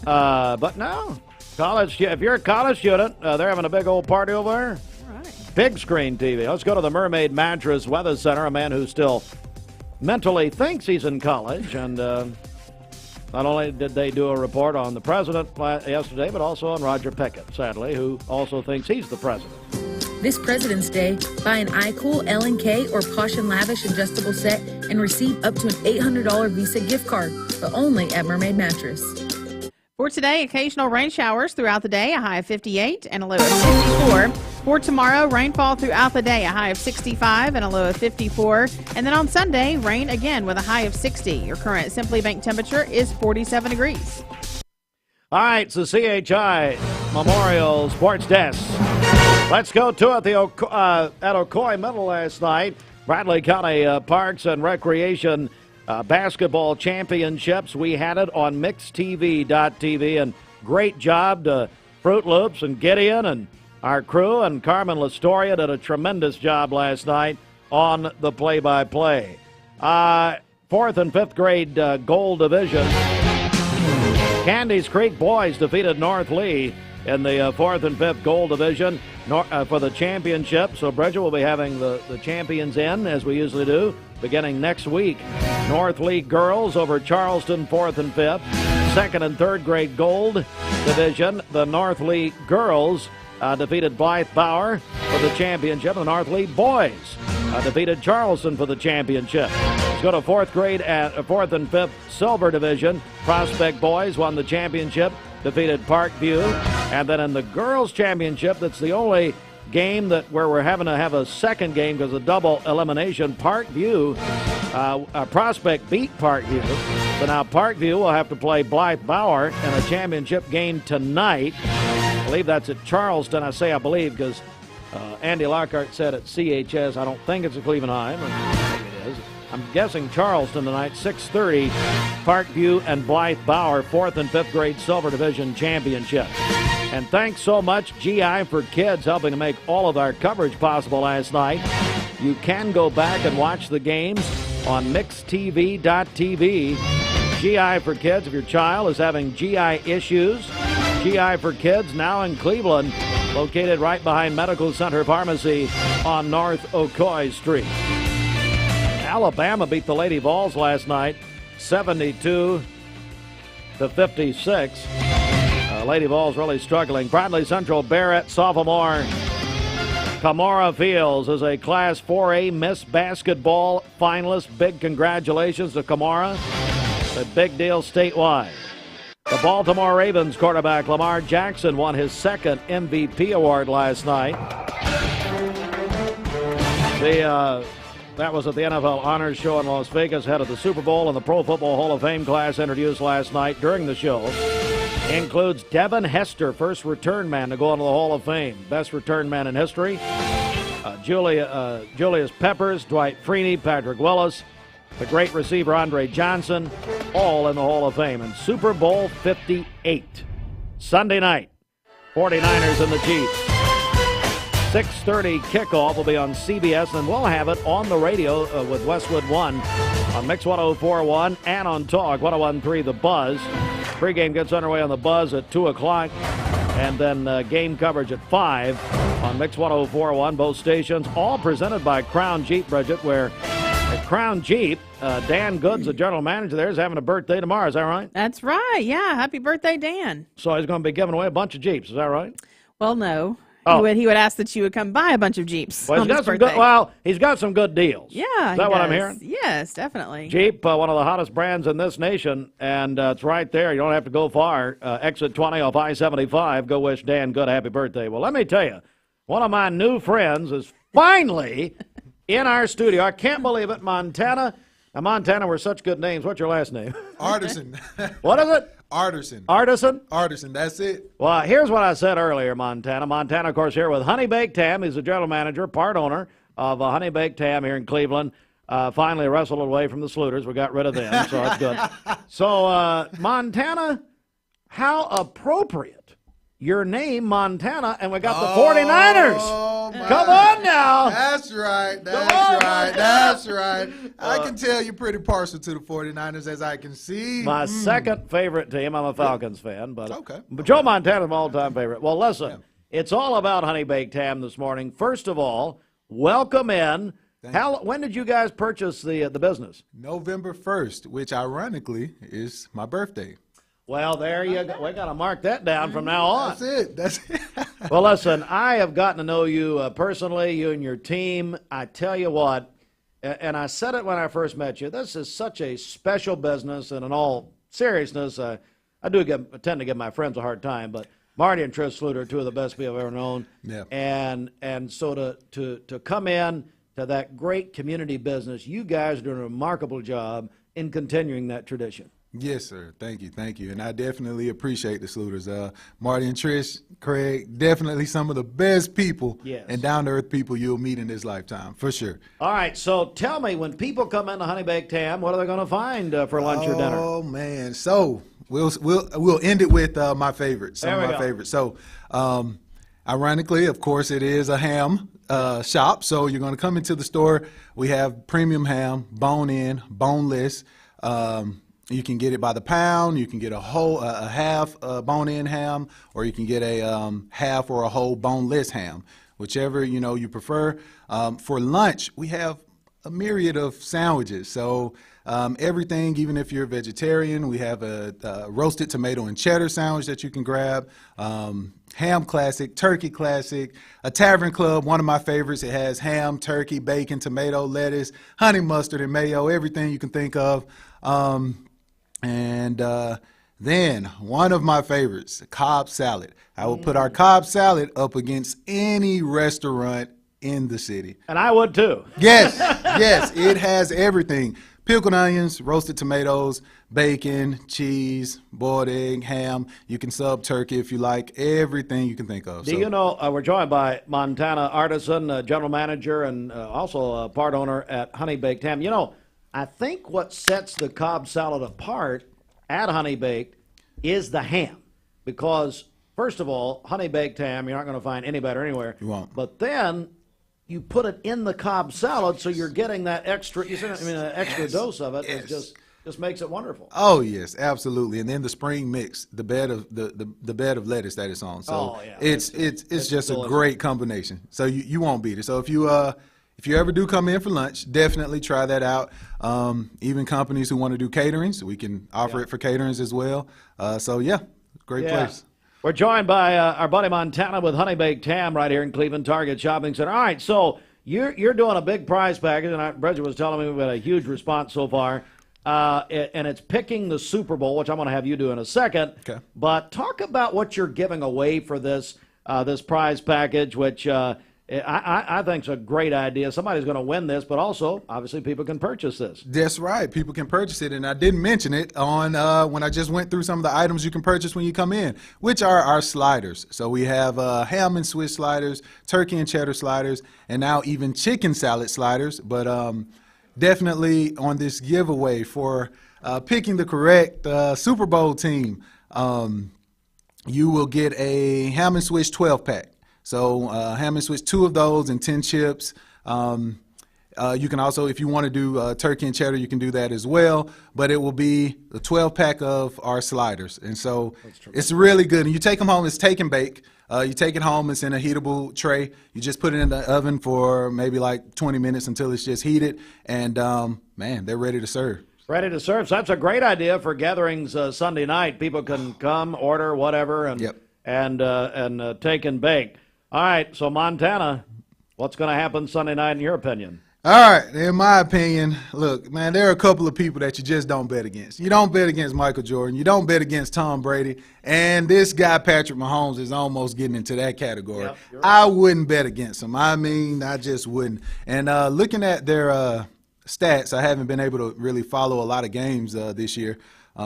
But no, college. If you're a college student, they're having a big old party over there. All right. Big screen TV. Let's go to the Mermaid Mattress Weather Center, a man who still mentally thinks he's in college and Not only did they do a report on the president yesterday, but also on Roger Pickett, sadly, who also thinks he's the president. This President's Day, buy an iCool, L&K, or Posh & Lavish adjustable set and receive up to an $800 Visa gift card, but only at Mermaid Mattress. For today, occasional rain showers throughout the day, a high of 58 and a low of 54. For tomorrow, rainfall throughout the day, a high of 65 and a low of 54. And then on Sunday, rain again with a high of 60. Your current Simply Bank temperature is 47 degrees. All right, it's the CHI Memorial Sports Desk. Let's go to it at Ocoee Middle last night. Bradley County Parks and Recreation Basketball Championships. We had it on mixtv.tv, and great job to Fruit Loops and Gideon and our crew, and Carmen Lastoria did a tremendous job last night on the play-by-play. 4th and 5th grade gold division. Candies Creek boys defeated North Lee in the 4th and 5th gold division for the championship. So Bridget will be having the champions in, as we usually do, beginning next week. North Lee girls over Charleston, 4th and 5th. 2nd and 3rd grade gold division. The North Lee girls defeated Blythe Bauer for the championship. The North Lee boys defeated Charleston for the championship. Let's go to 4th grade at 4th and 5th silver division. Prospect boys won the championship, defeated Parkview. And then in the girls championship, that's the only game where we're having to have a second game because of double elimination. Parkview, Prospect beat Parkview. So now Parkview will have to play Blythe Bauer in a championship game tonight. I believe that's at Charleston. I say I believe because Andy Lockhart said at CHS. I don't think it's at Cleveland High. Maybe it is. I'm guessing Charleston tonight, 6:30. Parkview and Blythe Bauer, 4th and 5th grade silver division championship. And thanks so much, GI for Kids, helping to make all of our coverage possible last night. You can go back and watch the games on mixtv.tv. GI for Kids, if your child is having GI issues. GI for Kids now in Cleveland, located right behind Medical Center Pharmacy on North Ocoee Street. Alabama beat the Lady Vols last night, 72-56. Lady Vols really struggling. Bradley Central Barrett sophomore Kamara Fields is a Class 4A Miss Basketball finalist. Big congratulations to Kamara. It's a big deal statewide. The Baltimore Ravens quarterback Lamar Jackson won his 2nd MVP award last night. That was at the NFL Honors Show in Las Vegas, ahead of the Super Bowl, and the Pro Football Hall of Fame class introduced last night during the show includes Devin Hester, first return man to go into the Hall of Fame, best return man in history. Julius Peppers, Dwight Freeney, Patrick Willis, the great receiver Andre Johnson, all in the Hall of Fame. And Super Bowl 58, Sunday night, 49ers and the Chiefs. 6:30 kickoff will be on CBS, and we'll have it on the radio with Westwood One on Mix 104.1 and on Talk 101.3 The Buzz. Pregame gets underway on The Buzz at 2 o'clock, and then game coverage at 5 on Mix 104.1, both stations, all presented by Crown Jeep, Bridget, where at Crown Jeep, Dan Goods, the general manager there, is having a birthday tomorrow. Is that right? That's right. Yeah. Happy birthday, Dan. So he's going to be giving away a bunch of Jeeps. Is that right? Well, no. Oh. He would ask that you would come buy a bunch of Jeeps. Well, he's got some good deals. Yeah, is that what I'm hearing? Yes, definitely. Jeep, one of the hottest brands in this nation, and it's right there. You don't have to go far. Exit 20 off I-75. Go wish Dan Good a happy birthday. Well, let me tell you, one of my new friends is finally in our studio. I can't believe it, Montanna. Now, Montanna were such good names. What's your last name? Artisan. What is it? Artisan. Artisan? Artisan, that's it. Well, here's what I said earlier, Montanna. Montana, of course, here with Honey Baked Ham. He's the general manager, part owner of Honey Baked Ham here in Cleveland. Finally wrestled away from the Sluters. We got rid of them, so that's good. So, Montana, how appropriate. Your name, Montana, and we got the 49ers. Come on now. That's right. That's right. I can tell you're pretty partial to the 49ers, as I can see. My second favorite team. I'm a Falcons fan, but okay. But Joe Montana's my all-time favorite. Well, listen, it's all about Honey Baked Ham this morning. First of all, welcome in When did you guys purchase the business? November 1st, which ironically is my birthday. Well, there you go. We got to mark that down from now on. That's it. Well, listen, I have gotten to know you personally, you and your team. I tell you what, and I said it when I first met you, this is such a special business, and in all seriousness, I tend to give my friends a hard time, but Marty and Trish Sluter are two of the best people I've ever known. Yeah. And so to come in to that great community business, you guys are doing a remarkable job in continuing that tradition. Yes, sir. Thank you. And I definitely appreciate the Sluters. Marty and Trish, Craig, definitely some of the best people and down-to-earth people you'll meet in this lifetime, for sure. All right, so tell me, when people come into Honey Baked Ham, what are they going to find for lunch or dinner? Oh, man. So we'll end it with my favorites, some of my favorites. So ironically, of course, it is a ham shop. So you're going to come into the store. We have premium ham, bone-in, boneless. You can get it by the pound. You can get a half bone-in ham, or you can get a half or a whole boneless ham, whichever you prefer. For lunch, we have a myriad of sandwiches. So everything, even if you're a vegetarian, we have a roasted tomato and cheddar sandwich that you can grab. Ham classic, turkey classic, a tavern club, one of my favorites. It has ham, turkey, bacon, tomato, lettuce, honey mustard, and mayo, everything you can think of. And then one of my favorites, Cobb salad. I will put our Cobb salad up against any restaurant in the city. And I would too. Yes, it has everything. Pickled onions, roasted tomatoes, bacon, cheese, boiled egg, ham. You can sub turkey if you like, everything you can think of. Do you know, we're joined by Montanna Artisan, general manager and also a part owner at Honey Baked Ham. You know, I think what sets the Cobb salad apart at Honey Baked is the ham. Because, first of all, Honey Baked Ham, you're not going to find any better anywhere. You won't. But then you put it in the Cobb salad, so you're getting that extra, an extra dose of it. Yes. It just makes it wonderful. Oh yes, absolutely. And then the spring mix, the bed of the bed of lettuce that it's on. So it's just delicious. A great combination. So you won't beat it. So if you ever do come in for lunch, definitely try that out. Even companies who want to do caterings, we can offer it for caterings as well. Great place. We're joined by our buddy Montanna with Honey Baked Ham right here in Cleveland Target Shopping Center. All right, so you're doing a big prize package, and Bridget was telling me we've had a huge response so far. And it's picking the Super Bowl, which I'm going to have you do in a second. Okay. But talk about what you're giving away for this prize package, which I think is a great idea. Somebody's going to win this, but also, obviously, people can purchase this. That's right. People can purchase it, and I didn't mention it on when I just went through some of the items you can purchase when you come in, which are our sliders. So we have ham and Swiss sliders, turkey and cheddar sliders, and now even chicken salad sliders. But definitely on this giveaway for picking the correct Super Bowl team, you will get a ham and Swiss 12-pack. So ham and Swiss, 2 of those and 10 chips. You can also, if you want to do turkey and cheddar, you can do that as well. But it will be a 12-pack of our sliders. And so it's really good. And you take them home, it's take and bake. You take it home, it's in a heatable tray. You just put it in the oven for maybe like 20 minutes until it's just heated. And, man, they're ready to serve. Ready to serve. So that's a great idea for gatherings Sunday night. People can come, order, whatever, and take and bake. All right, so Montanna, what's going to happen Sunday night in your opinion? All right, in my opinion, look, man, there are a couple of people that you just don't bet against. You don't bet against Michael Jordan. You don't bet against Tom Brady. And this guy, Patrick Mahomes, is almost getting into that category. Yep, right. I wouldn't bet against him. I mean, I just wouldn't. And looking at their stats, I haven't been able to really follow a lot of games this year.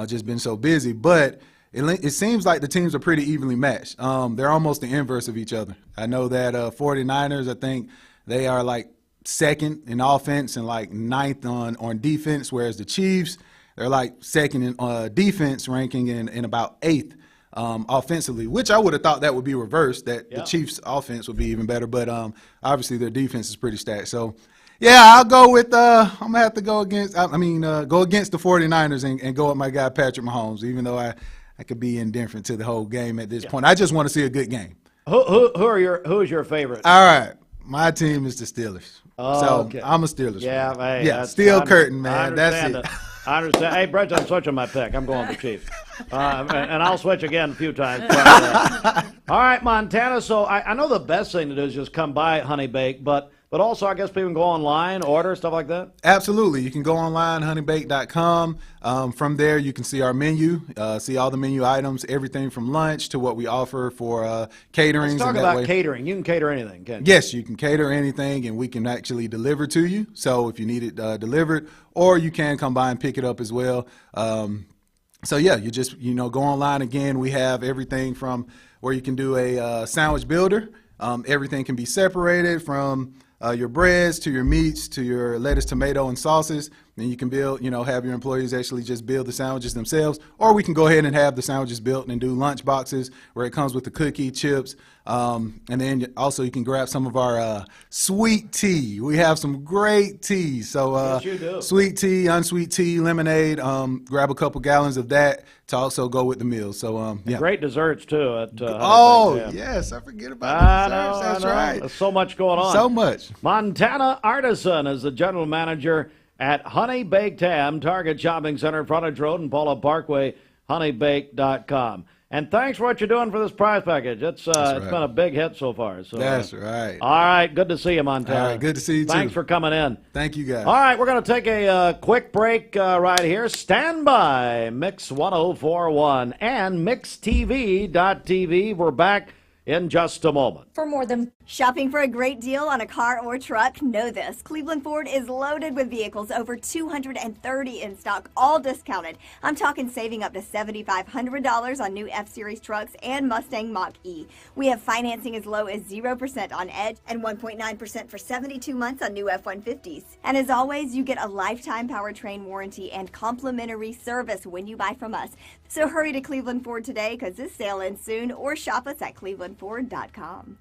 Just been so busy. But it seems like the teams are pretty evenly matched. They're almost the inverse of each other. I know that 49ers, I think they are like second in offense and like ninth on defense, whereas the Chiefs, they're like second in defense ranking and about eighth offensively, which I would have thought that would be reversed, that the Chiefs' offense would be even better. But obviously their defense is pretty stacked. So, yeah, I'll go with I'm going to have to go against the 49ers and go with my guy Patrick Mahomes, even though I could be indifferent to the whole game at this point. I just want to see a good game. Who is your favorite? All right. My team is the Steelers. Oh, so okay. I'm a Steelers Yeah, fan. hey, Yeah, Steel Curtain, man. That's it. I understand. Hey, Brett, I'm switching my pick. I'm going to Chiefs. And I'll switch again a few times. All right, Montana. So I know the best thing to do is just come by Honey Bake, but also I guess people can go online, order, stuff like that? Absolutely. You can go online, honeybake.com. From there, you can see our menu, see all the menu items, everything from lunch to what we offer for caterings. Let's talk about catering. You can cater anything, can't you? Yes, you can cater anything, and we can actually deliver to you. So if you need it delivered, or you can come by and pick it up as well. So yeah, you just go online. Again, we have everything from where you can do a sandwich builder. Everything can be separated from your breads to your meats to your lettuce, tomato, and sauces. And you can build, have your employees actually just build the sandwiches themselves. Or we can go ahead and have the sandwiches built and do lunch boxes where it comes with the cookie, chips. And then also you can grab some of our sweet tea. We have some great teas. So yes, you do. Sweet tea, unsweet tea, lemonade. Grab a couple gallons of that to also go with the meal. So yeah. Great desserts too at oh, Honey Bake, yes, I forget about the desserts. That's right. There's so much going on. So much. Montanna Artisan is the general manager at Honey Baked Ham, Target Shopping Center, Frontage Road, and Paula Parkway, honeybake.com. And thanks for what you're doing for this prize package. It's been a big hit so far. So that's right. All right, good to see you, Montana. All right, good to see you too. Thanks for coming in. Thank you, guys. All right, we're going to take a quick break right here. Stand by, Mix 1041 and MixTV.tv. We're back in just a moment. For more than shopping for a great deal on a car or truck, know this. Cleveland Ford is loaded with vehicles, over 230 in stock, all discounted. I'm talking saving up to $7,500 on new F-Series trucks and Mustang Mach-E. We have financing as low as 0% on Edge and 1.9% for 72 months on new F-150s. And as always, you get a lifetime powertrain warranty and complimentary service when you buy from us. So hurry to Cleveland Ford today because this sale ends soon, or shop us at clevelandford.com.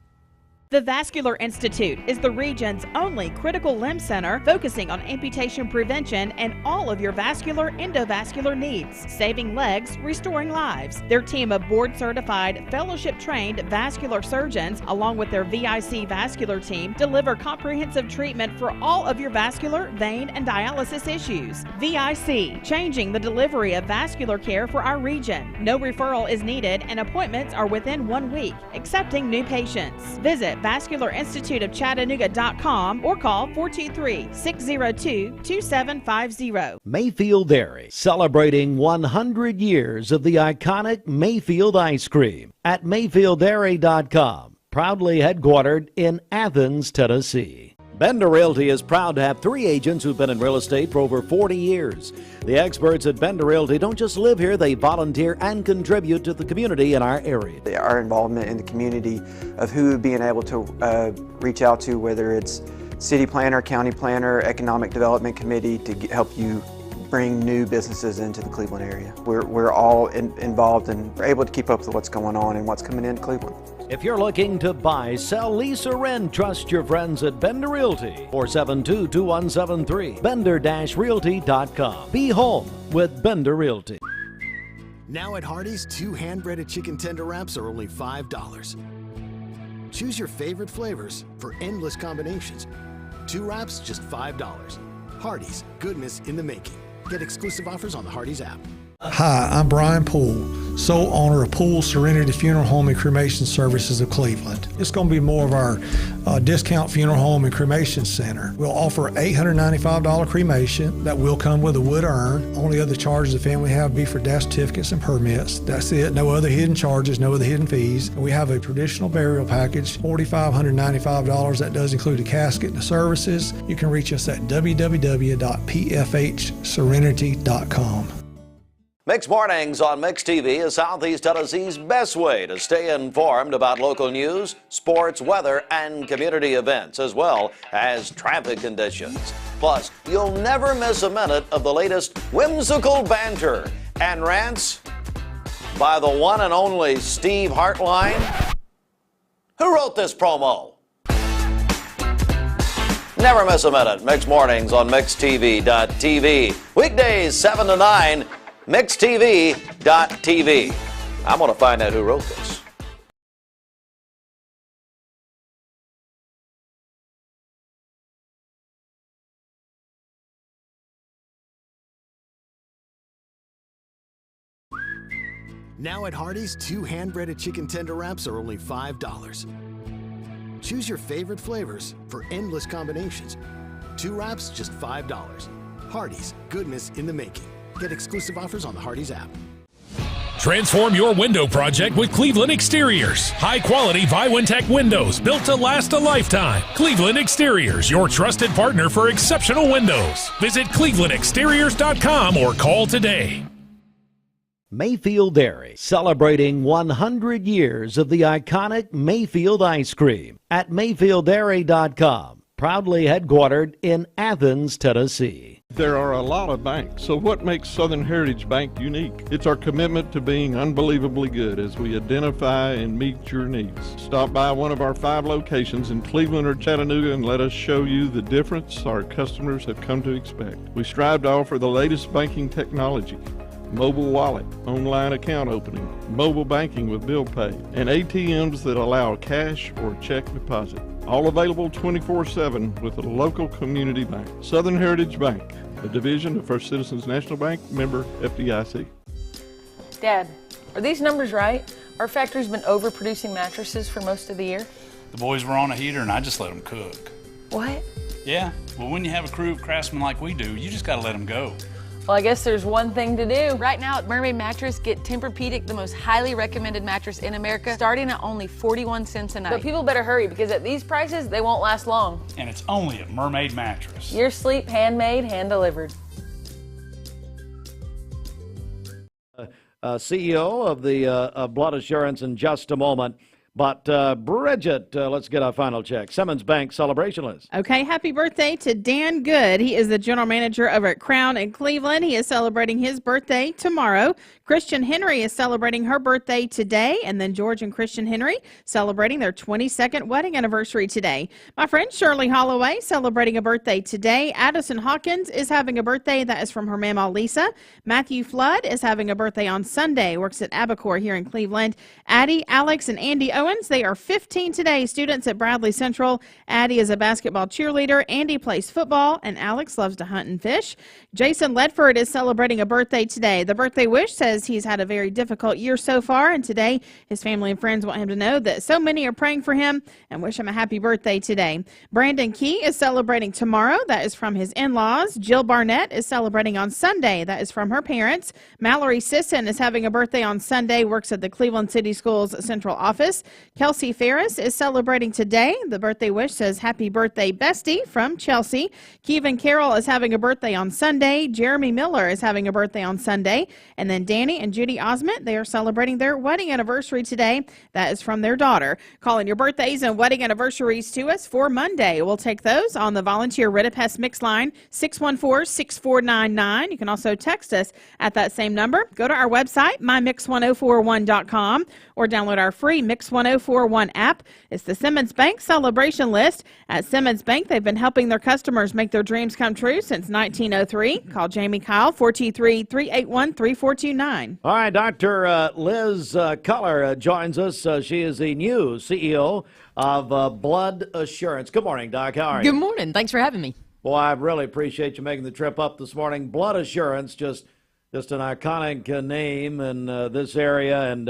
The Vascular Institute is the region's only critical limb center focusing on amputation prevention and all of your vascular endovascular needs, saving legs, restoring lives. Their team of board-certified, fellowship-trained vascular surgeons, along with their VIC vascular team, deliver comprehensive treatment for all of your vascular, vein, and dialysis issues. VIC, changing the delivery of vascular care for our region. No referral is needed and appointments are within 1 week, accepting new patients. Visit VascularInstituteOfChattanooga.com or call 423-602-2750. Mayfield Dairy, celebrating 100 years of the iconic Mayfield ice cream at MayfieldDairy.com, proudly headquartered in Athens, Tennessee. Bender Realty is proud to have 3 agents who've been in real estate for over 40 years. The experts at Bender Realty don't just live here, they volunteer and contribute to the community in our area. Our involvement in the community of who being able to reach out to, whether it's city planner, county planner, economic development committee, to help you bring new businesses into the Cleveland area. We're all involved and we're able to keep up with what's going on and what's coming into Cleveland. If you're looking to buy, sell, lease, or rent, trust your friends at Bender Realty. 472-2173. Bender-Realty.com. Be home with Bender Realty. Now at Hardee's, 2 hand-breaded chicken tender wraps are only $5. Choose your favorite flavors for endless combinations. 2 wraps, just $5. Hardee's, goodness in the making. Get exclusive offers on the Hardee's app. Hi, I'm Brian Poole, sole owner of Poole Serenity Funeral Home and Cremation Services of Cleveland. It's going to be more of our discount funeral home and cremation center. We'll offer $895 cremation that will come with a wood urn. Only other charges the family have be for death certificates and permits. That's it. No other hidden charges, no other hidden fees. And we have a traditional burial package, $4,595. That does include a casket and the services. You can reach us at www.pfhserenity.com. Mix Mornings on Mix TV is Southeast Tennessee's best way to stay informed about local news, sports, weather, and community events, as well as traffic conditions. Plus, you'll never miss a minute of the latest whimsical banter and rants by the one and only Steve Hartline. Who wrote this promo? Never miss a minute. Mix Mornings on MixTV.tv. Weekdays 7 to 9. MixTV.tv. I'm going to find out who wrote this. Now at Hardee's, 2 hand-breaded chicken tender wraps are only $5. Choose your favorite flavors for endless combinations. 2 wraps, just $5. Hardee's, goodness in the making. Get exclusive offers on the Hardee's app. Transform your window project with Cleveland Exteriors. High-quality Viwintech windows built to last a lifetime. Cleveland Exteriors, your trusted partner for exceptional windows. Visit clevelandexteriors.com or call today. Mayfield Dairy, celebrating 100 years of the iconic Mayfield ice cream at MayfieldDairy.com, proudly headquartered in Athens, Tennessee. There are a lot of banks, so what makes Southern Heritage Bank unique? It's our commitment to being unbelievably good as we identify and meet your needs. Stop by one of our 5 locations in Cleveland or Chattanooga and let us show you the difference our customers have come to expect. We strive to offer the latest banking technology, mobile wallet, online account opening, mobile banking with bill pay, and ATMs that allow cash or check deposit. All available 24/7 with a local community bank. Southern Heritage Bank, a division of First Citizens National Bank, member FDIC. Dad, are these numbers right? Our factory's been overproducing mattresses for most of the year. The boys were on a heater and I just let them cook. What? Yeah, well when you have a crew of craftsmen like we do, you just gotta let them go. Well, I guess there's one thing to do. Right now at Mermaid Mattress, get Tempur-Pedic, the most highly recommended mattress in America, starting at only 41 cents a night. But people better hurry because at these prices, they won't last long. And it's only at Mermaid Mattress. Your sleep handmade, hand-delivered. CEO of the Blood Assurance in just a moment. But Bridget, let's get our final check. Simmons Bank celebration list. Okay, happy birthday to Dan Good. He is the general manager over at Crown in Cleveland. He is celebrating his birthday tomorrow. Christian Henry is celebrating her birthday today, and then George and Christian Henry celebrating their 22nd wedding anniversary today. My friend Shirley Holloway celebrating a birthday today. Addison Hawkins is having a birthday. That is from her mama Lisa. Matthew Flood is having a birthday on Sunday. Works at Abacore here in Cleveland. Addie, Alex, and Andy Owens, they are 15 today, students at Bradley Central. Addie is a basketball cheerleader. Andy plays football, and Alex loves to hunt and fish. Jason Ledford is celebrating a birthday today. The birthday wish says he's had a very difficult year so far, and today his family and friends want him to know that so many are praying for him and wish him a happy birthday today. Brandon Key is celebrating tomorrow. That is from his in-laws. Jill Barnett is celebrating on Sunday. That is from her parents. Mallory Sisson is having a birthday on Sunday, works at the Cleveland City Schools Central Office. Kelsey Ferris is celebrating today. The birthday wish says happy birthday, bestie, from Chelsea. Kevin Carroll is having a birthday on Sunday. Jeremy Miller is having a birthday on Sunday. And then Danny and Judy Osment, they are celebrating their wedding anniversary today. That is from their daughter. Calling your birthdays and wedding anniversaries to us for Monday. We'll take those on the volunteer Ridipest Mix line, 614-6499. You can also text us at that same number. Go to our website, mymix1041.com, or download our free Mix 1041 app. It's the Simmons Bank celebration list. At Simmons Bank, they've been helping their customers make their dreams come true since 1903. Call Jamie Kyle, 423-381-3429. All right, Dr. Liz Culler joins us. She is the new CEO of Blood Assurance. Good morning, Doc. How are you? Good morning. Thanks for having me. Boy, I really appreciate you making the trip up this morning. Blood Assurance, just an iconic name in this area. And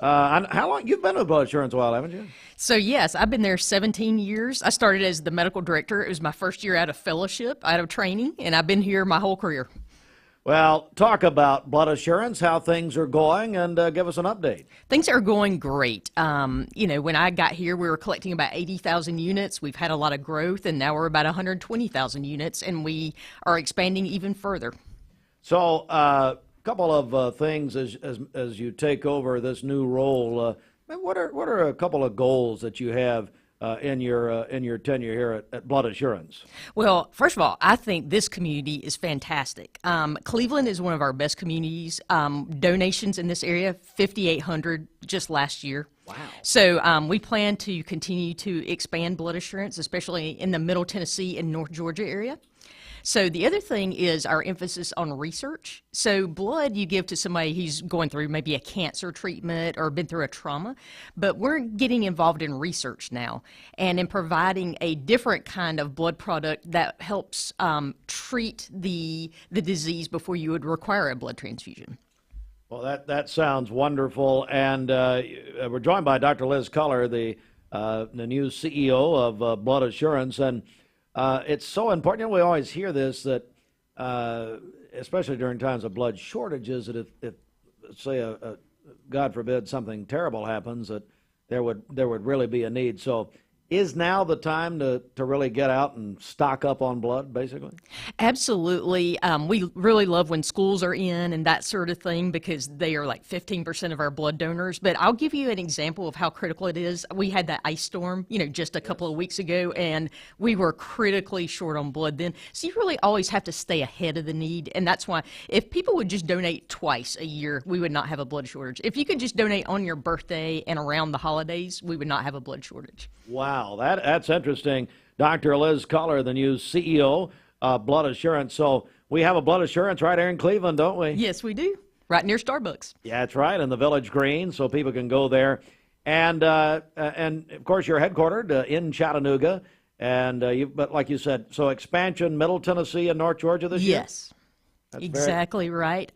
how long? You've been with Blood Assurance a while, haven't you? So, yes, I've been there 17 years. I started as the medical director. It was my first year out of fellowship, out of training, and I've been here my whole career. Well, talk about Blood Assurance, how things are going, and give us an update. Things are going great. When I got here, we were collecting about 80,000 units. We've had a lot of growth, and now we're about 120,000 units, and we are expanding even further. So, a couple of things as you take over this new role. What are a couple of goals that you have in your tenure here at Blood Assurance? Well, first of all, I think this community is fantastic. Cleveland is one of our best communities. Donations in this area, 5,800 just last year. Wow. So we plan to continue to expand Blood Assurance, especially in the Middle Tennessee and North Georgia area. So the other thing is our emphasis on research. So blood you give to somebody who's going through maybe a cancer treatment or been through a trauma, but we're getting involved in research now and in providing a different kind of blood product that helps treat the disease before you would require a blood transfusion. Well, that sounds wonderful. And we're joined by Dr. Liz Culler, the new CEO of Blood Assurance. And it's so important. You know, we always hear this, that especially during times of blood shortages, that if say, God forbid, something terrible happens, that there would really be a need. So is now the time to really get out and stock up on blood, basically? Absolutely. We really love when schools are in and that sort of thing, because they are like 15% of our blood donors. But I'll give you an example of how critical it is. We had that ice storm, just a couple of weeks ago, and we were critically short on blood then. So you really always have to stay ahead of the need. And that's why if people would just donate twice a year, we would not have a blood shortage. If you could just donate on your birthday and around the holidays, we would not have a blood shortage. Wow, that's interesting. Dr. Liz Culler, the new CEO of Blood Assurance. So we have a Blood Assurance right here in Cleveland, don't we? Yes, we do. Right near Starbucks. Yeah, that's right, in the Village Green, so people can go there. And of course, you're headquartered in Chattanooga. And but like you said, so expansion, Middle Tennessee and North Georgia this year? Yes. That's exactly right.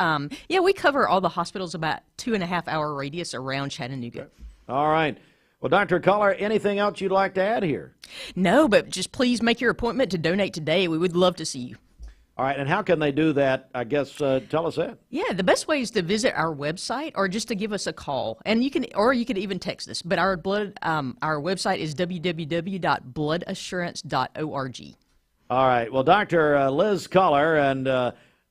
Yeah, we cover all the hospitals about 2.5-hour radius around Chattanooga. Okay. All right. Well, Dr. Culler, anything else you'd like to add here? No, but just please make your appointment to donate today. We would love to see you. All right, and how can they do that? I guess tell us that. Yeah, the best way is to visit our website or just to give us a call, and you can even text us. But our website is www.bloodassurance.org. All right. Well, Dr. Liz Culler, and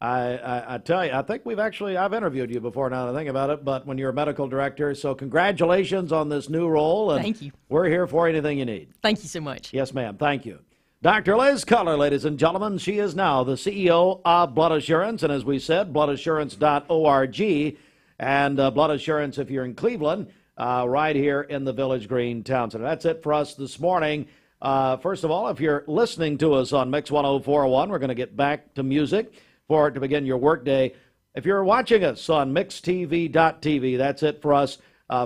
I tell you, I think I've interviewed you before now that I think about it, but when you're a medical director, so congratulations on this new role. And thank you. We're here for anything you need. Thank you so much. Yes, ma'am. Thank you. Dr. Liz Culler, ladies and gentlemen, she is now the CEO of Blood Assurance, and as we said, bloodassurance.org, and Blood Assurance if you're in Cleveland, right here in the Village Green Town Center. That's it for us this morning. First of all, if you're listening to us on Mix 104.1, we're going to get back to music to begin your workday. If you're watching us on mixtv.tv, that's it for us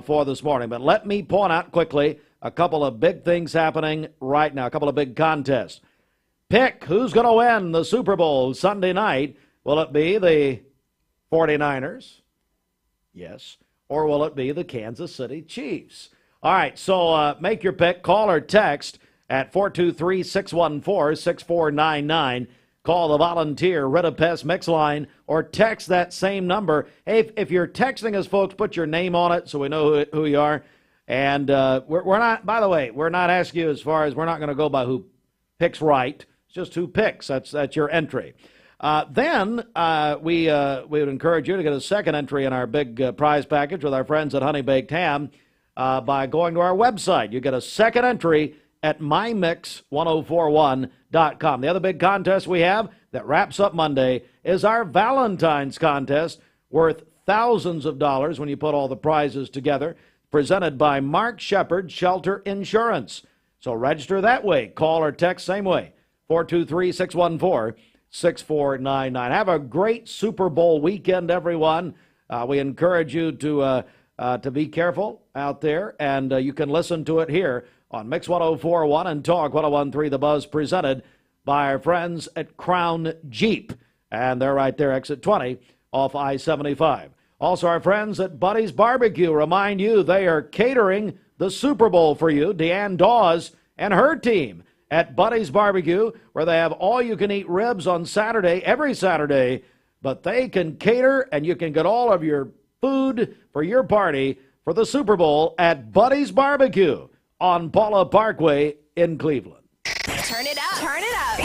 for this morning. But let me point out quickly a couple of big things happening right now, a couple of big contests. Pick who's going to win the Super Bowl Sunday night. Will it be the 49ers? Yes. Or will it be the Kansas City Chiefs? All right, so make your pick. Call or text at 423-614-6499. Call the Volunteer Rid Pest Mix line or text that same number. Hey, if you're texting us, folks, put your name on it so we know who you are. And we're not, by the way, we're not asking you as far as, we're not going to go by who picks right. It's just who picks. That's your entry. Then we would encourage you to get a second entry in our big prize package with our friends at Honey Baked Ham by going to our website. You get a second entry at mymix1041.com. The other big contest we have that wraps up Monday is our Valentine's contest, worth thousands of dollars when you put all the prizes together, presented by Mark Shepard Shelter Insurance. So register that way. Call or text same way, 423-614-6499. Have a great Super Bowl weekend, everyone. We encourage you to be careful out there, and you can listen to it here on Mix 104.1 and Talk 101.3 The Buzz, presented by our friends at Crown Jeep. And they're right there, exit 20 off I-75. Also, our friends at Buddy's Barbecue remind you they are catering the Super Bowl for you. Deanne Dawes and her team at Buddy's Barbecue, where they have all-you-can-eat ribs on Saturday, every Saturday. But they can cater, and you can get all of your food for your party for the Super Bowl at Buddy's Barbecue on Paula Parkway in Cleveland. Turn it up. Turn it up.